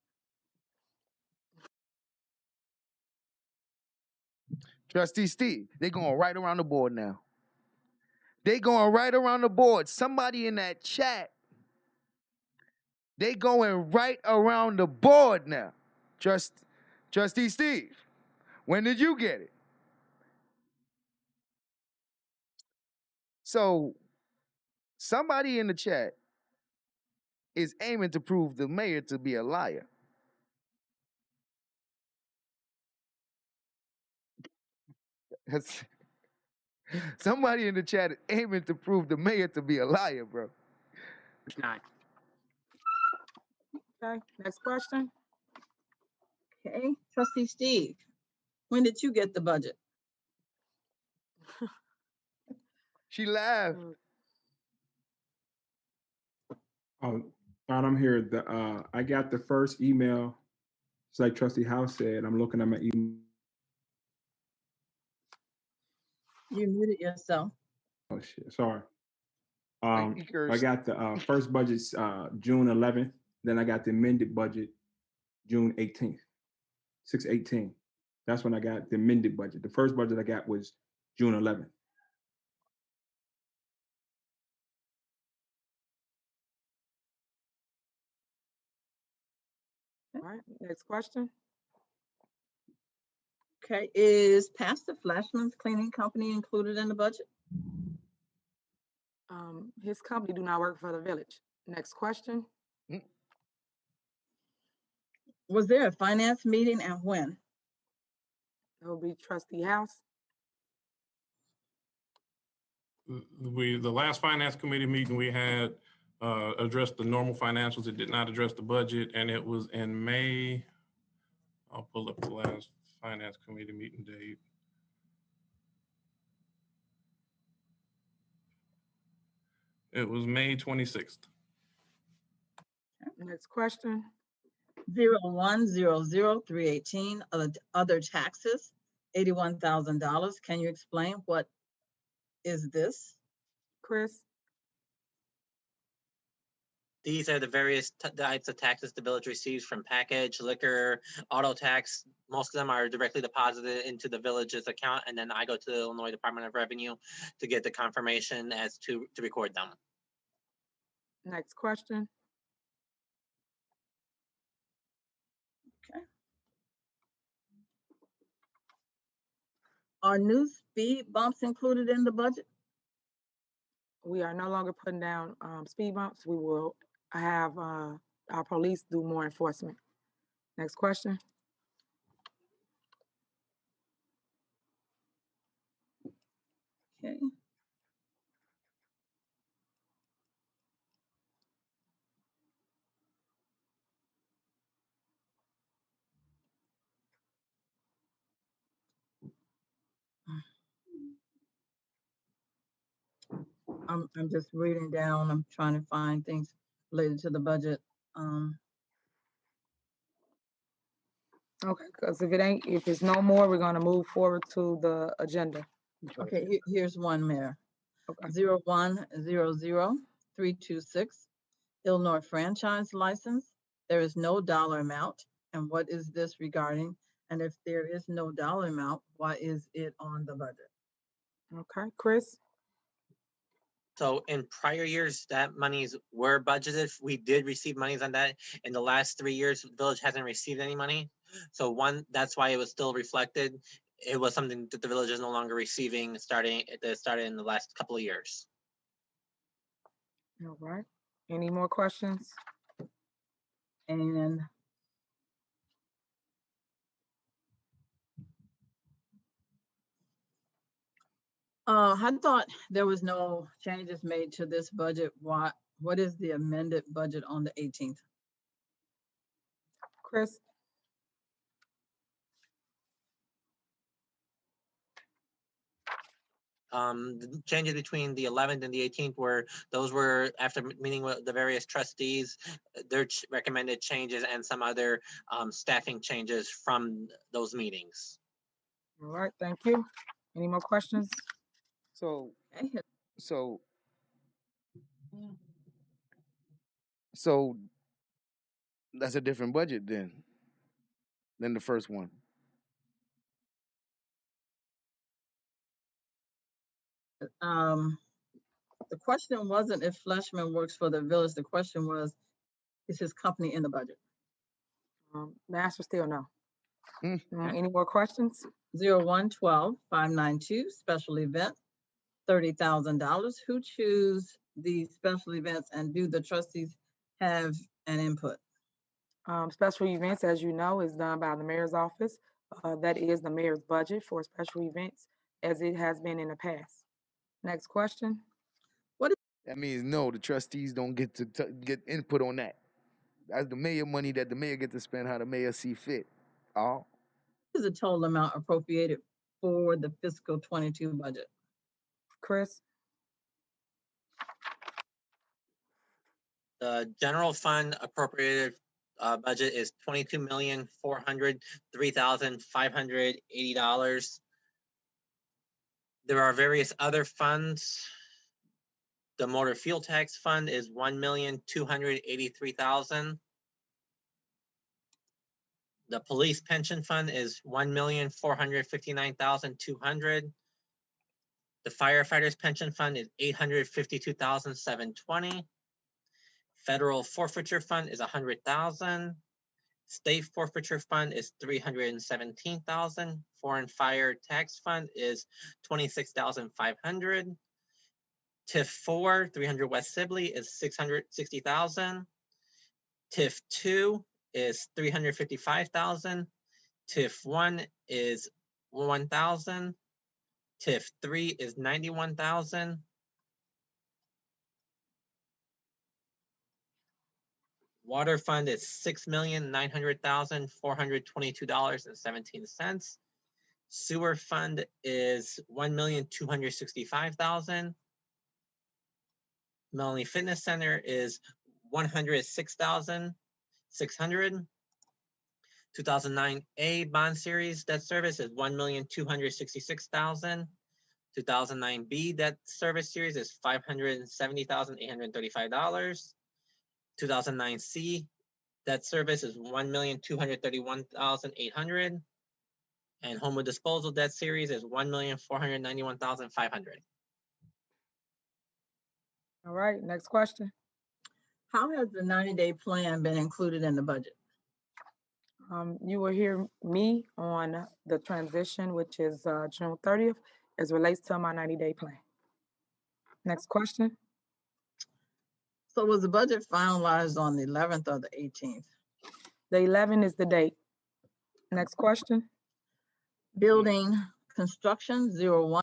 Trustee Steve, they going right around the board now. They going right around the board. Somebody in that chat, they going right around the board now. Trustee Steve, when did you get it? So somebody in the chat is aiming to prove the mayor to be a liar. Somebody in the chat is aiming to prove the mayor to be a liar, bro. 9. Okay, next question. Okay, Trustee Steve, when did you get the budget? She laughed. Oh, I'm here. I got the first email. It's like Trustee House said. I'm looking at my email. You muted yourself. Oh shit! Sorry. I got the first budget June 11th. Then I got the amended budget June 18th, 6/18. That's when I got the amended budget. The first budget I got was June 11th. All right, next question. Okay, is Pastor Flashman's cleaning company included in the budget? His company do not work for the village. Next question. Was there a finance meeting and when? That will be Trustee House. The last finance committee meeting we had addressed the normal financials. It did not address the budget, and it was in May. I'll pull up the last Finance Committee meeting date. It was May 26th. Next question. 0100318, other taxes, $81,000. Can you explain what is this? Chris? These are the various types of taxes the village receives from package, liquor, auto tax. Most of them are directly deposited into the village's account, and then I go to the Illinois Department of Revenue to get the confirmation as to record them. Next question. Okay. Are new speed bumps included in the budget? We are no longer putting down speed bumps. We will have our police do more enforcement. Next question. Okay. I'm just reading down. I'm trying to find things related to the budget. Okay, because if it's no more, we're gonna move forward to the agenda. Okay, here's one, Mayor. Okay. 0100326, Illinois franchise license. There is no dollar amount. And what is this regarding? And if there is no dollar amount, why is it on the budget? Okay, Chris? So in prior years, that monies were budgeted. We did receive monies on that. In the last 3 years, the village hasn't received any money. So one, that's why it was still reflected. It was something that the village is no longer receiving starting in the last couple of years. All right. Any more questions? And I thought there was no changes made to this budget. What is the amended budget on the 18th? Chris? The changes between the 11th and the 18th were after meeting with the various trustees, their recommended changes and some other staffing changes from those meetings. All right, thank you. Any more questions? So that's a different budget then than the first one. The question wasn't if Fleshman works for the village. The question was, is his company in the budget? The answer still no. Any more questions? 0112592, special event, $30,000. Who choose these special events, and do the trustees have an input? Special events, as you know, is done by the mayor's office. That is the mayor's budget for special events, as it has been in the past. Next question. That means no, the trustees don't get to get input on that. That's the mayor money that the mayor get to spend how the mayor see fit. What is the total amount appropriated for the fiscal 22 budget? Chris? The general fund appropriated budget is $22,403,580. There are various other funds. The motor fuel tax fund is $1,283,000. The police pension fund is $1,459,200. The firefighters pension fund is $852,720. Federal forfeiture fund is $100,000. State forfeiture fund is $317,000. Foreign fire tax fund is $26,500. TIF 4, 300 West Sibley is $660,000. TIF 2 is $355,000. TIF 1 is $1,000. TIF 3 is $91,000. Water fund is $6,900,422.17. Sewer fund is $1,265,000. Melanie Fitness Center is $106,600. 2009A bond series debt service is $1,266,000. 2009B debt service series is $570,835. 2009C debt service is $1,231,800. And home with disposal debt series is $1,491,500. All right, next question. How has the 90-day plan been included in the budget? You will hear me on the transition, which is June 30th, as relates to my 90-day plan. Next question. So was the budget finalized on the 11th or the 18th? The 11 is the date. Next question. Building construction 01.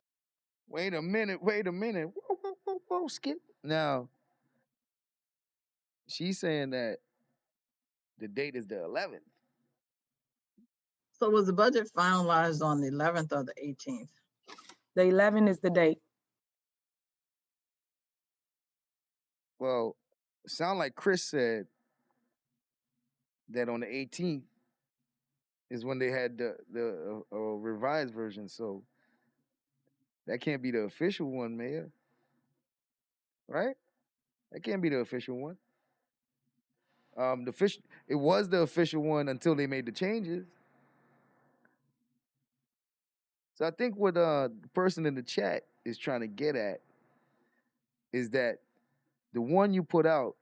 Wait a minute. Whoa, skip. Now, she's saying that the date is the 11th. So was the budget finalized on the 11th or the 18th? The 11 is the date. Well, sound like Chris said that on the 18th is when they had the revised version. So that can't be the official one, Mayor. Right? That can't be the official one. It was the official one until they made the changes. So I think what the person in the chat is trying to get at is that the one you put out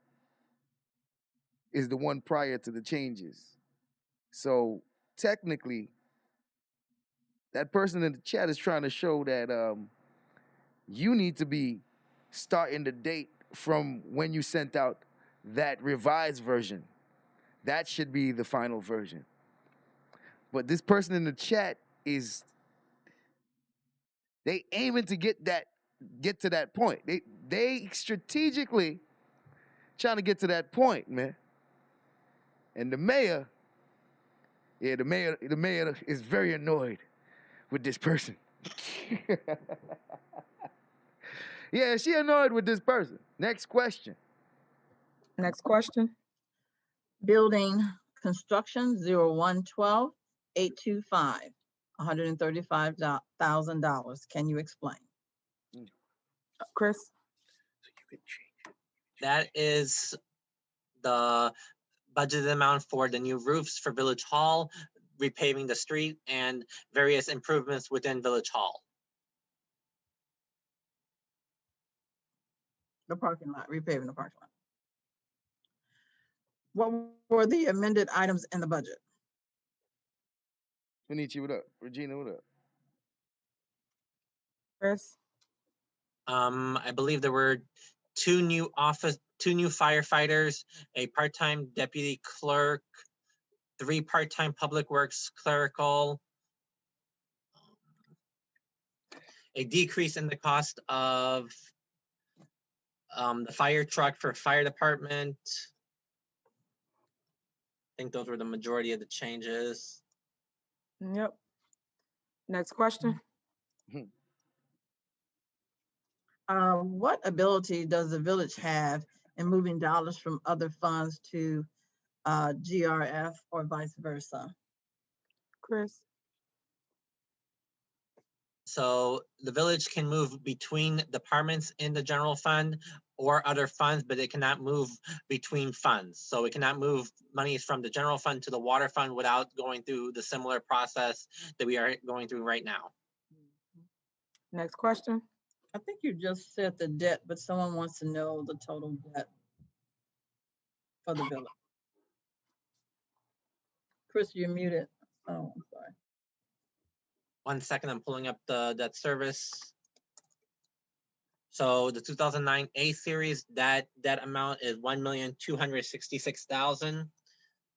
is the one prior to the changes. So technically, that person in the chat is trying to show that you need to be starting the date from when you sent out that revised version. That should be the final version. But this person in the chat they aiming to get to that point. They strategically trying to get to that point, man. And the mayor is very annoyed with this person. Yeah, she annoyed with this person. Next question. Next question. Building construction 0112 825, $135,000. Can you explain? Chris? That is the budgeted amount for the new roofs for Village Hall, repaving the street, and various improvements within Village Hall. The parking lot, repaving the parking lot. What were the amended items in the budget? Benici, what up? Regina, what up? Chris? I believe there were two new firefighters, a part-time deputy clerk, 3 part-time public works clerical, a decrease in the cost of the fire truck for fire department. I think those were the majority of the changes. Yep. Next question. What ability does the village have in moving dollars from other funds to GRF or vice versa? Chris? So the village can move between departments in the general fund or other funds, but it cannot move between funds. So it cannot move monies from the general fund to the water fund without going through the similar process that we are going through right now. Next question. I think you just said the debt, but someone wants to know the total debt for the village. Chris, you're muted. Oh, I'm sorry. 1 second, I'm pulling up the debt service. So the 2009 A series, that amount is $1,266,000.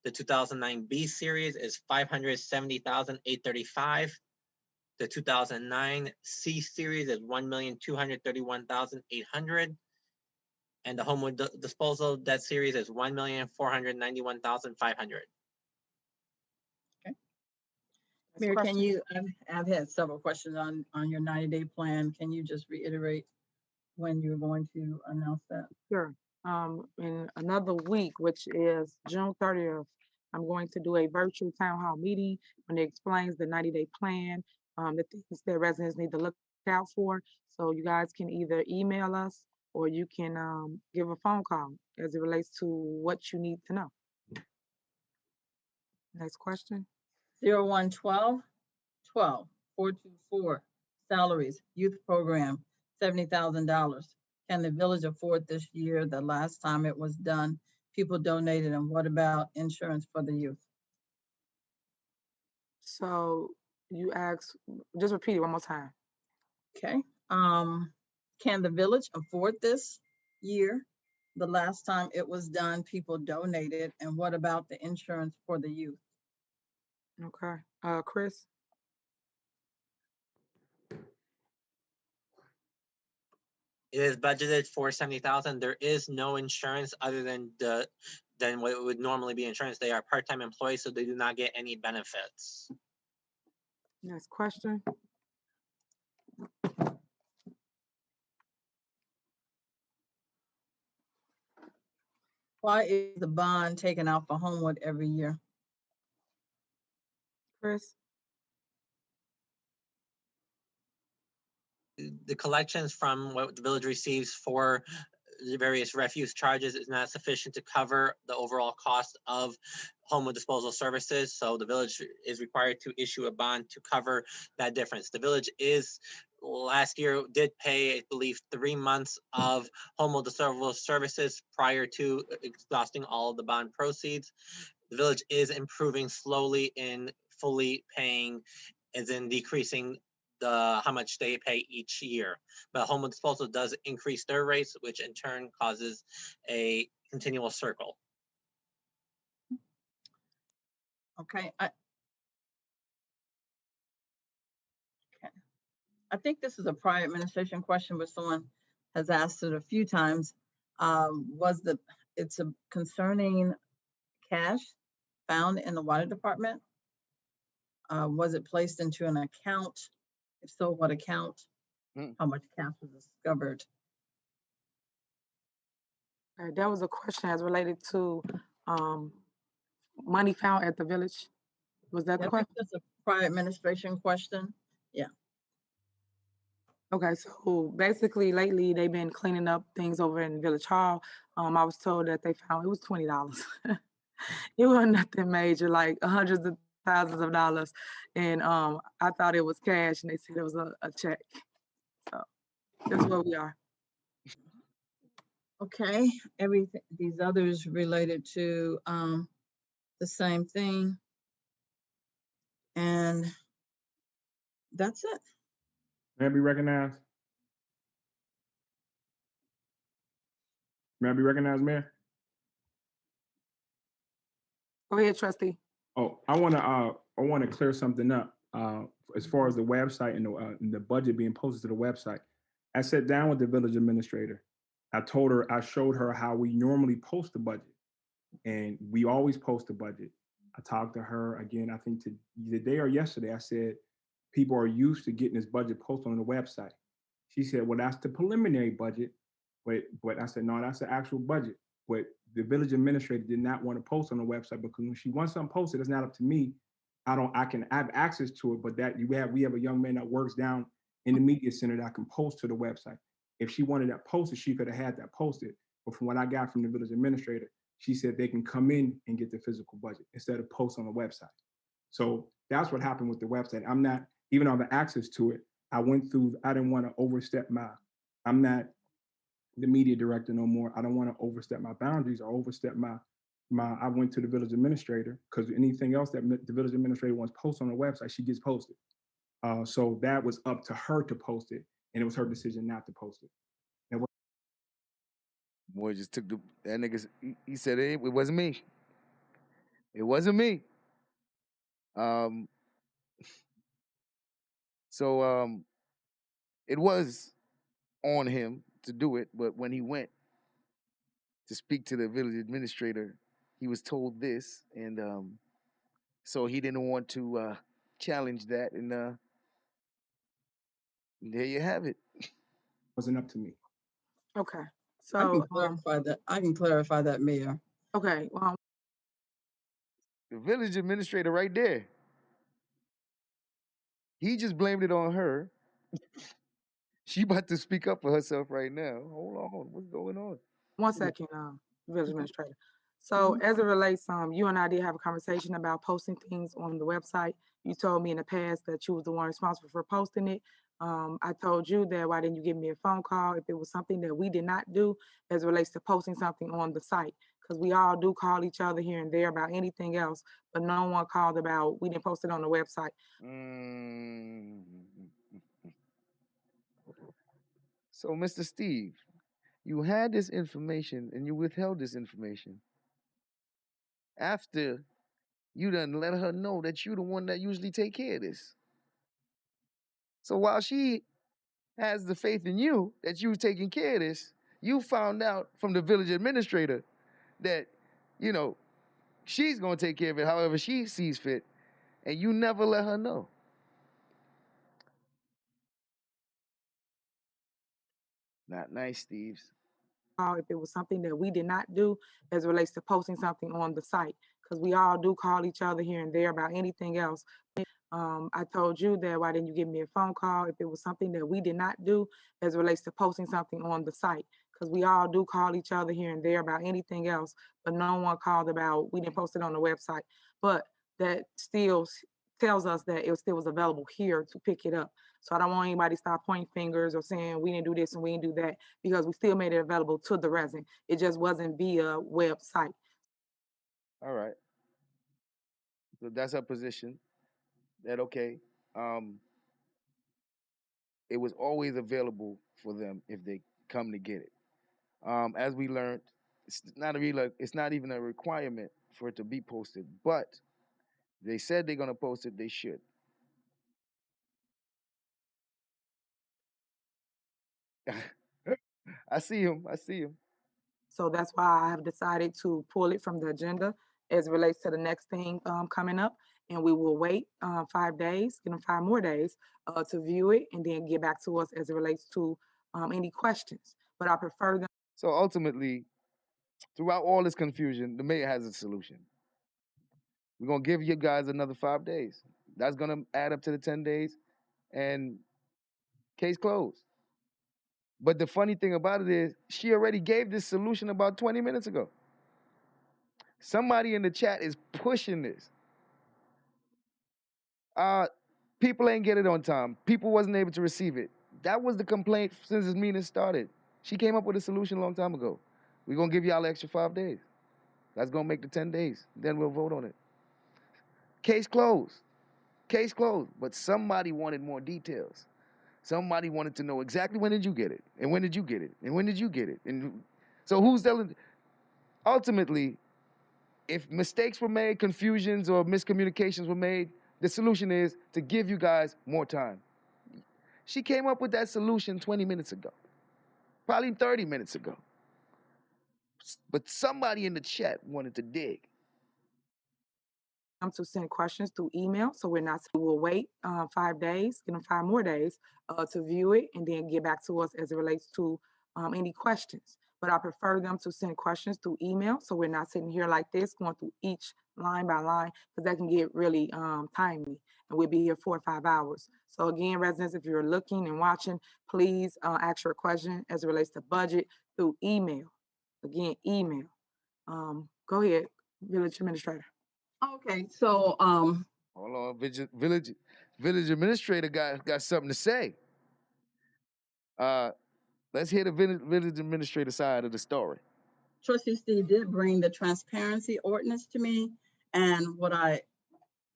The 2009 B series is $570,835. The 2009 C series is $1,231,800. And the Homewood disposal debt series is 1,491,500. Mayor, can you, I've had several questions on your 90-day plan. Can you just reiterate when you're going to announce that? Sure. In another week, which is June 30th, I'm going to do a virtual town hall meeting when it explains the 90-day plan, the things that residents need to look out for. So you guys can either email us or you can give a phone call as it relates to what you need to know. Next question. 0112 12 424 salaries, youth program, $70,000. Can the village afford this year? The last time it was done, people donated. And what about insurance for the youth? So you asked, just repeat it one more time. Okay. Can the village afford this year? The last time it was done, people donated. And what about the insurance for the youth? Okay. Chris? It is budgeted for 70,000. There is no insurance other than what would normally be insurance. They are part-time employees, so they do not get any benefits. Next question. Why is the bond taken out for Homewood every year? Chris? The collections from what the village receives for the various refuse charges is not sufficient to cover the overall cost of Homewood disposal services. So the village is required to issue a bond to cover that difference. The village last year did pay, I believe, 3 months of Homewood disposal services prior to exhausting all of the bond proceeds. The village is improving slowly in fully paying, as in decreasing how much they pay each year. But Homewood disposal does increase their rates, which in turn causes a continual circle. Okay. I think this is a prior administration question, but someone has asked it a few times. It's a concerning cash found in the water department? Was it placed into an account? If so, what account? How much cash was discovered? That was a question as related to money found at the village. Was that the question? That's a prior administration question. Yeah. Okay, so basically lately they've been cleaning up things over in Village Hall. I was told that they found, it was $20. It wasn't nothing major, like hundreds of thousands of dollars. And I thought it was cash and they said it was a check. So that's where we are. Okay, everything, these others related to the same thing. And that's it. May I be recognized? May I be recognized, Mayor? Go ahead, Trustee. Oh, I want to clear something up as far as the website and the budget being posted to the website. I sat down with the village administrator. I showed her how we normally post the budget, and we always post the budget. I talked to her again, I think the day or yesterday, I said, people are used to getting this budget posted on the website. She said, well, that's the preliminary budget. But I said, no, that's the actual budget. But the village administrator did not want to post on the website because when she wants something posted, it's not up to me. I have access to it, but we have a young man that works down in the media center that can post to the website. If she wanted that posted, she could have had that posted. But from what I got from the village administrator, she said they can come in and get the physical budget instead of post on the website. So that's what happened with the website. Even though I have access to it, I didn't want to overstep I'm not the media director no more. I don't want to overstep my boundaries or overstep I went to the village administrator because anything else that the village administrator wants posted on the website, she gets posted. So that was up to her to post it, and it was her decision not to post it. Boy just took that nigga. He said it wasn't me. It wasn't me. So it was on him to do it, but when he went, to speak to the village administrator. He was told this, and so he didn't want to challenge that. And there you have it. Wasn't up to me. Okay. I can So, clarify that. I can clarify that, Mayor. okay. The village administrator right there. He just blamed it on her. She about to speak up for herself right now. Hold on, what's going on? One second, village administrator. So as it relates, you and I did have a conversation about posting things on the website. You told me in the past that you was the one responsible for posting it. I told you that why didn't you give me a phone call if it was something that we did not do as it relates to posting something on the site? Because we all do call each other here and there about anything else, but no one called about we didn't post it on the website. So, Mr. Steve, you had this information and you withheld this information after you done let her know that you the one that usually take care of this. So while she has the faith in you that you taking care of this, you found out from the village administrator that, you know, she's gonna take care of it however she sees fit, and you never let her know. Not nice, Steves. If it was something that we did not do as it relates to posting something on the site, because we all do call each other here and there about anything else. I told you that why didn't you give me a phone call if it was something that we did not do as it relates to posting something on the site, because we all do call each other here and there about anything else, but no one called about we didn't post it on the website. But that still tells us that it still was available here to pick it up. So I don't want anybody to start pointing fingers or saying we didn't do this and we didn't do that, because we still made it available to the resident. It just wasn't via website. All right. So that's her position. That okay. It was always available for them if they come to get it. As we learned, it's not even a requirement for it to be posted, but they said they're gonna post it, they should. I see him. I see him. So that's why I have decided to pull it from the agenda as it relates to the next thing coming up. And we will wait 5 days, give them 5 more days to view it and then get back to us as it relates to any questions. But I prefer them. So ultimately, throughout all this confusion, the mayor has a solution. We're gonna give you guys another 5 days. That's gonna add up to the 10 days, and case closed. But the funny thing about it is, she already gave this solution about 20 minutes ago. Somebody in the chat is pushing this. People ain't get it on time. People wasn't able to receive it. That was the complaint since this meeting started. She came up with a solution a long time ago. We're gonna give y'all an extra 5 days. That's gonna make the 10 days. Then we'll vote on it. Case closed. Case closed. But somebody wanted more details. Somebody wanted to know exactly when did you get it, and when did you get it, and when did you get it, and so who's telling? Ultimately, if mistakes were made, confusions or miscommunications were made, the solution is to give you guys more time. She came up with that solution 20 minutes ago, probably 30 minutes ago. But somebody in the chat wanted to dig. To send questions through email, so we will wait 5 days, give them 5 more days to view it and then get back to us as it relates to any questions. But I prefer them to send questions through email, so we're not sitting here like this going through each line by line, because that can get really timely, and we'll be here 4 or 5 hours. So again, residents, if you're looking and watching, please ask your question as it relates to budget through email. Again, email. Go ahead, village administrator. Okay, so hold on, village administrator got something to say. Let's hear the village administrator side of the story. Trustee Steve did bring the transparency ordinance to me, and what I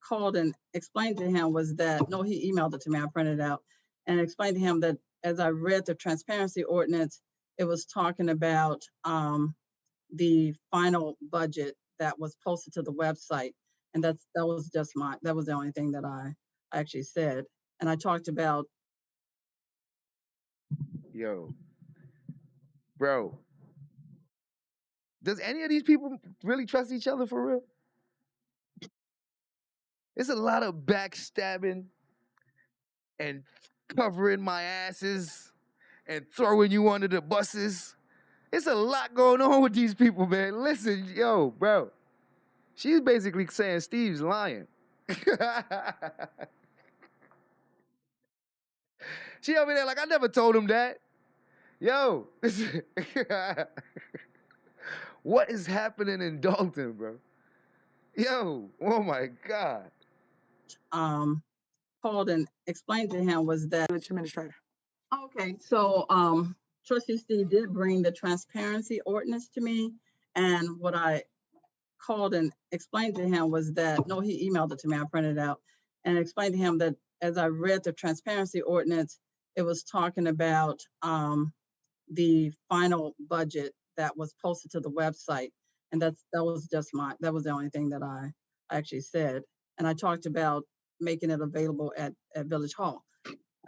called and explained to him was that, no, he emailed it to me, I printed it out, and explained to him that as I read the transparency ordinance, it was talking about the final budget that was posted to the website. And that was the only thing that I actually said. And I talked about. Yo, bro, Does any of these people really trust each other for real? It's a lot of backstabbing and covering my asses and throwing you under the buses. It's a lot going on with these people, man. Listen, yo, bro. She's basically saying Steve's lying. She over there like, I never told him that. Yo, what is happening in Dolton, bro? Yo, oh my God. Called and explained to him was that. Administrator. Okay, so Trustee Steve did bring the transparency ordinance to me, and what I called and explained to him was that, no, he emailed it to me, I printed it out, and explained to him that as I read the transparency ordinance, it was talking about the final budget that was posted to the website. And that was the only thing that I actually said. And I talked about making it available at Village Hall.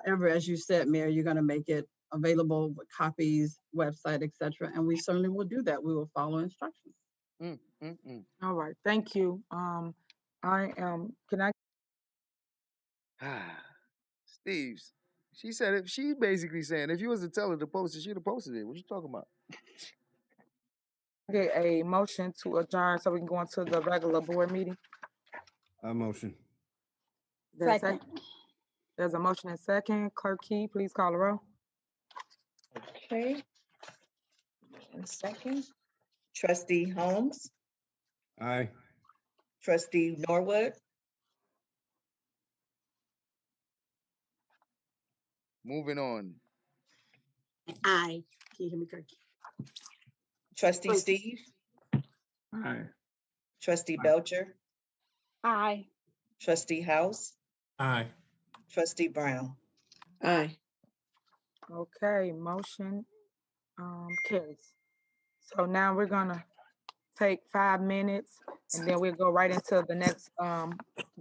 However, as you said, Mayor, you're gonna make it available with copies, website, etc. And we certainly will do that. We will follow instructions. All right, thank you. Can I? Steve's. She said it. She's basically saying if you was to tell her to post it, she'd have posted it. What you talking about? Get a motion to adjourn so we can go into the regular board meeting. A motion. Second. There's a motion and second. Clerk Key, please call the roll. Okay. 1 second. Trustee Holmes, Aye. Trustee Norwood, Moving on. Aye. Can you hear me, Clerk? Trustee Steve, Aye. Trustee Belcher, Aye. Trustee House, Aye. Trustee Brown. Aye. Okay, motion carries. So now we're gonna take 5 minutes and then we'll go right into the next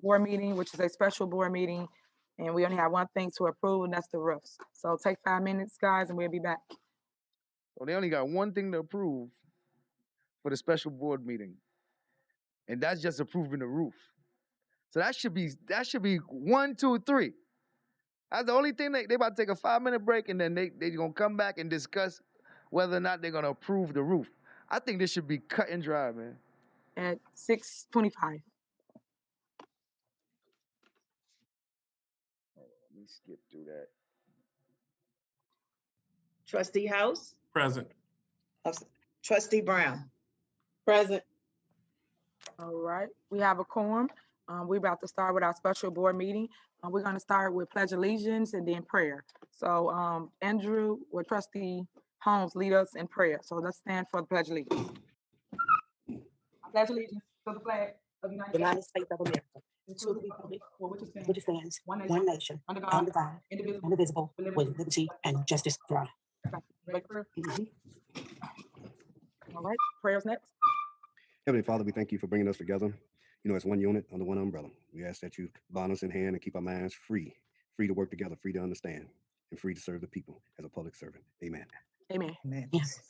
board meeting, which is a special board meeting. And we only have one thing to approve, and that's the roofs. So take 5 minutes, guys, and we'll be back. So they only got one thing to approve for the special board meeting. And that's just approving the roof. So that should be 1, 2, 3. That's the only thing they about to take a 5-minute break, and then they gonna come back and discuss whether or not they're gonna approve the roof. I think this should be cut and dry, man. At 6:25. Let me skip through that. Trustee House, Present. Trustee Brown. Present. All right, we have a quorum. We're about to start with our special board meeting. We're gonna start with pledge allegiance and then prayer. So Andrew or Trustee Holmes lead us in prayer. So let's stand for the pledge allegiance. I pledge allegiance to the flag of the United States of America, to the republic for which which stands one one nation, under under God, God, indivisible, with liberty and justice for all. Ready for prayer? Mhm. All right, prayers next. Heavenly Father, we thank you for bringing us together, as one unit under one umbrella. We ask that you bond us in hand and keep our minds free to work together, free to understand, and free to serve the people as a public servant. Amen. Amen. Yes.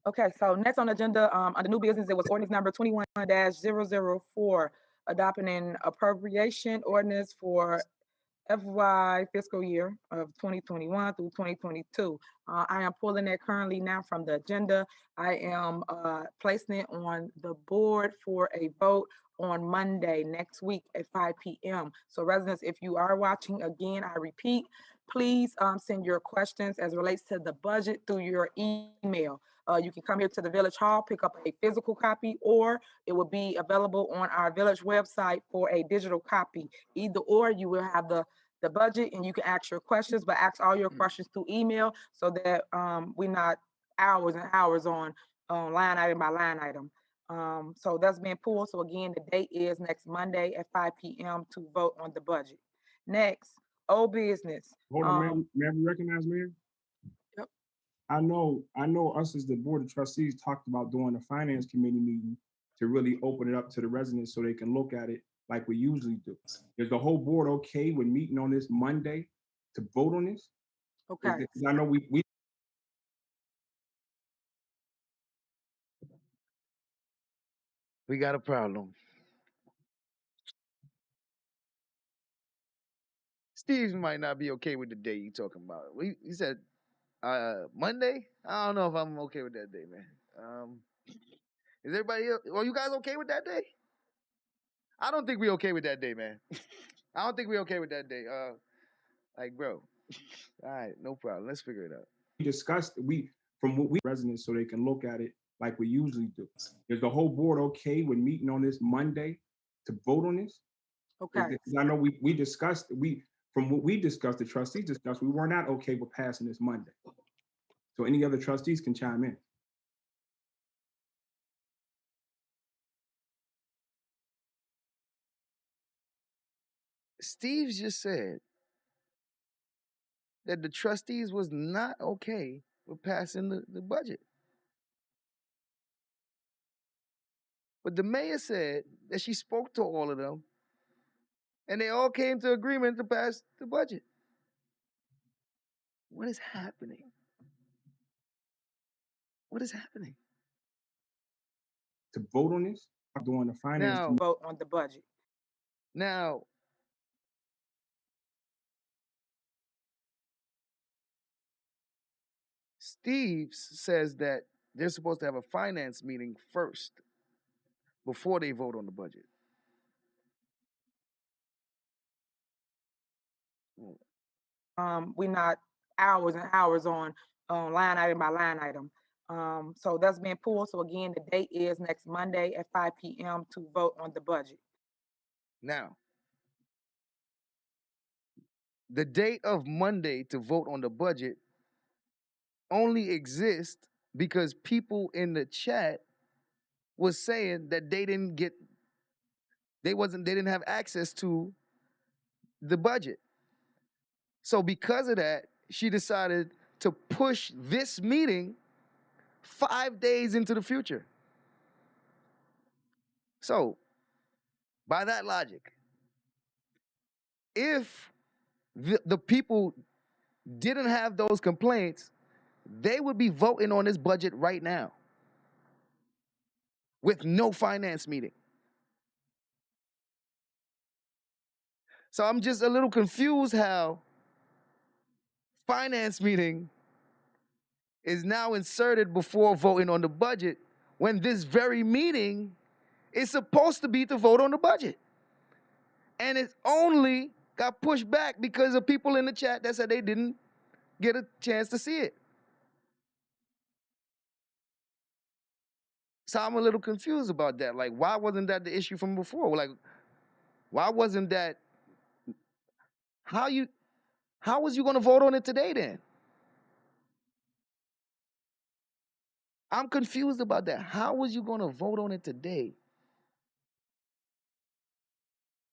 Okay, so next on the agenda, under new business, it was ordinance number 21-004, adopting an appropriation ordinance for FY fiscal year of 2021 through 2022. I am pulling that currently now from the agenda. I am placing it on the board for a vote on Monday next week at 5 p.m. So residents, if you are watching, again, I repeat, please send your questions as relates to the budget through your email. You can come here to the Village Hall, pick up a physical copy, or it will be available on our Village website for a digital copy. Either or, you will have the budget and you can ask your questions, but ask all your questions through email so that we're not hours and hours on line item by line item. So that's being pulled. So again, the date is next Monday at 5 p.m. to vote on the budget. Next, old business. Hold on, ma'am. May I be recognized, Mayor? Yep. I know us as the Board of Trustees talked about doing a finance committee meeting to really open it up to the residents so they can look at it like we usually do. Is the whole board okay with meeting on this Monday to vote on this? Okay. Because I know we We got a problem. Steve might not be okay with the day you talking about. He said Monday. I don't know if I'm okay with that day, man. Is everybody else, are you guys okay with that day? I don't think we're okay with that day, man. I don't think we're okay with that day. Like, bro. All right, no problem. Let's figure it out. We discussed from what we residents so they can look at it like we usually do. Is the whole board okay with meeting on this Monday to vote on this? Okay. I know we discussed from what we discussed, the trustees discussed, we were not okay with passing this Monday. So any other trustees can chime in. Steve just said that the trustees was not okay with passing the budget. But the mayor said that she spoke to all of them and they all came to agreement to pass the budget. What is happening? What is happening? To vote on this, doing the finance. Now, vote on the budget. Now, Steve says that they're supposed to have a finance meeting first before they vote on the budget. We're not hours and hours on line item by line item. So that's being pulled. So again, the date is next Monday at 5 p.m. to vote on the budget. Now, the date of Monday to vote on the budget only exists because people in the chat was saying that they didn't have access to the budget. So because of that, she decided to push this meeting 5 days into the future. So, by that logic, if the people didn't have those complaints, they would be voting on this budget right now with no finance meeting. So I'm just a little confused how finance meeting is now inserted before voting on the budget when this very meeting is supposed to be to vote on the budget. And it's only got pushed back because of people in the chat that said they didn't get a chance to see it. So I'm a little confused about that. Like, why wasn't that the issue from before? Like, why wasn't that? How was you going to vote on it today then? I'm confused about that. How was you going to vote on it today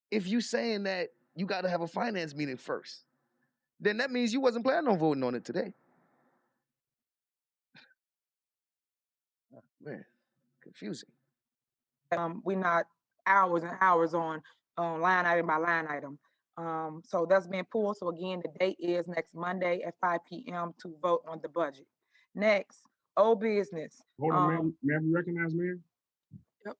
if you saying that you got to have a finance meeting first? Then that means you wasn't planning on voting on it today. Man, confusing. We're not hours and hours on line item by line item. So that's being pulled. So again, the date is next Monday at 5 p.m. to vote on the budget. Next, old business. Hold on, ma'am. May we recognize, Mayor? Yep.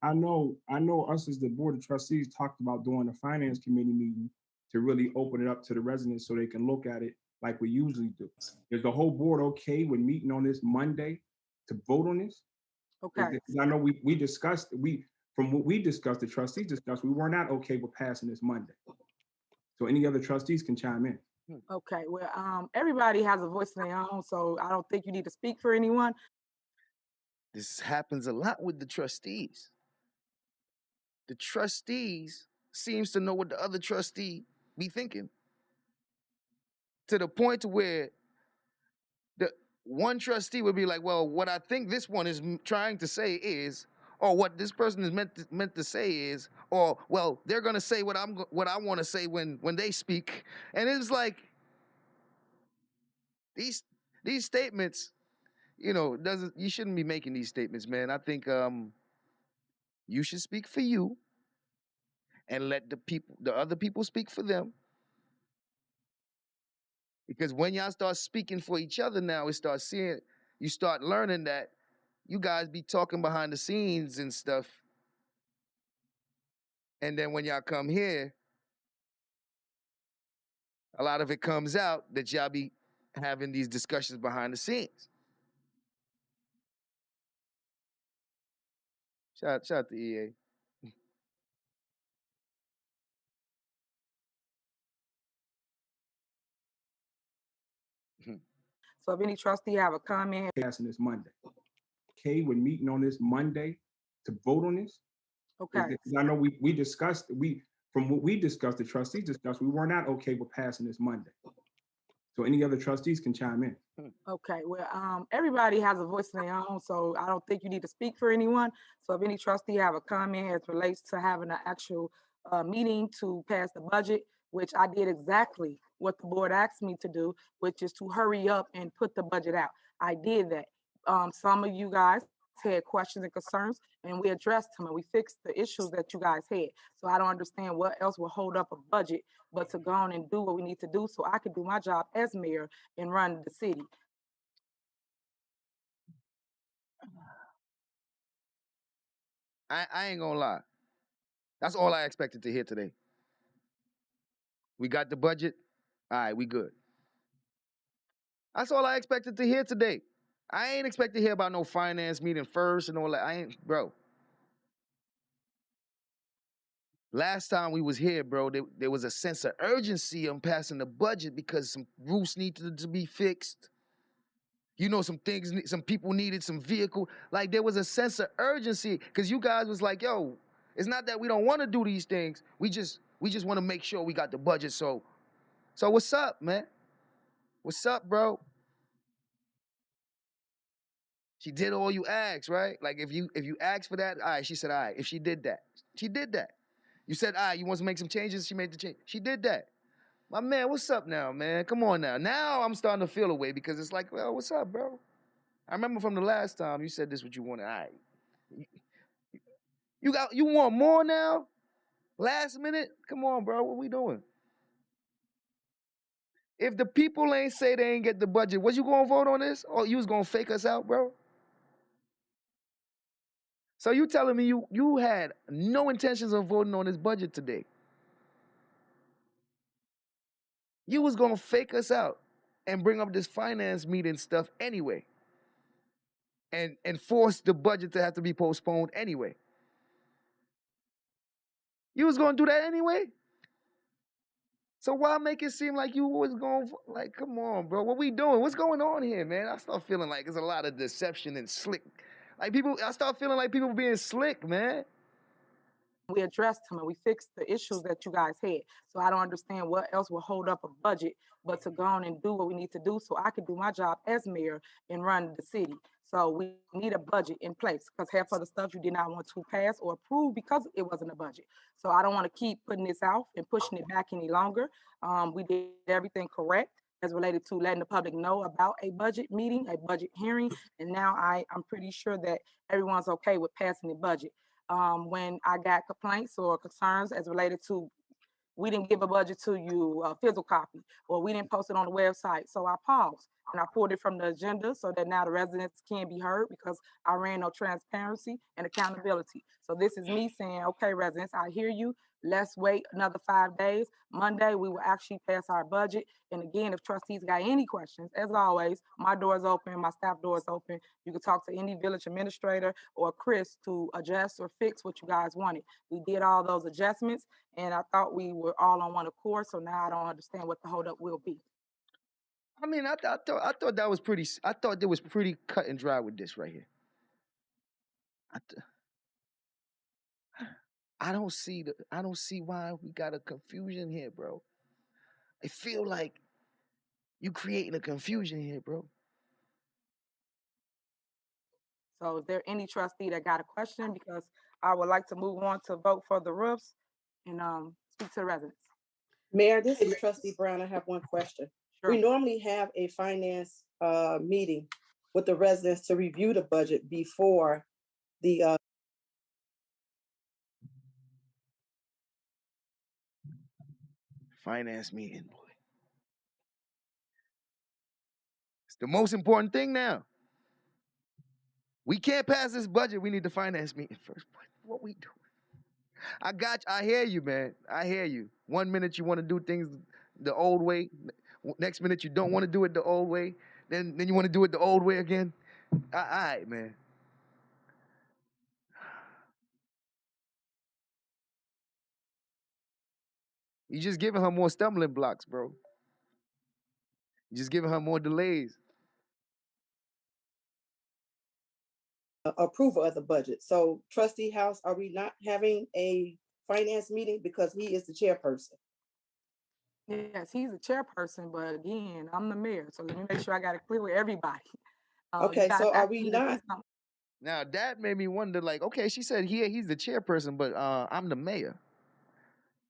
I know us as the Board of Trustees talked about doing a finance committee meeting to really open it up to the residents so they can look at it like we usually do. Is the whole board okay with meeting on this Monday to vote on this? Okay. I know we discussed, from what we discussed, the trustees discussed, we were not okay with passing this Monday. So any other trustees can chime in. Okay, well, everybody has a voice of their own, so I don't think you need to speak for anyone. This happens a lot with the trustees. The trustees seems to know what the other trustee be thinking. To the point to where the one trustee would be like, well, what I think this one is trying to say is, or what this person is meant to say is, or well, they're gonna say what I want to say when they speak, and it's like these statements, you shouldn't be making these statements, man. I think you should speak for you, and let the other people speak for them. Because when y'all start speaking for each other now, you start learning that you guys be talking behind the scenes and stuff And then when y'all come here, a lot of it comes out that y'all be having these discussions behind the scenes. Shout out to EA. So if any trustee have a comment. Passing this Monday. Okay, we're meeting on this Monday to vote on this. Okay. I know we discussed, from what we discussed, the trustees discussed, we were not okay with passing this Monday. So any other trustees can chime in. Okay, well, everybody has a voice of their own, so I don't think you need to speak for anyone. So if any trustee have a comment as relates to having an actual meeting to pass the budget, which I did exactly what the board asked me to do, which is to hurry up and put the budget out. I did that. Some of you guys had questions and concerns, and we addressed them and we fixed the issues that you guys had. So I don't understand what else will hold up a budget but to go on and do what we need to do so I can do my job as mayor and run the city. I ain't gonna lie. That's all I expected to hear today. We got the budget. All right, we good. That's all I expected to hear today. I ain't expect to hear about no finance meeting first and all that. I ain't, bro. Last time we was here, bro, there was a sense of urgency on passing the budget because some roofs needed to be fixed. You know, some things, some people needed some vehicle. Like there was a sense of urgency because you guys was like, yo, it's not that we don't want to do these things. We just want to make sure we got the budget. So what's up, man? What's up, bro? She did all you asked, right? Like if you asked for that, all right, she said, all right. If she did that, she did that. You said, all right, you want to make some changes? She made the change. She did that. My man, what's up now, man? Come on now. Now I'm starting to feel a way because it's like, well, what's up, bro? I remember from the last time you said this what you wanted. All right. You want more now? Last minute? Come on, bro. What we doing? If the people ain't say they ain't get the budget, was you gonna vote on this? Or you was gonna fake us out, bro? So you telling me you had no intentions of voting on this budget today? You was gonna fake us out and bring up this finance meeting stuff anyway. And force the budget to have to be postponed anyway. You was gonna do that anyway? So why make it seem like you was going, like, come on, bro, what we doing? What's going on here, man? I start feeling like there's a lot of deception and slick. Like I start feeling like people being slick, man. We addressed them and we fixed the issues that you guys had. So I don't understand what else will hold up a budget but to go on and do what we need to do so I can do my job as mayor and run the city. So we need a budget in place because half of the stuff you did not want to pass or approve because it wasn't a budget. So I don't want to keep putting this out and pushing it back any longer. We did everything correct as related to letting the public know about a budget meeting, a budget hearing. And now I'm pretty sure that everyone's okay with passing the budget. When I got complaints or concerns as related to we didn't give a budget to you, a physical copy, or we didn't post it on the website. So I paused and I pulled it from the agenda so that now the residents can be heard because I ran no transparency and accountability. So this is me saying, okay, residents, I hear you. Let's wait another 5 days. Monday, we will actually pass our budget. And again, if trustees got any questions, as always, my door is open, my staff door is open. You can talk to any village administrator or Chris to adjust or fix what you guys wanted. We did all those adjustments and I thought we were all on one accord. So now I don't understand what the holdup will be. I mean, I thought that was pretty. I thought there was pretty cut and dry with this right here. I don't see why we got a confusion here, bro. I feel like you creating a confusion here, bro. So is there any trustee that got a question? Because I would like to move on to vote for the roofs and speak to the residents. Mayor, this is Trustee Brown. I have one question. Sure. We normally have a finance meeting with the residents to review the budget before the Finance meeting, boy. It's the most important thing now. We can't pass this budget. We need the finance meeting first. What we doing? I hear you, man. I hear you. 1 minute you want to do things the old way. Next minute you don't want to do it the old way. Then you want to do it the old way again. All right, man. You just giving her more stumbling blocks, bro. You just giving her more delays. Approval of the budget. So Trustee House, are we not having a finance meeting because he is the chairperson? Yes, he's the chairperson, but again, I'm the mayor. So let me make sure I got it clear with everybody. You Okay, guys so are asked we me to do not? something. Now that made me wonder, like, okay, she said he's the chairperson, but I'm the mayor.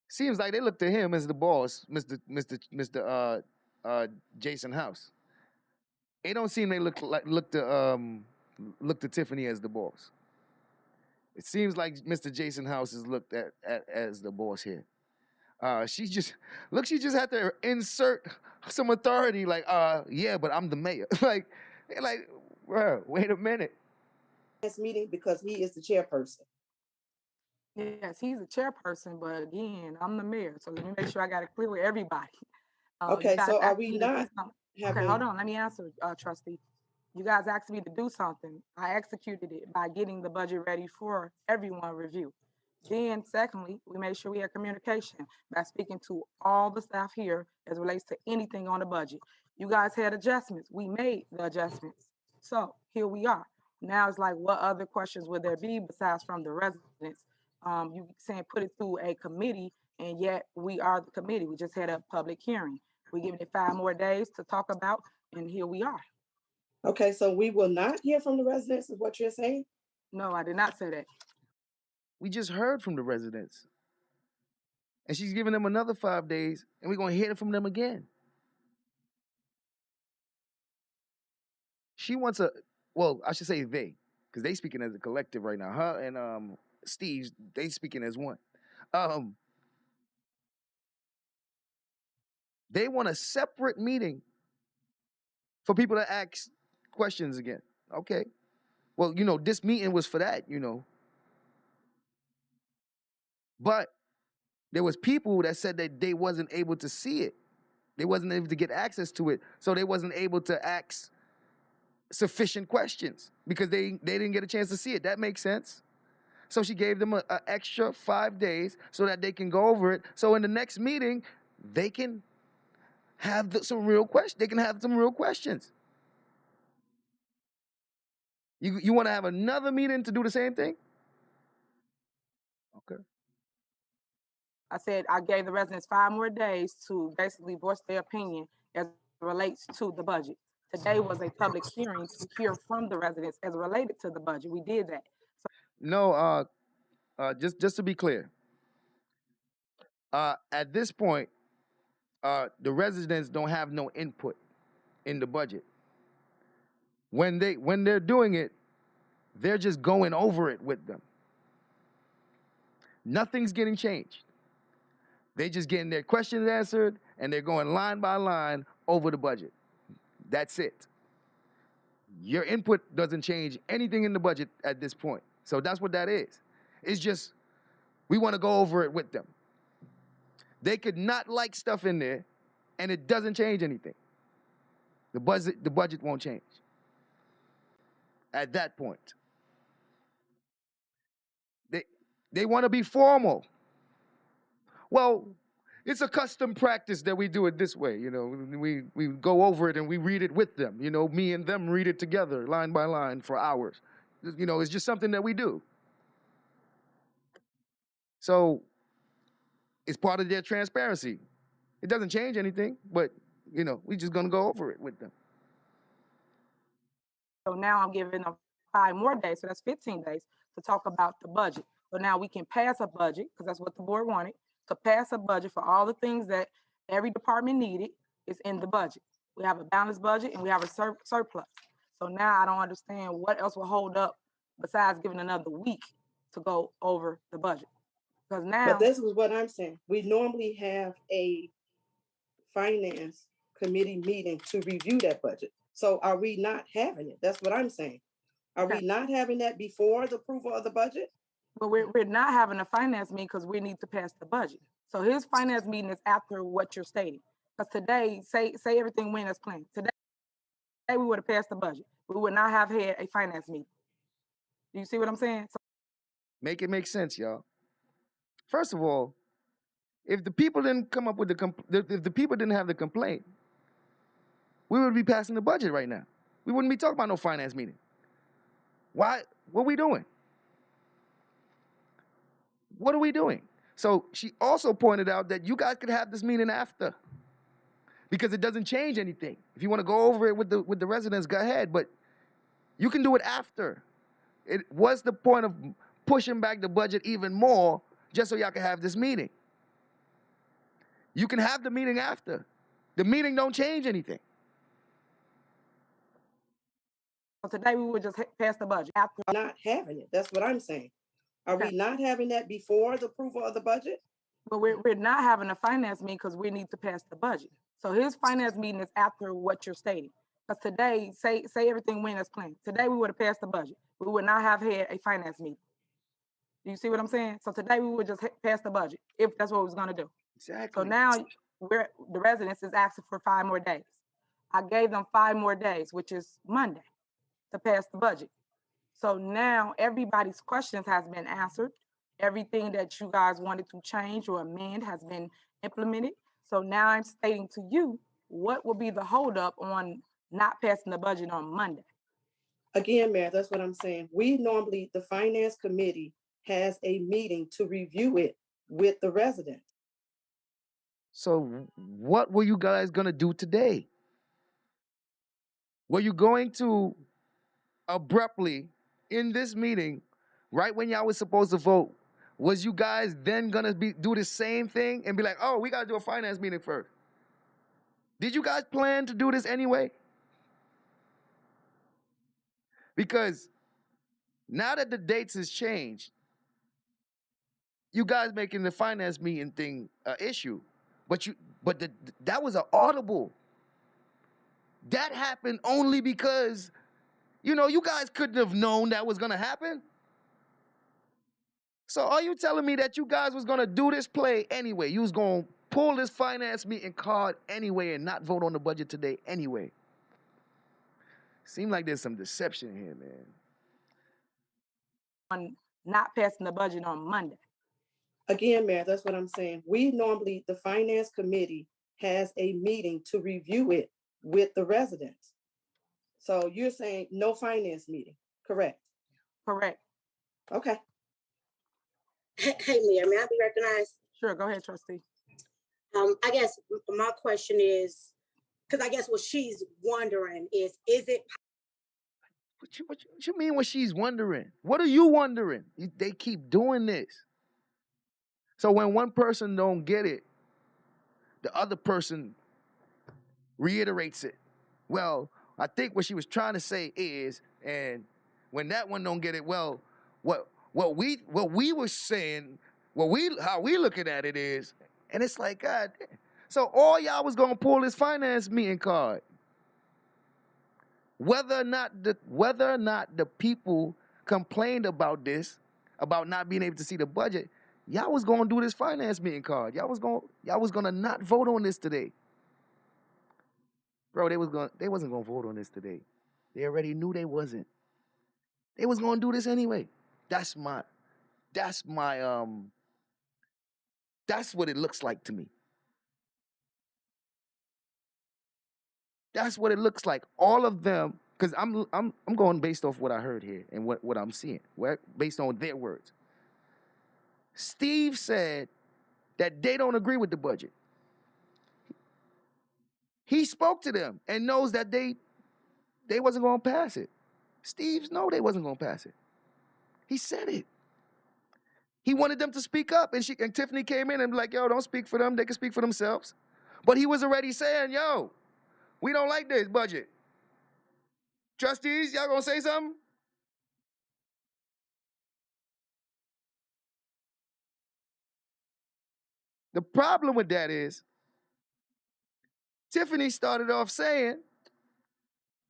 Seems like they look to him as the boss, Mr. Jason House. It don't seem they look to Tiffany as the boss. It seems like Mr. Jason House is looked at as the boss here. She just had to insert some authority, like, yeah, but I'm the mayor. like, bro, wait a minute. Finance meeting because he is the chairperson. Yes, he's the chairperson, but again, I'm the mayor. So let me make sure I got it clear with everybody. Okay, you guys so are asked we me to do not something. having? Okay, hold on. Let me answer, Trustee. You guys asked me to do something. I executed it by getting the budget ready for everyone review. Then, secondly, we made sure we had communication by speaking to all the staff here as relates to anything on the budget. You guys had adjustments. We made the adjustments. So here we are. Now it's like, what other questions would there be besides from the residents? You saying put it through a committee, and yet we are the committee. We just had a public hearing. We giving it 5 more days to talk about, and here we are. Okay, so we will not hear from the residents, is what you're saying? No, I did not say that. We just heard from the residents. And she's giving them another 5 days, and we're going to hear from them again. She wants I should say they, because they speaking as a collective right now. Her and Steve, they speaking as one. They want a separate meeting for people to ask questions again. Okay. Well, this meeting was for that, But there was people that said that they wasn't able to see it. They wasn't able to get access to it. So they wasn't able to ask sufficient questions because they didn't get a chance to see it. That makes sense. So she gave them an extra 5 days so that they can go over it. So in the next meeting, they can have some real questions. They can have some real questions. You want to have another meeting to do the same thing? Okay. I said I gave the residents 5 more days to basically voice their opinion as it relates to the budget. Today was a public hearing to hear from the residents as related to the budget. We did that. No, just to be clear, at this point, the residents don't have no input in the budget. When they're doing it, they're just going over it with them. Nothing's getting changed. They just getting their questions answered, and they're going line by line over the budget. That's it. Your input doesn't change anything in the budget at this point. So that's what that is. It's just, we want to go over it with them. They could not like stuff in there, and it doesn't change anything. The budget won't change at that point. They want to be formal. Well, it's a custom practice that we do it this way. We go over it and we read it with them. Me and them read it together, line by line, for hours. It's just something that we do. So it's part of their transparency. It doesn't change anything, but we just gonna go over it with them. So now I'm giving them 5 more days, so that's 15 days to talk about the budget. So now we can pass a budget, because that's what the board wanted, to pass a budget for all the things that every department needed is in the budget. We have a balanced budget and we have a surplus. So now I don't understand what else will hold up besides giving another week to go over the budget. Because now. But this is what I'm saying. We normally have a finance committee meeting to review that budget. So are we not having it? That's what I'm saying. Are we not having that before the approval of the budget? But we're not having a finance meeting because we need to pass the budget. So his finance meeting is after what you're stating. Because today, say everything went as planned. Today we would have passed the budget. We would not have had a finance meeting. Do you see what I'm saying? So Make it make sense, y'all. First of all, if the people didn't come up with if the people didn't have the complaint, we would be passing the budget right now. We wouldn't be talking about no finance meeting. Why? What are we doing? What are we doing? So she also pointed out that you guys could have this meeting after, because it doesn't change anything. If you want to go over it with the residents, go ahead, but you can do it after. What's the point of pushing back the budget even more just so y'all can have this meeting? You can have the meeting after. The meeting don't change anything. today we would just pass the budget after. Not having it. That's what I'm saying. Are we not having that before the approval of the budget? But we're not having a finance meeting because we need to pass the budget. So his finance meeting is after what you're stating. Because today, say everything went as planned. Today we would have passed the budget. We would not have had a finance meeting. Do you see what I'm saying? So today we would just pass the budget if that's what we was gonna do. Exactly. So now the residents is asking for 5 more days. I gave them 5 more days, which is Monday, to pass the budget. So now everybody's questions has been answered. Everything that you guys wanted to change or amend has been implemented. So now I'm stating to you, what will be the holdup on not passing the budget on Monday? Again, Mayor, that's what I'm saying. We normally, the Finance Committee has a meeting to review it with the residents. So what were you guys gonna do today? Were you going to abruptly, in this meeting, right when y'all was supposed to vote, was you guys then gonna do the same thing and be like, oh, we gotta do a finance meeting first? Did you guys plan to do this anyway? Because now that the dates has changed, you guys making the finance meeting thing an issue. But that was an audible. That happened only because, you guys couldn't have known that was gonna happen. So are you telling me that you guys was gonna do this play anyway? You was gonna pull this finance meeting card anyway and not vote on the budget today anyway? Seems like there's some deception here, man. On not passing the budget on Monday. Again, Mayor, that's what I'm saying. We normally, the Finance Committee has a meeting to review it with the residents. So you're saying no finance meeting, correct? Correct. Okay. Hey, Mayor, may I be recognized? Sure, go ahead, Trustee. I guess my question is, because I guess what she's wondering is it? What you mean what she's wondering? What are you wondering? They keep doing this. So when one person don't get it, the other person reiterates it. Well, I think what she was trying to say is, and when that one don't get it, well, what we were saying, how we looking at it is, and it's like, God, so all y'all was gonna pull this finance meeting card. Whether or not the people complained about this, about not being able to see the budget, y'all was gonna do this finance meeting card. Y'all was gonna not vote on this today. Bro, they wasn't gonna vote on this today. They already knew they wasn't. They was gonna do this anyway. That's what it looks like to me. That's what it looks like. All of them, because I'm going based off what I heard here and what I'm seeing, based on their words. Steve said that they don't agree with the budget. He spoke to them and knows that they wasn't going to pass it. Steve know they wasn't going to pass it. He said it. He wanted them to speak up, and Tiffany came in and be like, yo, don't speak for them. They can speak for themselves. But he was already saying, yo, we don't like this budget. Trustees, y'all gonna say something? The problem with that is, Tiffany started off saying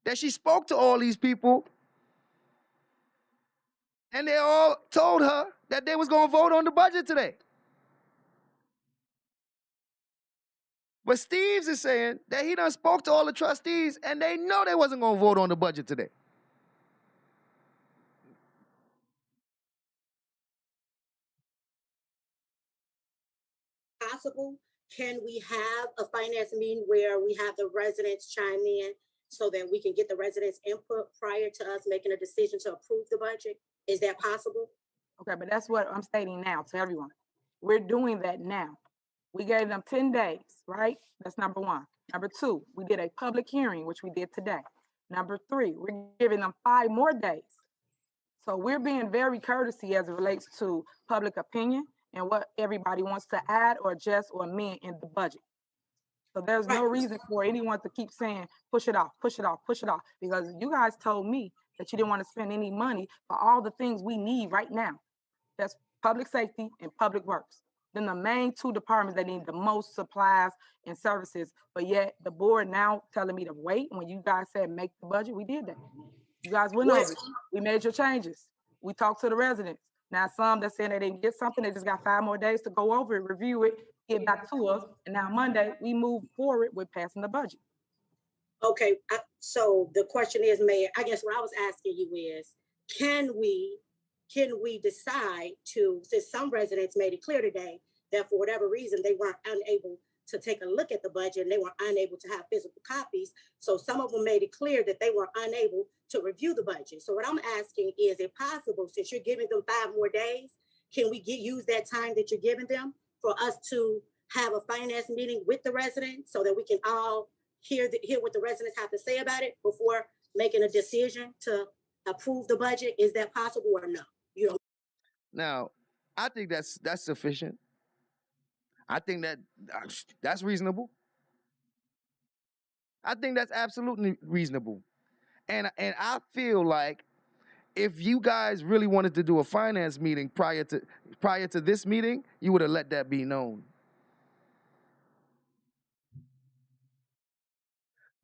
that she spoke to all these people and they all told her that they was going to vote on the budget today. But Steves is saying that he done spoke to all the trustees and they know they wasn't going to vote on the budget today. Possible, can we have a finance meeting where we have the residents chime in so that we can get the residents' input prior to us making a decision to approve the budget? Is that possible? Okay, but that's what I'm stating now to everyone. We're doing that now. We gave them 10 days, right? That's number one. Number two, we did a public hearing, which we did today. Number three, we're giving them 5 more days. So we're being very courtesy as it relates to public opinion and what everybody wants to add or adjust or amend in the budget. So there's no reason for anyone to keep saying, push it off, push it off, push it off, because you guys told me that you didn't want to spend any money for all the things we need right now. That's public safety and public works. Then the main 2 departments that need the most supplies and services, but yet the board now telling me to wait. When you guys said make the budget, we did that. You guys went over it. We made your changes. We talked to the residents. Now some that saying they didn't get something, they just got 5 more days to go over it, review it, get back to us. And now Monday, we move forward with passing the budget. Okay, so the question is, Mayor, I guess what I was asking you is, can we decide to, since some residents made it clear today that for whatever reason they weren't unable to take a look at the budget and they were unable to have physical copies. So some of them made it clear that they were unable to review the budget. So what I'm asking is it possible, since you're giving them 5 more days, can we use that time that you're giving them for us to have a finance meeting with the residents so that we can all hear what the residents have to say about it before making a decision to approve the budget? Is that possible or no? You don't. Now, I think that's sufficient. I think that's reasonable. I think that's absolutely reasonable. And I feel like if you guys really wanted to do a finance meeting prior to this meeting, you would have let that be known.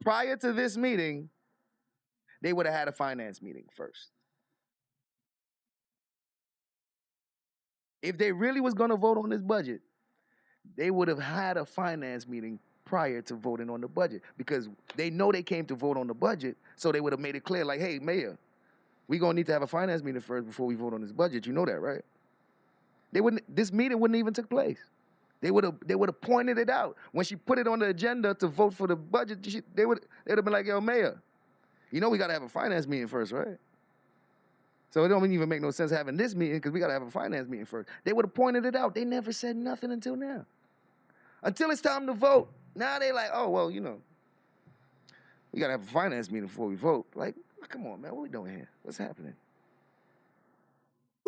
Prior to this meeting, they would have had a finance meeting first. If they really was going to vote on this budget, they would have had a finance meeting prior to voting on the budget, because they know they came to vote on the budget, so they would have made it clear, like, hey, Mayor, we're going to need to have a finance meeting first before we vote on this budget. You know that, right? This meeting wouldn't even took place. They would have pointed it out. When she put it on the agenda to vote for the budget, they'd have been like, yo, Mayor, you know we got to have a finance meeting first, right? So it don't even make no sense having this meeting because we got to have a finance meeting first. They would have pointed it out. They never said nothing until now. Until it's time to vote. Now they like, oh, well, you know, we got to have a finance meeting before we vote. Like, come on, man, what we doing here? What's happening?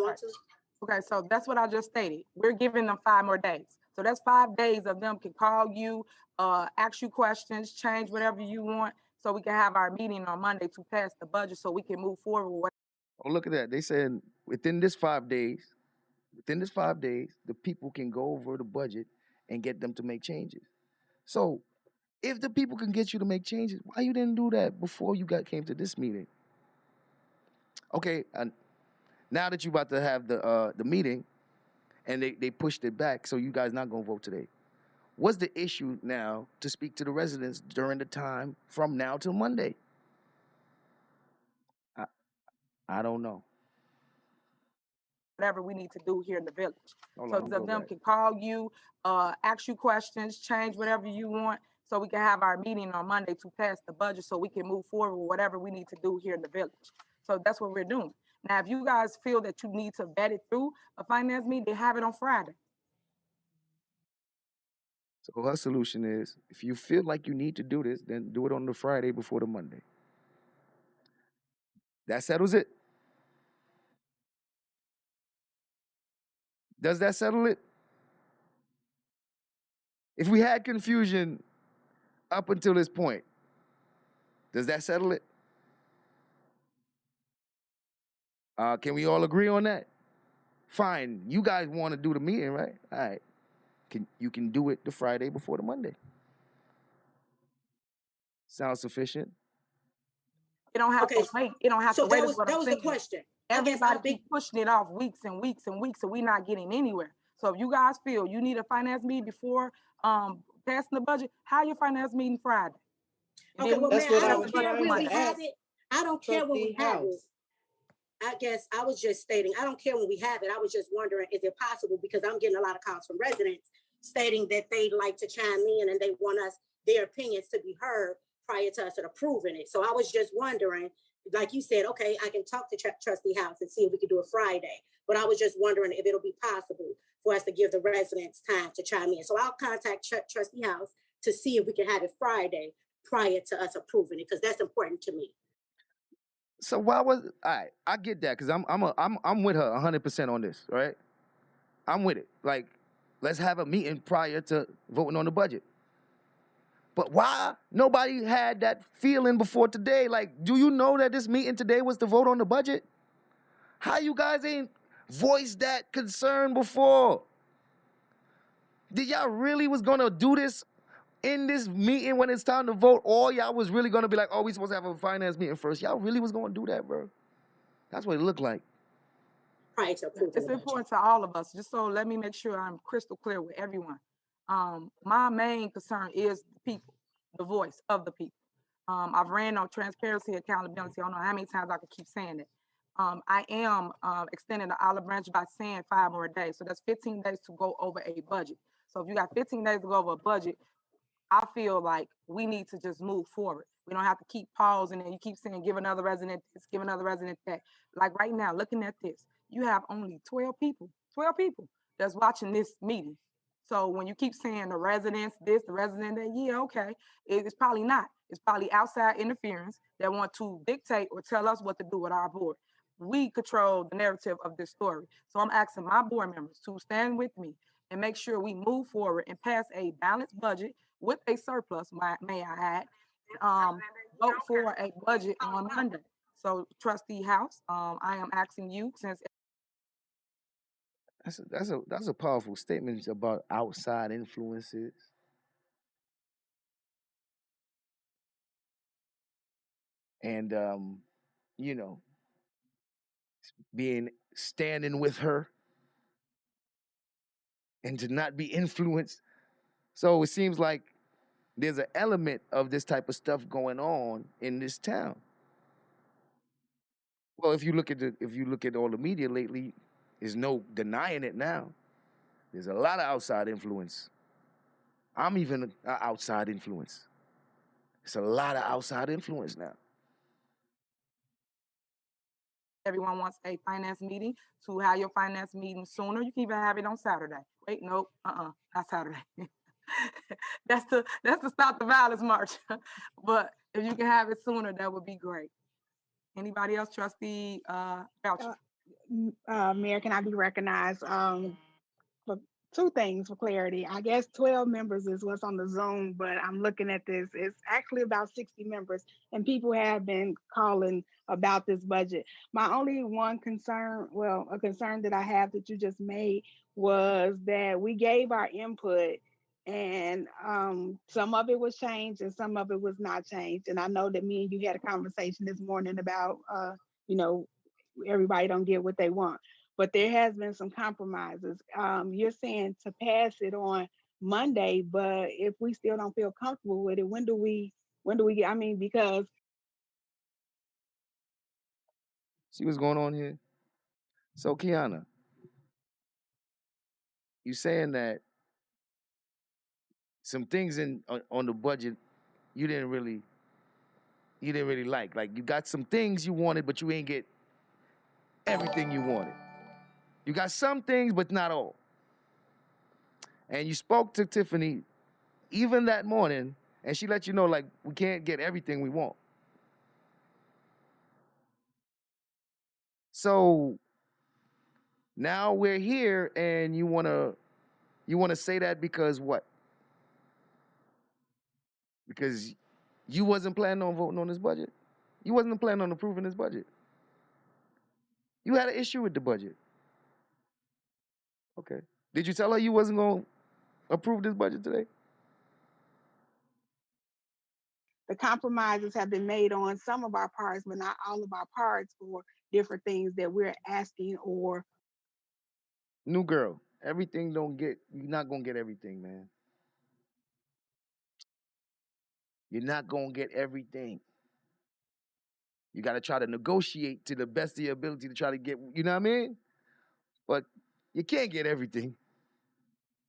Okay, so that's what I just stated. We're giving them 5 more days. So that's 5 days of them can call you, ask you questions, change whatever you want, so we can have our meeting on Monday to pass the budget so we can move forward. Oh, look at that. They said within this 5 days, the people can go over the budget and get them to make changes. So if the people can get you to make changes, why you didn't do that before you came to this meeting? Okay, now that you're about to have the meeting and they pushed it back, so you guys not going to vote today. What's the issue now to speak to the residents during the time from now till Monday? I don't know. Whatever we need to do here in the village. So of them can call you, ask you questions, change whatever you want, so we can have our meeting on Monday to pass the budget so we can move forward with whatever we need to do here in the village. So that's what we're doing. Now, if you guys feel that you need to vet it through a finance meeting, they have it on Friday. So her solution is, if you feel like you need to do this, then do it on the Friday before the Monday. That settles it. Does that settle it? If we had confusion up until this point, does that settle it? Can we all agree on that? Fine. You guys want to do the meeting, right? All right. You can do it the Friday before the Monday. Sounds sufficient? It don't have to wait. It don't have to wait. That was the question. everybody keep pushing it off weeks and weeks and weeks, and we're not getting anywhere. So if you guys feel you need a finance meeting before passing the budget, have your finance meeting Friday. Okay, well, That's man, what I I don't was care when trying we to have ask it. I don't care when we Trustee have it. House. I guess I was just stating, I don't care when we have it. I was just wondering, is it possible? Because I'm getting a lot of calls from residents stating that they'd like to chime in and they want their opinions to be heard prior to us approving it. So I was just wondering, like you said, okay, I can talk to Trustee House and see if we could do it Friday. But I was just wondering if it'll be possible for us to give the residents time to chime in. So I'll contact Trustee House to see if we can have it Friday prior to us approving it, because that's important to me. So why was all right? I get that because I'm with her 100% on this, right? I'm with it. Like, let's have a meeting prior to voting on the budget. But why nobody had that feeling before today? Like, do you know that this meeting today was to vote on the budget? How you guys ain't voiced that concern before? Did y'all really was gonna do this in this meeting when it's time to vote? Or y'all was really gonna be like, oh, we supposed to have a finance meeting first? Y'all really was gonna do that, bro? That's what it looked like. Prior to approving It's important to all of us. Just so let me make sure I'm crystal clear with everyone. My main concern is the people, the voice of the people. I've ran on transparency, accountability. I don't know how many times I could keep saying it. I am extending the olive branch by saying 5 more days. So that's 15 days to go over a budget. So if you got 15 days to go over a budget, I feel like we need to just move forward. We don't have to keep pausing and you keep saying, give another resident this, give another resident that. Like right now, looking at this, you have only 12 people that's watching this meeting. So when you keep saying the residents this, the resident that, yeah, okay, it's probably not. It's probably outside interference that want to dictate or tell us what to do with our board. We control the narrative of this story. So I'm asking my board members to stand with me and make sure we move forward and pass a balanced budget with a surplus, may I add, vote for a budget on Monday. So Trustee House, I am asking you, since That's a powerful statement about outside influences. And you know, standing with her and to not be influenced. So it seems like there's an element of this type of stuff going on in this town. Well, if you look at all the media lately, there's no denying it now. There's a lot of outside influence. I'm even an outside influence. It's a lot of outside influence now. everyone wants a finance meeting, to have your finance meeting sooner, you can even have it on Saturday. Wait, nope, not Saturday. that's to stop the violence march. But if you can have it sooner, that would be great. Anybody else, Trustee Boucher? Mayor, can I be recognized for two things for clarity? I guess 12 members is what's on the Zoom, but I'm looking at this. It's actually about 60 members, and people have been calling about this budget. My only one concern, well, a concern that I have that you just made was that we gave our input and some of it was changed and some of it was not changed. And I know that me and you had a conversation this morning about, everybody don't get what they want, but there has been some compromises. You're saying to pass it on Monday, but if we still don't feel comfortable with it, when do we get, because See what's going on here? So Kiana, you saying that some things on the budget you didn't really like. Like you got some things you wanted, but you ain't get everything you wanted. You got some things, but not all. And you spoke to Tiffany even that morning, and she let you know, like, we can't get everything we want. So now we're here, and you wanna say that because what? Because you wasn't planning on voting on this budget? You wasn't planning on approving this budget? You had an issue with the budget. Okay. Did you tell her you wasn't going to approve this budget today? the compromises have been made on some of our parts, but not all of our parts for different things that we're asking or New girl, everything don't get. You're not gonna get everything, man. You're not gonna get everything. You got to try to negotiate to the best of your ability to try to get. You know what I mean? But you can't get everything.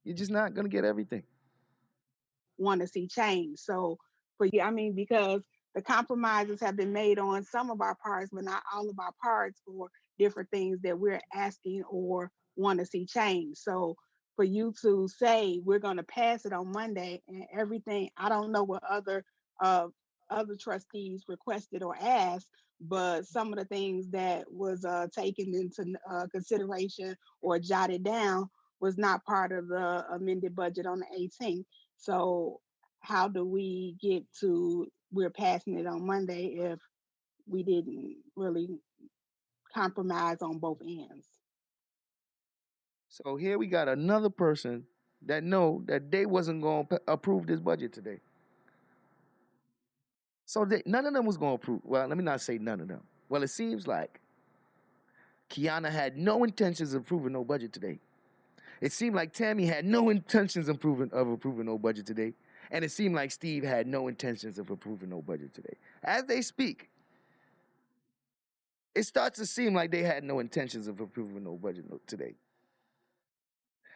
You're just not gonna get everything. want to see change. So for you, I mean, because the compromises have been made on some of our parts, but not all of our parts for different things that we're asking or want to see change. So for you to say we're going to pass it on Monday and everything, I don't know what uh, other trustees requested or asked, but some of the things that was taken into consideration or jotted down was not part of the amended budget on the 18th. So how do we get to we're passing it on Monday if we didn't really compromise on both ends? So here we got another person that know that they wasn't going to approve this budget today. So none of them was going to approve. Well, let me not say none of them. Well, it seems like Kiana had no intentions of approving no budget today. It seemed like Tammy had no intentions of approving no budget today. And it seemed like Steve had no intentions of approving no budget today. As they speak, it starts to seem like they had no intentions of approving no budget today.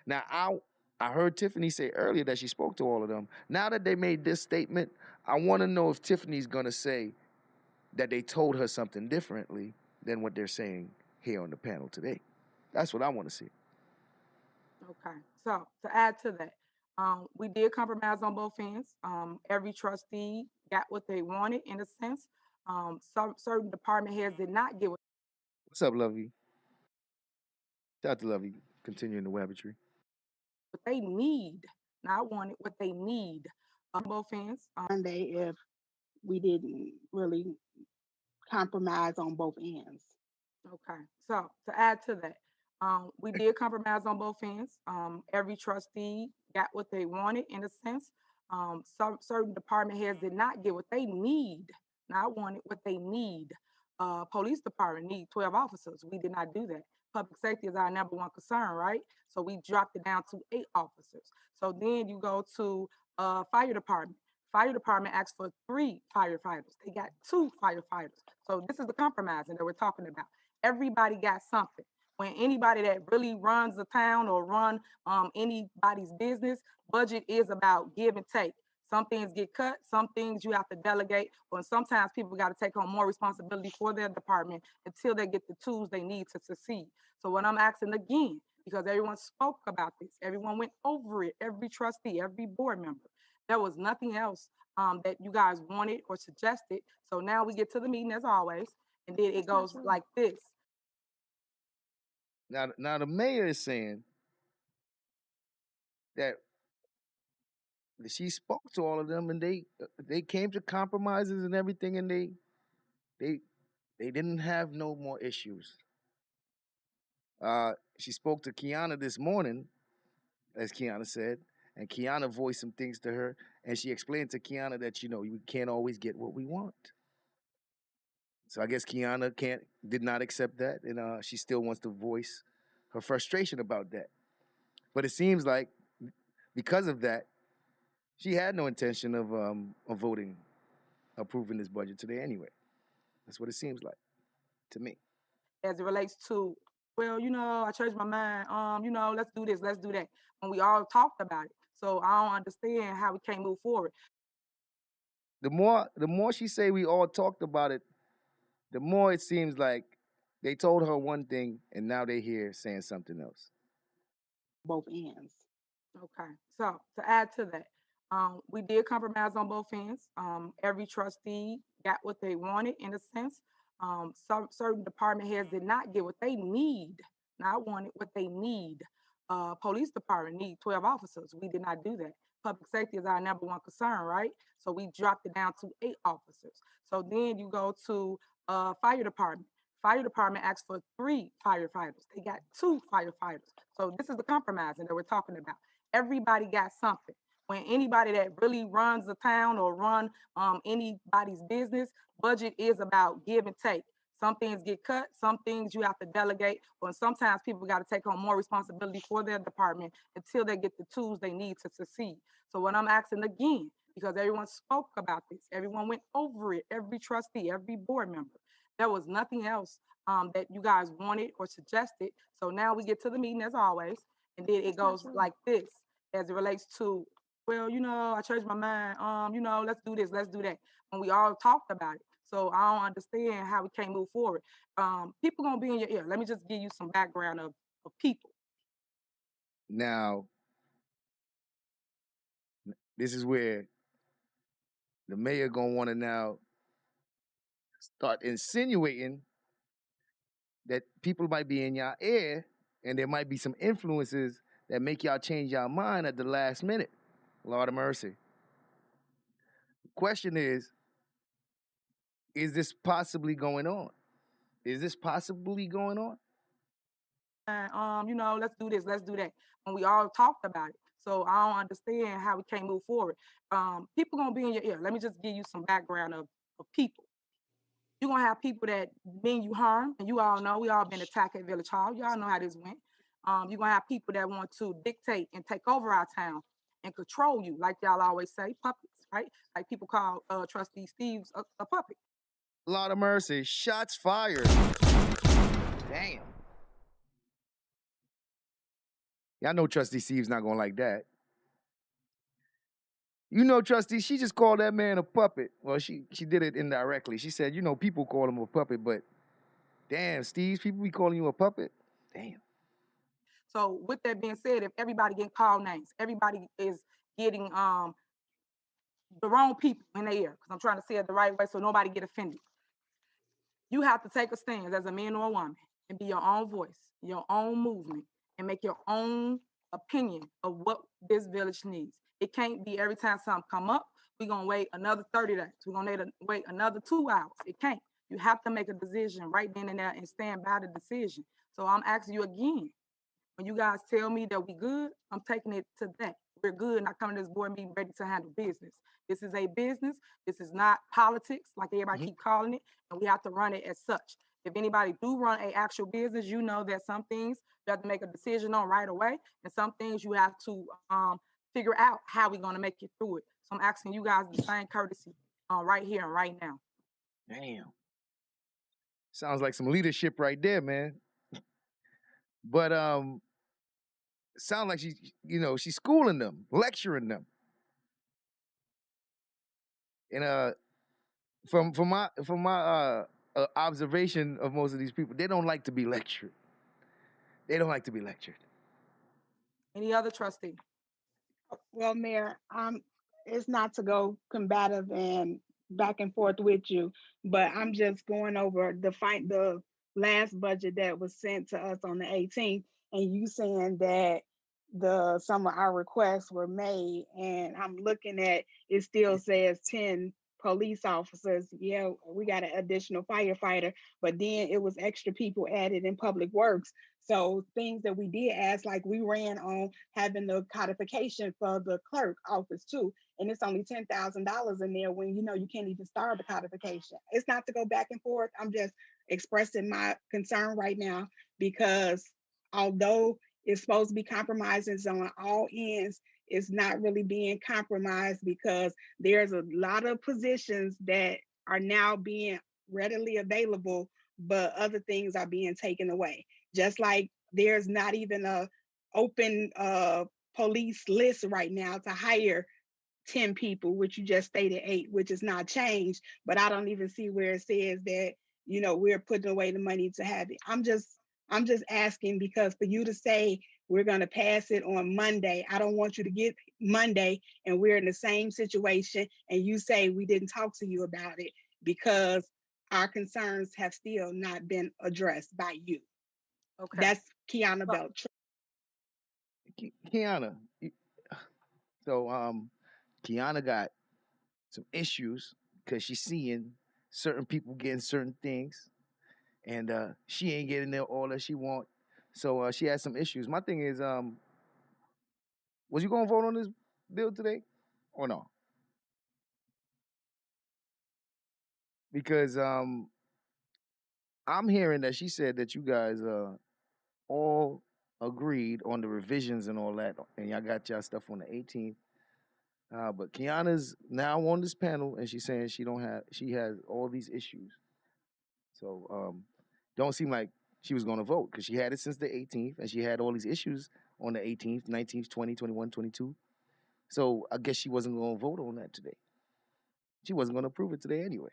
Now, I heard Tiffany say earlier that she spoke to all of them. Now that they made this statement, I want to know if Tiffany's going to say that they told her something differently than what they're saying here on the panel today. That's what I want to see. Okay, so to add to that, we did compromise on both ends. Every trustee got what they wanted in a sense. Some certain department heads did not get what What's up, Lovey? Shout out to Lovey, continuing the wabbitry. they need, not wanted, what they need. Both ends. Monday if we didn't really compromise on both ends. Okay, so to add to that, we did compromise on both ends. Every trustee got what they wanted in a sense. Some certain department heads did not get what they need, not wanted, what they need. Police department need 12 officers. We did not do that. Public safety is our number one concern, right? So we dropped it down to 8 officers. So then you go to fire department. Fire department asked for 3 firefighters. They got 2 firefighters. So this is the compromising that we're talking about. Everybody got something. When anybody that really runs the town or run anybody's business, budget is about give and take. Some things get cut, some things you have to delegate, or sometimes people got to take on more responsibility for their department until they get the tools they need to succeed. So what I'm asking again, because everyone spoke about this, everyone went over it, every trustee, every board member. There was nothing else that you guys wanted or suggested. So now we get to the meeting as always, and then it goes like this. Now the mayor is saying that she spoke to all of them and they came to compromises and everything, and they didn't have no more issues. She spoke to Kiana this morning, as Kiana said, and Kiana voiced some things to her, and she explained to Kiana that we can't always get what we want. So I guess Kiana did not accept that, and she still wants to voice her frustration about that. But it seems like because of that, she had no intention of approving this budget today anyway. That's what it seems like to me. As it relates to, well, I changed my mind. Let's do this, let's do that. When we all talked about it. So I don't understand how we can't move forward. The more she say we all talked about it, the more it seems like they told her one thing and now they here saying something else. Both ends. Okay, so to add to that, we did compromise on both ends. Every trustee got what they wanted in a sense. Some certain department heads did not get what they need, not wanted, what they need. Police department need 12 officers. We did not do that. Public safety is our number one concern, right? So we dropped it down to 8 officers. So then you go to fire department. Fire department asked for 3 firefighters. They got 2 firefighters. So this is the compromising that we're talking about. Everybody got something. When anybody that really runs the town or run anybody's business, budget is about give and take. Some things get cut, some things you have to delegate, or sometimes people got to take on more responsibility for their department until they get the tools they need to succeed. So what I'm asking again, because everyone spoke about this, everyone went over it, every trustee, every board member, there was nothing else that you guys wanted or suggested. So now we get to the meeting as always, and then it goes like this as it relates to, well, I changed my mind. Let's do this, let's do that. When we all talked about it. So I don't understand how we can't move forward. People gonna be in your ear. Let me just give you some background of people. Now, this is where the mayor gonna want to now start insinuating that people might be in y'all ear and there might be some influences that make y'all change y'all mind at the last minute. Lord of mercy. The question is this possibly going on? Is this possibly going on? Let's do this, let's do that. When we all talked about it. So I don't understand how we can't move forward. People gonna be in your ear. Let me just give you some background of people. You're gonna have people that mean you harm, and you all know we all been attacked at Village Hall. Y'all know how this went. You're gonna have people that want to dictate and take over our town and control you, like y'all always say, puppets, right? Like people call Trustee Steve's a puppet. Lord of mercy, shots fired. Damn. Y'all know Trustee Steve's not gonna like that. Trustee, she just called that man a puppet. Well, she did it indirectly. She said, people call him a puppet, but damn, Steve, people be calling you a puppet? Damn. So with that being said, if everybody getting called names, everybody is getting the wrong people in their ear, because I'm trying to say it the right way so nobody get offended. You have to take a stand as a man or a woman and be your own voice, your own movement, and make your own opinion of what this village needs. It can't be every time something come up, we're gonna wait another 30 days. We're gonna wait another 2 hours. It can't. You have to make a decision right then and there and stand by the decision. So I'm asking you again, when you guys tell me that we good, I'm taking it to that. We're good, not coming to this board meeting ready to handle business. This is a business. This is not politics, like everybody keep calling it, and we have to run it as such. If anybody do run a actual business, you know that some things you have to make a decision on right away, and some things you have to figure out how we're gonna make it through it. So I'm asking you guys the same courtesy right here and right now. Damn. Sounds like some leadership right there, man. But sound like she's schooling them, lecturing them. And from my observation of most of these people, they don't like to be lectured. They don't like to be lectured. Any other trustee? Well, Mayor, it's not to go combative and back and forth with you, but I'm just going over the last budget that was sent to us on the 18th, and you saying that some of our requests were made, and I'm looking at it still says 10 police officers. Yeah, we got an additional firefighter, but then it was extra people added in public works. So things that we did ask, like we ran on having the codification for the clerk office too, and it's only $10,000 in there when you can't even start the codification. It's not to go back and forth. I'm just expressing my concern right now, because although it's supposed to be compromises on all ends, it's not really being compromised, because there's a lot of positions that are now being readily available, but other things are being taken away. Just like there's not even a open police list right now to hire 10 people, which you just stated 8, which is not changed, but I don't even see where it says that, we're putting away the money to have it. I'm just asking, because for you to say we're going to pass it on Monday, I don't want you to get Monday and we're in the same situation and you say we didn't talk to you about it, because our concerns have still not been addressed by you. Okay. That's Kiana Belt. Kiana, so Kiana got some issues because she's seeing certain people getting certain things, and she ain't getting there all that she want. So she has some issues. My thing is, was you gonna vote on this bill today, or no? Because I'm hearing that she said that you guys all agreed on the revisions and all that, and y'all got y'all stuff on the 18th. But Kiana's now on this panel, and she's saying she has all these issues. So don't seem like she was going to vote because she had it since the 18th, and she had all these issues on the 18th, 19th, 20, 21, 22. So I guess she wasn't going to vote on that today. She wasn't going to approve it today anyway.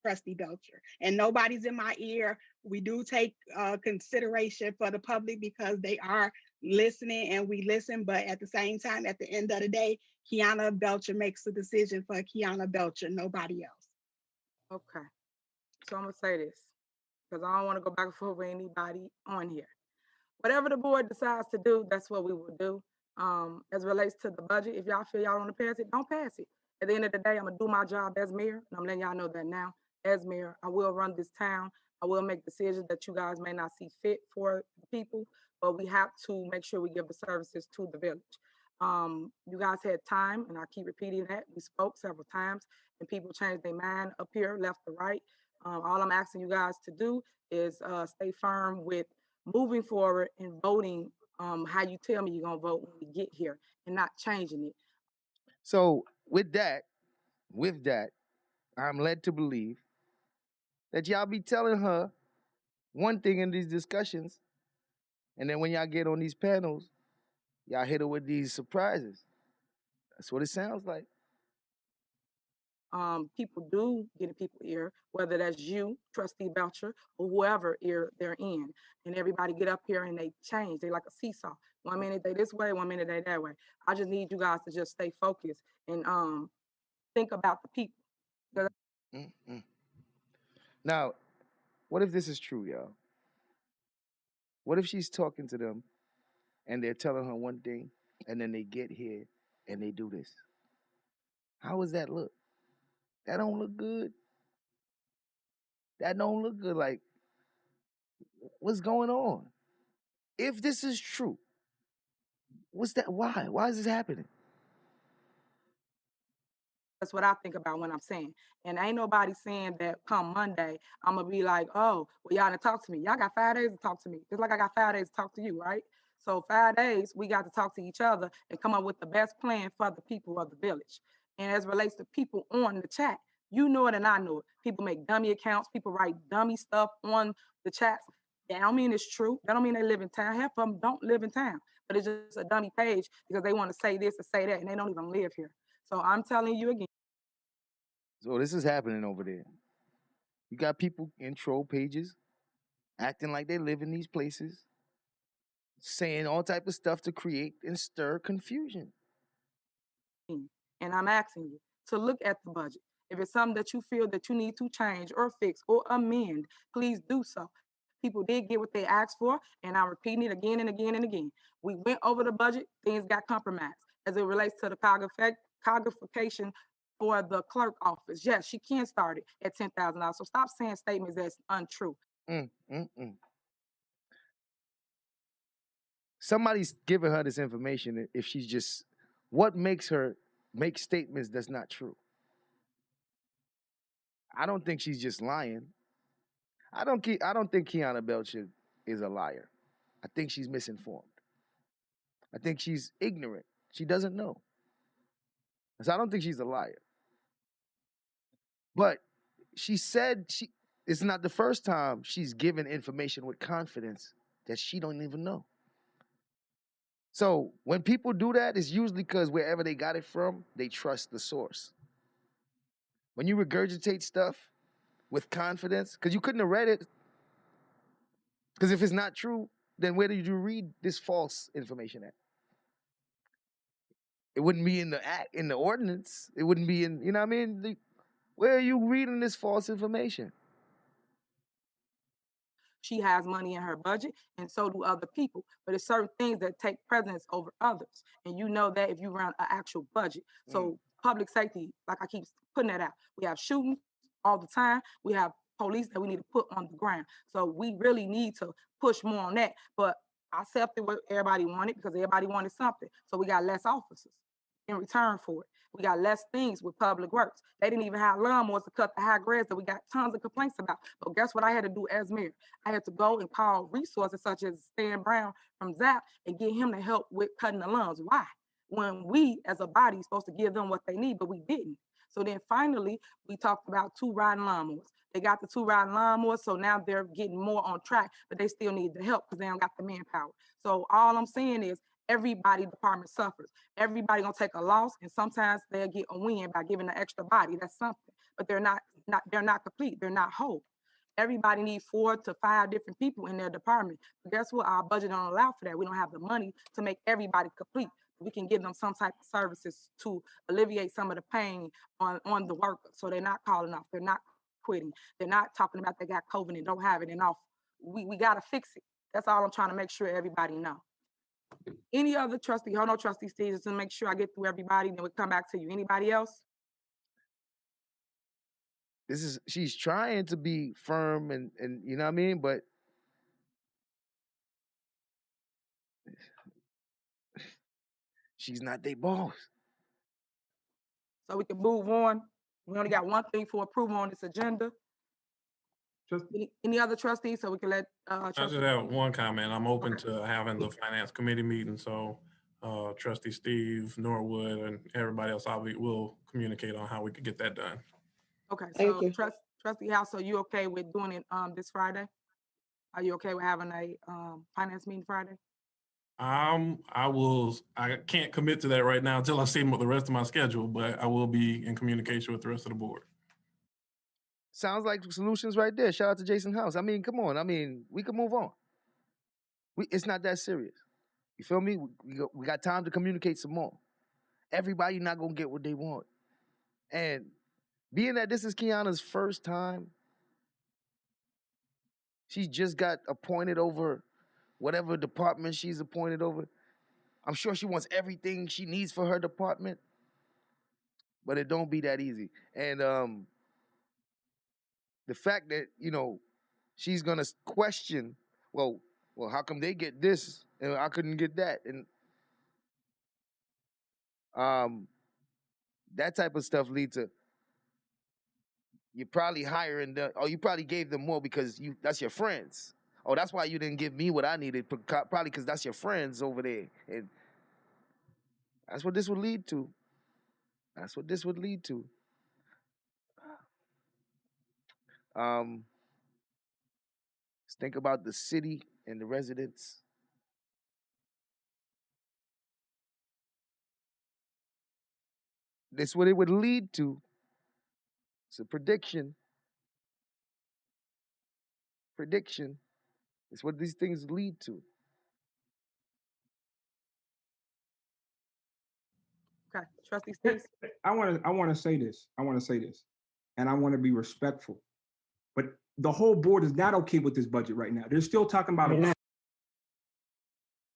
Trustee Belcher. And nobody's in my ear. We do take consideration for the public because they are listening and we listen. But at the same time, at the end of the day, Kiana Belcher makes the decision for Kiana Belcher, nobody else. Okay. So I'm going to say this because I don't want to go back and forth with anybody on here. Whatever the board decides to do, that's what we will do. As it relates to the budget, if y'all feel y'all want to pass it, don't pass it. At the end of the day, I'm going to do my job as mayor, and I'm letting y'all know that now. As mayor, I will run this town. I will make decisions that you guys may not see fit for the people, but we have to make sure we give the services to the village. You guys had time, and I keep repeating that. We spoke several times, and people changed their mind up here, left to right. All I'm asking you guys to do is stay firm with moving forward and voting how you tell me you're going to vote when we get here and not changing it. So with that, I'm led to believe that y'all be telling her one thing in these discussions, and then when y'all get on these panels, y'all hit her with these surprises. That's what it sounds like. People do get in people's ear, whether that's you, Trustee Belcher, or whoever ear they're in. And everybody get up here and they change. They like a seesaw. 1 minute they this way, 1 minute they that way. I just need you guys to just stay focused and think about the people. Now, what if this is true, y'all? What if she's talking to them and they're telling her one thing and then they get here and they do this? How does that look? That don't look good. That don't look good. Like, what's going on? If this is true, what's that? Why? Why is this happening? That's what I think about when I'm saying. And ain't nobody saying that come Monday, I'm going to be like, oh, well, y'all didn't talk to me. Y'all got 5 days to talk to me. Just like I got 5 days to talk to you, right? So 5 days, we got to talk to each other and come up with the best plan for the people of the village. And as it relates to people on the chat, you know it and I know it. People make dummy accounts. People write dummy stuff on the chats. That don't mean it's true. That don't mean they live in town. Half of them don't live in town. But it's just a dummy page because they want to say this or say that, and they don't even live here. So I'm telling you again. So this is happening over there. You got people in troll pages acting like they live in these places, saying all type of stuff to create and stir confusion. And I'm asking you to look at the budget. If it's something that you feel that you need to change or fix or amend, please do so. People did get what they asked for, and I'm repeating it again and again and again. We went over the budget, things got compromised. As it relates to the codification for the clerk office, yes, she can start it at $10,000. So stop saying statements that's untrue. Somebody's giving her this information. If she's just, what makes her make statements that's not true? I don't think she's just lying. I don't think Kiana Belcher is a liar. I think she's misinformed. I think she's ignorant. She doesn't know. So I don't think she's a liar. But she said it's not the first time she's given information with confidence that she don't even know. So when people do that, it's usually because wherever they got it from, they trust the source. When you regurgitate stuff with confidence, because you couldn't have read it, because if it's not true, then where did you read this false information at? It wouldn't be in the act, in the ordinance. It wouldn't be in, you know what I mean? Where are you reading this false information? She has money in her budget, and so do other people. But it's certain things that take precedence over others. And you know that if you run an actual budget. So public safety, like I keep putting that out. We have shootings all the time. We have police that we need to put on the ground. So we really need to push more on that. But I accepted what everybody wanted because everybody wanted something. So we got less officers in return for it. We got less things with public works. They didn't even have lawnmowers to cut the high grass that we got tons of complaints about. But guess what I had to do as mayor? I had to go and call resources such as Stan Brown from ZAP and get him to help with cutting the lawns. Why? When we as a body are supposed to give them what they need, but we didn't. So then finally, we talked about 2 riding lawnmowers. They got the 2 riding lawnmowers, so now they're getting more on track, but they still need the help because they don't got the manpower. So all I'm saying is everybody department suffers. Everybody gonna take a loss, and sometimes they'll get a win by giving an extra body. That's something, but they're not complete. They're not whole. Everybody needs 4 to 5 different people in their department. But guess what? Our budget don't allow for that. We don't have the money to make everybody complete. We can give them some type of services to alleviate some of the pain on the worker. So they're not calling off. They're not quitting. They're not talking about they got COVID and don't have it and off. We got to fix it. That's all I'm trying to make sure everybody know. Any other trustee, hold on, Trustee Steve, just to make sure I get through everybody, then we'll come back to you. Anybody else? She's trying to be firm and you know what I mean, but she's not their boss. So we can move on. We only got one thing for approval on this agenda. Any other trustees, so we can let I just have one comment. I'm open to having the finance committee meeting, so Trustee Steve, Norwood, and everybody else, will communicate on how we could get that done. Okay, so Trustee House, so you okay with doing it this Friday? Are you okay with having a finance meeting Friday? I can't commit to that right now until I see the rest of my schedule, but I will be in communication with the rest of the board. Sounds like solutions right there. Shout out to Jason House. I mean, come on. I mean, we can move on. It's not that serious. You feel me? We got time to communicate some more. Everybody not gonna get what they want. And being that this is Kiana's first time, she just got appointed over whatever department she's appointed over. I'm sure she wants everything she needs for her department, but it don't be that easy. And the fact that, she's gonna question, well, how come they get this and I couldn't get that? And that type of stuff leads to you probably hiring them, or you probably gave them more because that's your friends. Oh, that's why you didn't give me what I needed, probably because that's your friends over there. And that's what this would lead to. That's what this would lead to. Let's think about the city and the residents. This is what it would lead to. It's a prediction. Prediction. It's what these things lead to. Okay, Trustee Steve. I want to say this. And I want to be respectful. But the whole board is not okay with this budget right now. They're still talking about it.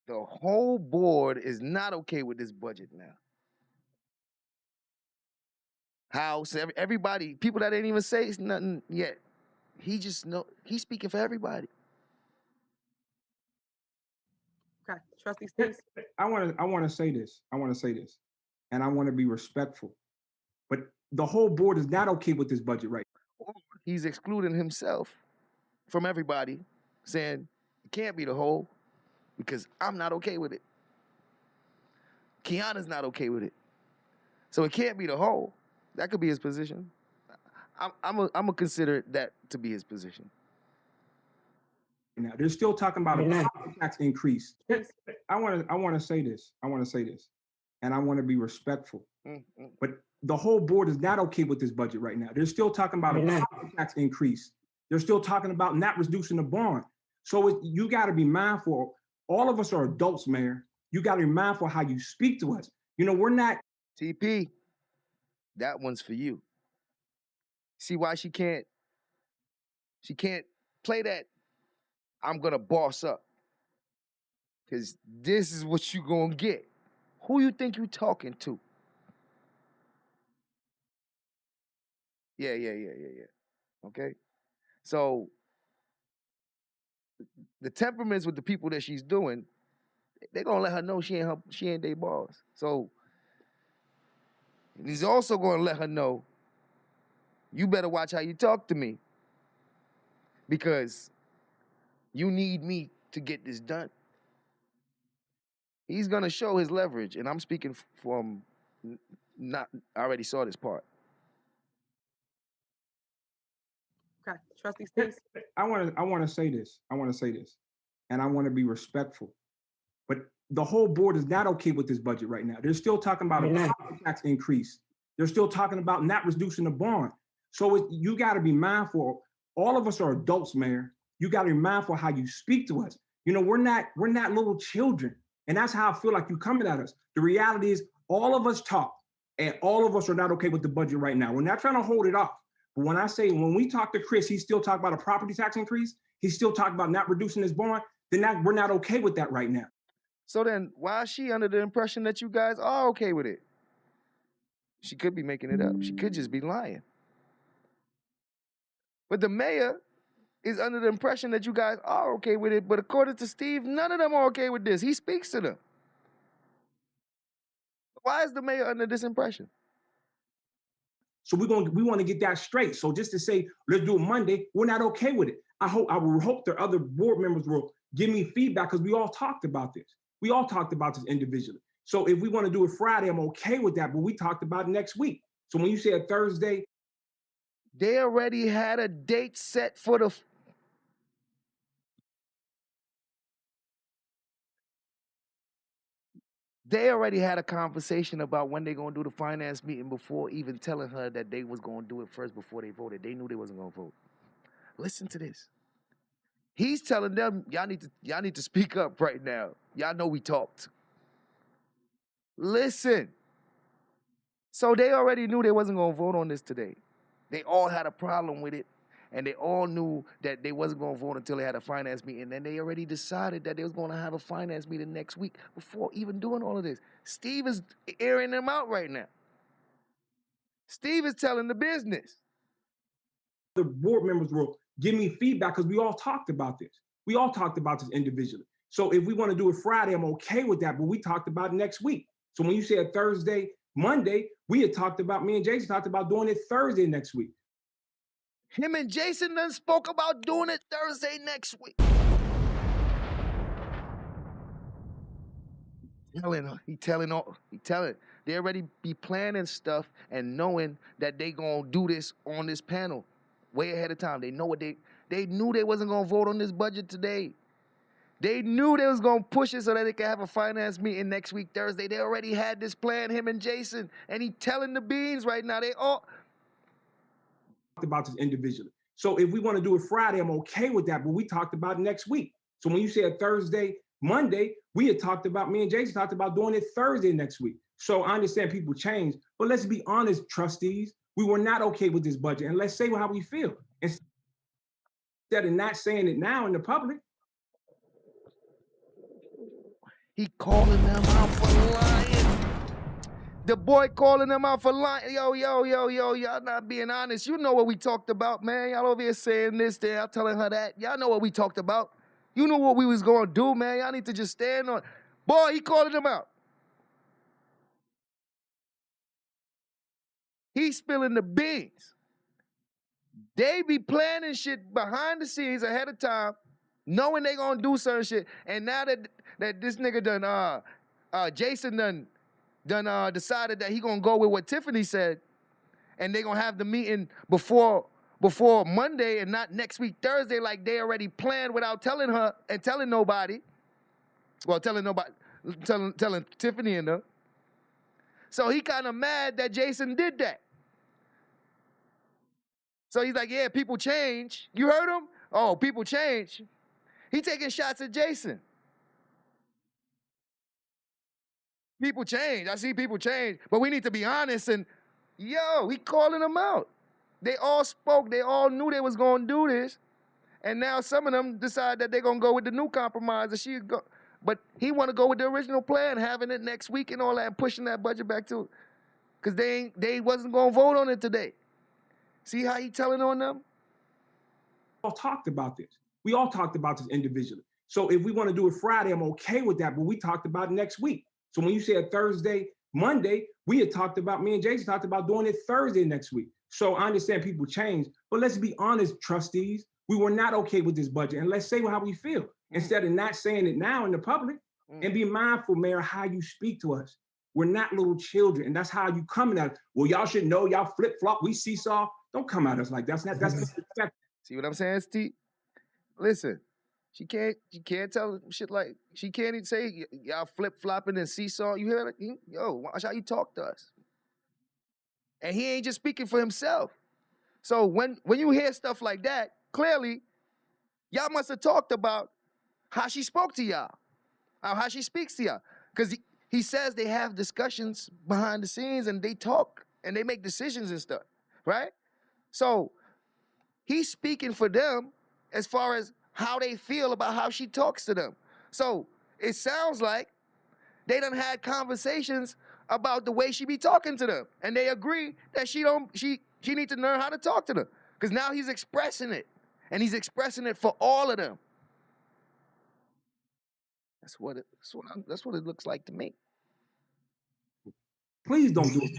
The whole board is not okay with this budget now. House, everybody, people that didn't even say nothing yet. He's speaking for everybody. Okay, Trustee Steve. I want to say this. And I want to be respectful. But the whole board is not okay with this budget right now. He's excluding himself from everybody, saying it can't be the whole because I'm not okay with it. Kiana's not okay with it. So it can't be the whole. That could be his position. I'm gonna consider that to be his position. Now they're still talking about a property tax increase. I want to say this. And I want to be respectful. But the whole board is not okay with this budget right now. They're still talking about a property tax increase. They're still talking about not reducing the bond. So you got to be mindful. All of us are adults, Mayor. You got to be mindful how you speak to us. We're not. TP, that one's for you. See why she can't play that I'm going to boss up. Because this is what you going to get. Who you think you talking to? Yeah. Okay? So, the temperaments with the people that she's doing, they're going to let her know she ain't their boss. So, And he's also going to let her know, you better watch how you talk to me because you need me to get this done. He's going to show his leverage, and I'm speaking from I already saw this part. Okay, Trustee Steve. I want to say this. And I want to be respectful. But the whole board is not okay with this budget right now. They're still talking about a property tax increase. They're still talking about not reducing the bond. So you got to be mindful. All of us are adults, Mayor. You got to be mindful how you speak to us. You know, we're not little children. And that's how I feel like you're coming at us. The reality is all of us talk, and all of us are not okay with the budget right now. We're not trying to hold it off. But when we talk to Chris, he's still talking about a property tax increase. He's still talking about not reducing his bond. We're not okay with that right now. So then why is she under the impression that you guys are okay with it? She could be making it up. She could just be lying. But the mayor is under the impression that you guys are okay with it. But according to Steve, none of them are okay with this. He speaks to them. Why is the mayor under this impression? So we want to get that straight. So just to say, let's do it Monday, we're not okay with it. I will hope the other board members will give me feedback because we all talked about this. We all talked about this individually. So if we want to do it Friday, I'm okay with that, but we talked about next week. So when you said Thursday. They already had a date set for the... They already had a conversation about when they're going to do the finance meeting before even telling her that they was going to do it first before they voted. They knew they wasn't going to vote. Listen to this. He's telling them, y'all need to speak up right now. Y'all know we talked. Listen. So they already knew they wasn't going to vote on this today. They all had a problem with it, and they all knew that they wasn't going to vote until they had a finance meeting. And they already decided that they was going to have a finance meeting next week before even doing all of this. Steve is airing them out right now. Steve is telling the business. The board members will give me feedback because we all talked about this. We all talked about this individually. So if we want to do it Friday, I'm okay with that, but we talked about it next week. So when you said Thursday, Monday, me and Jason talked about doing it Thursday next week. Him and Jason done spoke about doing it Thursday next week. He telling. They already be planning stuff and knowing that they gonna do this on this panel way ahead of time. They know they knew they wasn't gonna vote on this budget today. They knew they was gonna push it so that they could have a finance meeting next week, Thursday. They already had this plan, him and Jason, and he telling the beans right now. They all talked about this individually. So if we want to do it Friday, I'm okay with that, but we talked about it next week. So when you said Thursday, Monday, me and Jason talked about doing it Thursday next week. So I understand people change, but let's be honest, trustees, we were not okay with this budget, and let's say how we feel instead of not saying it now in the public. He calling them out for lying. The boy calling them out for lying. Yo, y'all not being honest. You know what we talked about, man. Y'all over here saying this, y'all telling her that. Y'all know what we talked about. You know what we was going to do, man. Y'all need to just stand on. Boy, he calling them out. He's spilling the beans. They be planning shit behind the scenes ahead of time, knowing they going to do certain shit. And now that this nigga Jason done decided that he gonna go with what Tiffany said, and they gonna have the meeting before Monday and not next week Thursday like they already planned without telling her and telling nobody. Well, telling Tiffany and them. So he kind of mad that Jason did that. So he's like, yeah, people change. You heard him? Oh, people change. He taking shots at Jason. People change. I see people change. But we need to be honest. And, yo, he calling them out. They all spoke. They all knew they was going to do this. And now some of them decide that they're going to go with the new compromise. But he want to go with the original plan, having it next week and all that, and pushing that budget back to it. Because they wasn't going to vote on it today. See how he telling on them? We all talked about this. We all talked about this individually. So if we want to do it Friday, I'm okay with that, but we talked about it next week. So when you said Thursday, Monday, we had talked about, me and Jason talked about doing it Thursday next week. So I understand people change, but let's be honest, trustees, we were not okay with this budget. And let's say how we feel instead of not saying it now in the public. And be mindful, Mayor, how you speak to us. We're not little children, and that's how you coming at us. Well, y'all should know, y'all flip-flop, we seesaw. Don't come at us like that. That's disrespectful. See what I'm saying, Steve? Listen, she can't tell shit like, she can't even say y'all flip-flopping and seesaw. You hear it? Yo, watch how you talk to us. And he ain't just speaking for himself. So when you hear stuff like that, clearly, y'all must have talked about how she spoke to y'all, how she speaks to y'all. Because he says they have discussions behind the scenes and they talk and they make decisions and stuff, right? So he's speaking for them as far as how they feel about how she talks to them. So it sounds like they done had conversations about the way she be talking to them. And they agree that she need to learn how to talk to them. Because now he's expressing it. And he's expressing it for all of them. That's what it looks like to me. Please don't do it.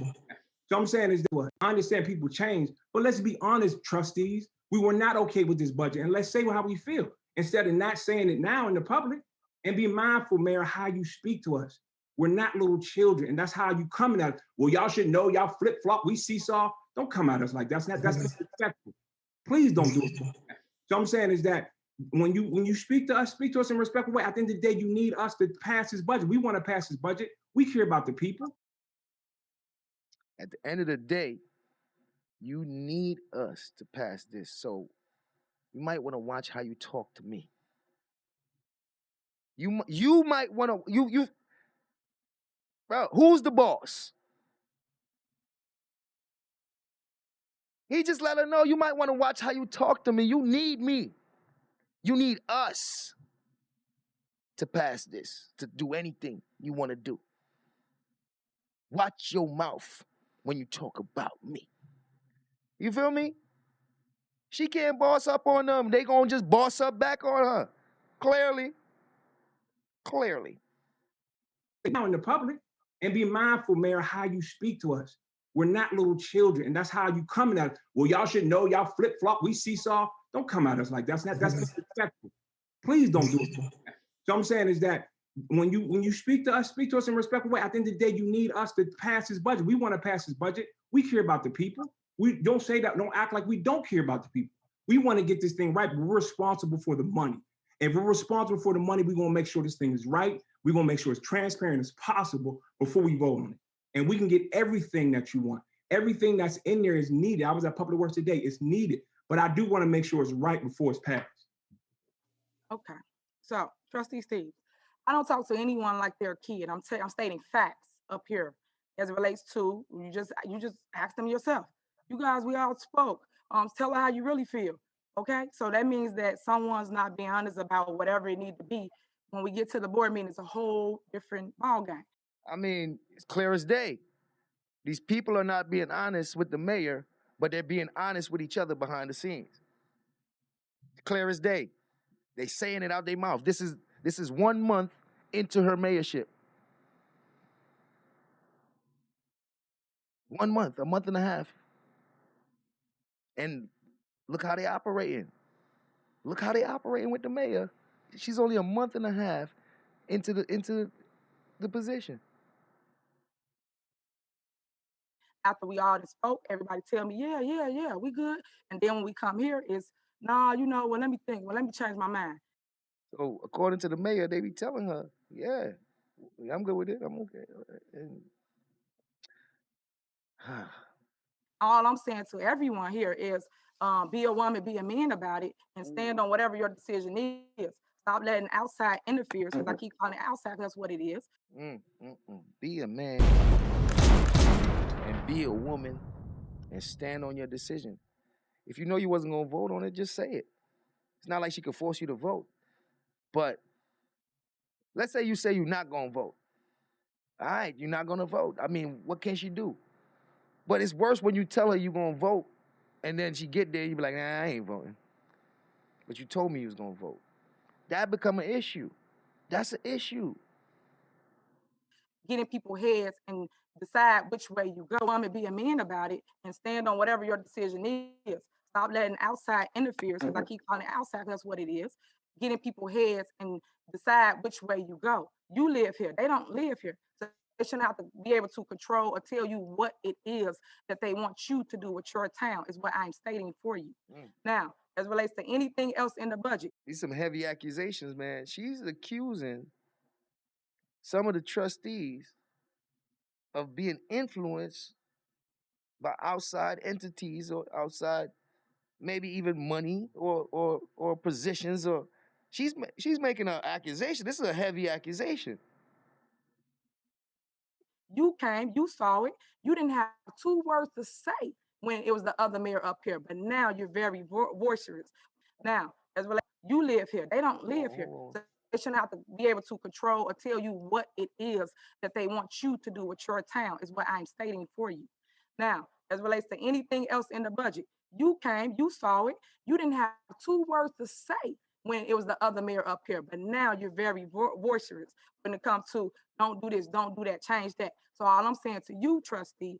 So I'm saying is that I understand people change, but let's be honest, trustees. We were not okay with this budget, and let's say how we feel instead of not saying it now in the public. And be mindful, Mayor, how you speak to us. We're not little children, and that's how you coming at us. Well, y'all should know, y'all flip-flop, we seesaw. Don't come at us like that. That's disrespectful. Please don't do it. So I'm saying is that when you speak to us in a respectful way. At the end of the day, you need us to pass this budget. We want to pass this budget. We care about the people. At the end of the day, you need us to pass this. So you might want to watch how you talk to me. You might want to, bro, who's the boss? He just let her know you might want to watch how you talk to me. You need me. You need us to pass this, to do anything you want to do. Watch your mouth when you talk about me. You feel me? She can't boss up on them. They gonna just boss up back on her. Clearly. Now in the public, and be mindful, Mayor, how you speak to us. We're not little children, and that's how you coming at us. Well, y'all should know, y'all flip-flop, we seesaw. Don't come at us like that. That's disrespectful. Please don't do it. So I'm saying is that when you speak to us in a respectful way. At the end of the day, you need us to pass this budget. We want to pass this budget. We care about the people. We don't say that, don't act like we don't care about the people. We want to get this thing right, but we're responsible for the money. If we're responsible for the money, we're going to make sure this thing is right. We're going to make sure it's transparent as possible before we vote on it. And we can get everything that you want. Everything that's in there is needed. I was at Public Works today. It's needed. But I do want to make sure it's right before it's passed. Okay. So, Trustee Steve, I don't talk to anyone like they're a kid. I'm stating facts up here as it relates to, you just ask them yourself. You guys, we all spoke. Tell her how you really feel. Okay, so that means that someone's not being honest about whatever it needs to be. When we get to the board meeting, it's a whole different ballgame. I mean, it's clear as day. These people are not being honest with the mayor, but they're being honest with each other behind the scenes. Clear as day. They saying it out their mouth. This is 1 month into her mayorship. 1 month, a month and a half. And look how they operating. Look how they operating with the mayor. She's only a month and a half into the position. After we all spoke, everybody tell me, yeah, we good. And then when we come here, it's, nah, well, let me think. Well, let me change my mind. So according to the mayor, they be telling her, yeah, I'm good with it. I'm okay. And all I'm saying to everyone here is be a woman, be a man about it, and stand on whatever your decision is. Stop letting outside interference, because I keep calling it outside, that's what it is. Be a man and be a woman and stand on your decision. If you know you wasn't going to vote on it, just say it. It's not like she could force you to vote. But let's say you say you're not going to vote. All right, you're not going to vote. I mean, what can she do? But it's worse when you tell her you're going to vote, and then she get there, you be like, nah, I ain't voting. But you told me you was going to vote. That become an issue. That's an issue. get in people's heads and decide which way you go. And be a man about it and stand on whatever your decision is. Stop letting outside interference, because I keep calling it outside, that's what it is. Get in people's heads and decide which way you go. You live here. They don't live here. So they shouldn't have to be able to control or tell you what it is that they want you to do with your town, is what I'm stating for you. Now, as relates to anything else in the budget. These some heavy accusations, man. She's accusing some of the trustees of being influenced by outside entities or outside, maybe even money or positions, or she's making an accusation. This is a heavy accusation. You came, you saw it. You didn't have 2 words to say when it was the other mayor up here, but now you're very boisterous. Now, as well, you live here. They don't live here. So they shouldn't have to be able to control or tell you what it is that they want you to do with your town, is what I'm stating for you. Now, as relates to anything else in the budget, you came, you saw it. You didn't have 2 words to say when it was the other mayor up here, but now you're very boisterous when it comes to don't do this, don't do that, change that. So all I'm saying to you, trustee.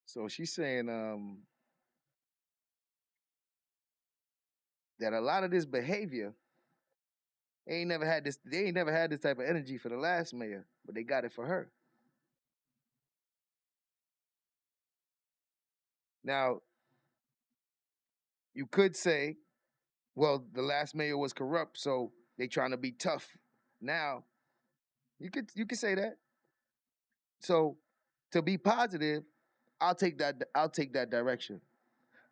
So she's saying that a lot of this behavior, they ain't never had this type of energy for the last mayor, but they got it for her. Now, you could say, well, the last mayor was corrupt, so they trying to be tough. Now, you could say that. So, to be positive, I'll take that direction.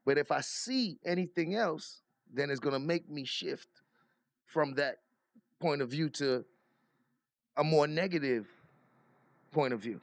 But if I see anything else, then it's gonna make me shift from that point of view to a more negative point of view.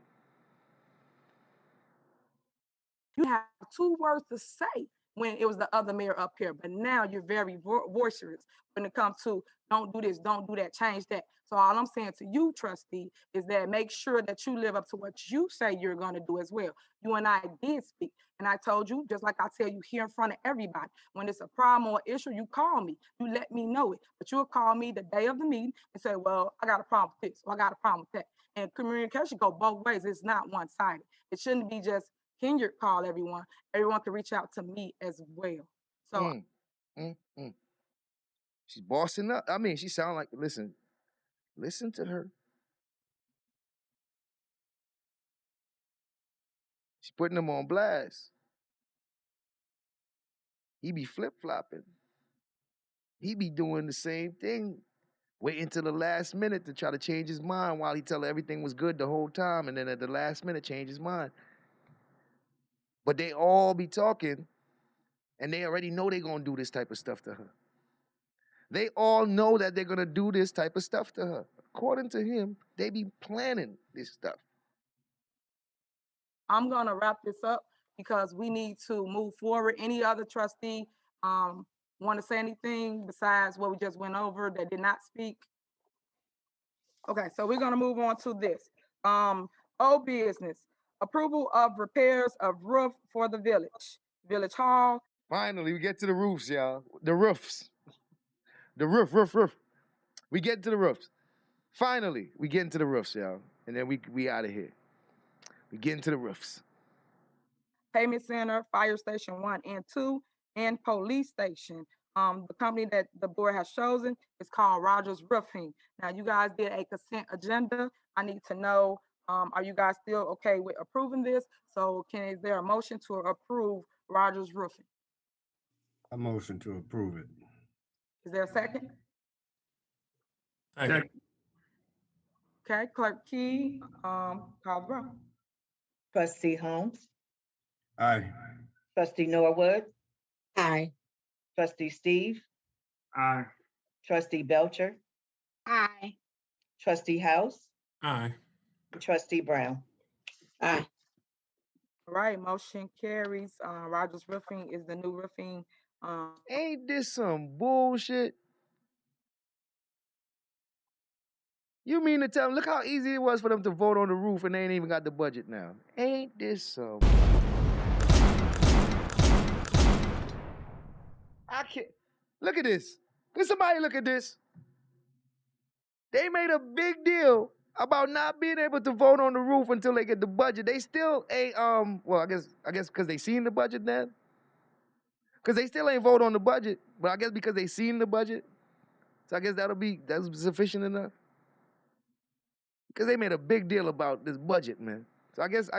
You have 2 words to say when it was the other mayor up here, but now you're very boisterous when it comes to don't do this, don't do that, change that. So all I'm saying to you, trustee, is that make sure that you live up to what you say you're going to do as well. You and I did speak, and I told you, just like I tell you here in front of everybody, when it's a problem or issue, you call me, you let me know it, but you'll call me the day of the meeting and say, well, I got a problem with this, or I got a problem with that. And communication go both ways. It's not one-sided. It shouldn't be just Henyard call everyone. Everyone can reach out to me as well. So she's bossing up. I mean, she sound like, listen to her. She's putting them on blast. He be flip-flopping. He be doing the same thing, waiting till the last minute to try to change his mind while he tell her everything was good the whole time, and then at the last minute change his mind. But they all be talking, and they already know they're gonna do this type of stuff to her. They all know that they're gonna do this type of stuff to her. According to him, they be planning this stuff. I'm gonna wrap this up because we need to move forward. Any other trustee want to say anything besides what we just went over that did not speak? Okay, so we're gonna move on to this. Old business. Approval of repairs of roof for the village hall. Finally, we get to the roofs, y'all. The roofs. The roof. We get to the roofs. Finally, we get into the roofs, y'all. And then we out of here. We get into the roofs. Payment Center, Fire Station 1 and 2, and Police Station. The company that the board has chosen is called Rogers Roofing. Now, you guys did a consent agenda. I need to know, are you guys still okay with approving this? So is there a motion to approve Rogers Roofing? A motion to approve it. Is there a second? Second. Okay, Clerk Key, call the roll. Trustee Holmes, Aye. Trustee Norwood, Aye. Trustee Steve, Aye. Trustee Belcher, Aye. Trustee House, Aye. Trustee Brown. Aye. All right, motion carries. Rogers Roofing is the new roofing. Ain't this some bullshit? You mean to tell them, look how easy it was for them to vote on the roof and they ain't even got the budget now. Ain't this some... I can't... Look at this. Cause somebody look at this. They made a big deal about not being able to vote on the roof until they get the budget. They still ain't well, I guess because they seen the budget then. Cause they still ain't vote on the budget, but I guess because they seen the budget, so I guess that's sufficient enough. Cause they made a big deal about this budget, man. So I guess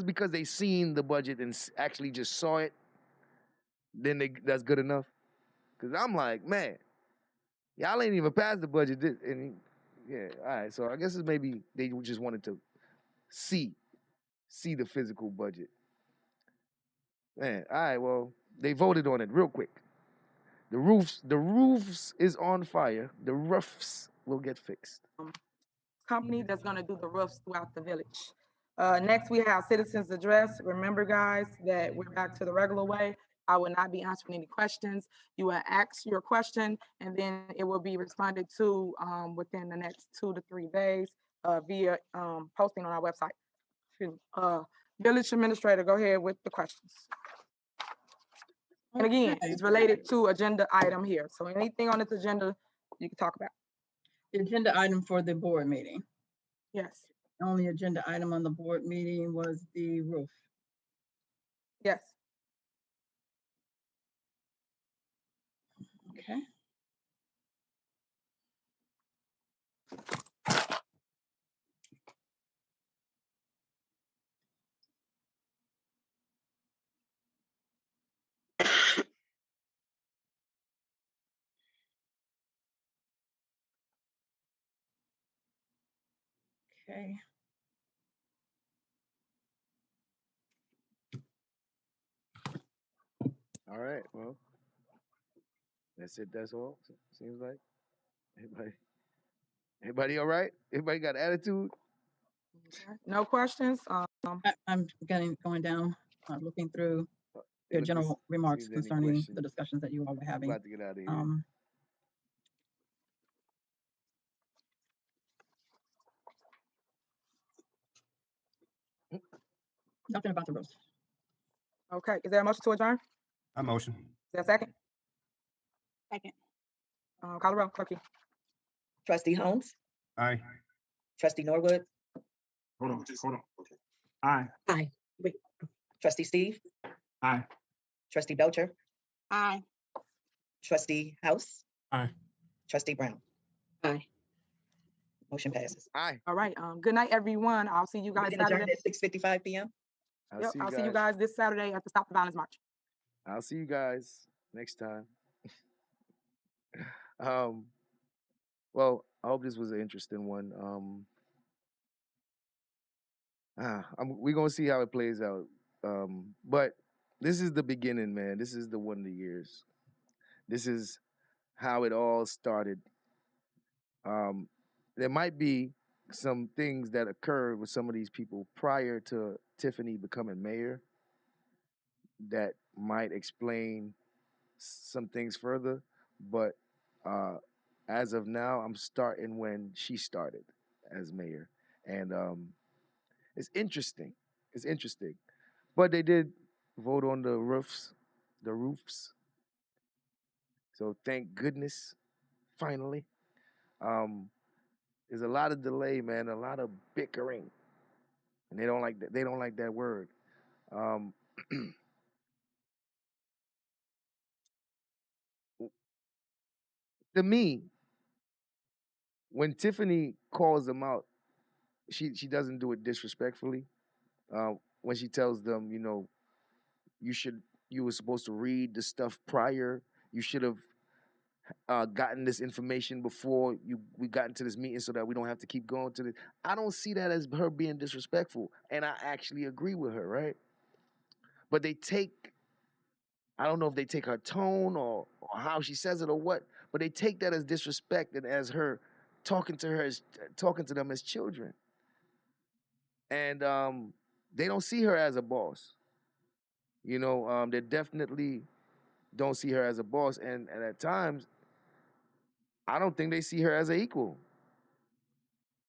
because they seen the budget and actually just saw it, then that's good enough. Cause I'm like, man, y'all ain't even passed the budget, and yeah, all right. So I guess it's maybe they just wanted to see the physical budget. Man, all right. Well, they voted on it real quick. The roofs is on fire. The roofs will get fixed. Company that's going to do the roofs throughout the village. Next, we have citizens address. Remember, guys, that we're back to the regular way. I will not be answering any questions. You will ask your question, and then it will be responded to within the next 2 to 3 days via posting on our website. Village administrator, go ahead with the questions. And again, it's related to agenda item here. So anything on this agenda, you can talk about. The agenda item for the board meeting. Yes. The only agenda item on the board meeting was the roof. Yes. Okay. Okay. All right. Well, that's it. That's all. Seems like everybody all right? Everybody got attitude? No questions. I'm going down, looking through your general remarks concerning the discussions that you all were having. Glad to get out of here. Nothing about the roof. Okay. Is there a motion to adjourn? I motion. Is there a second? Second. Call the roll, clerky. Trustee Holmes, Aye. Trustee Norwood, Hold on. Okay. Aye. Aye. Wait. Trustee Steve, Aye. Trustee Belcher, Aye. Trustee House, Aye. Trustee Brown. Aye. Motion passes. Aye. All right. Good night, everyone. I'll see you guys Meeting adjourned Saturday. at 6:55 p.m. I'll see you guys this Saturday at the Stop the Violence March. I'll see you guys next time. Well, I hope this was an interesting one. We're gonna see how it plays out. But this is the beginning, man. This is the wonder years. This is how it all started. There might be some things that occurred with some of these people prior to Tiffany becoming mayor that might explain some things further, but as of now, I'm starting when she started as mayor, and it's interesting. It's interesting, but they did vote on the roofs. So thank goodness, finally. There's a lot of delay, man. A lot of bickering, and they don't like that. They don't like that word. To me, when Tiffany calls them out, she doesn't do it disrespectfully. When she tells them, you were supposed to read the stuff prior. You should have gotten this information before we got into this meeting so that we don't have to keep going to this. I don't see that as her being disrespectful, and I actually agree with her, right? But I don't know if they take her tone or how she says it or what, but they take that as disrespect and as her talking to them as children. And they don't see her as a boss. They definitely don't see her as a boss. And at times, I don't think they see her as an equal.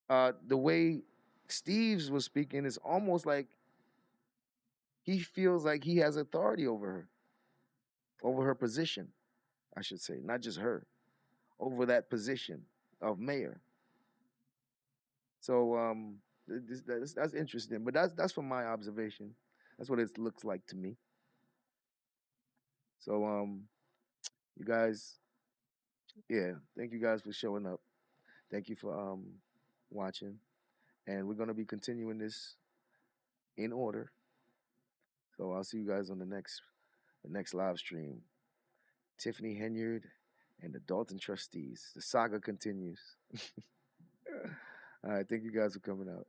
The way Steve's was speaking is almost like he feels like he has authority over her position, I should say, not just her. over that position of mayor. So that's interesting, but that's from my observation. That's what it looks like to me. So you guys, yeah, thank you guys for showing up. Thank you for watching, and we're gonna be continuing this in order. So I'll see you guys on the next live stream. Tiffany Henyard and the Dolton Trustees. The saga continues. All right, thank you guys for coming out.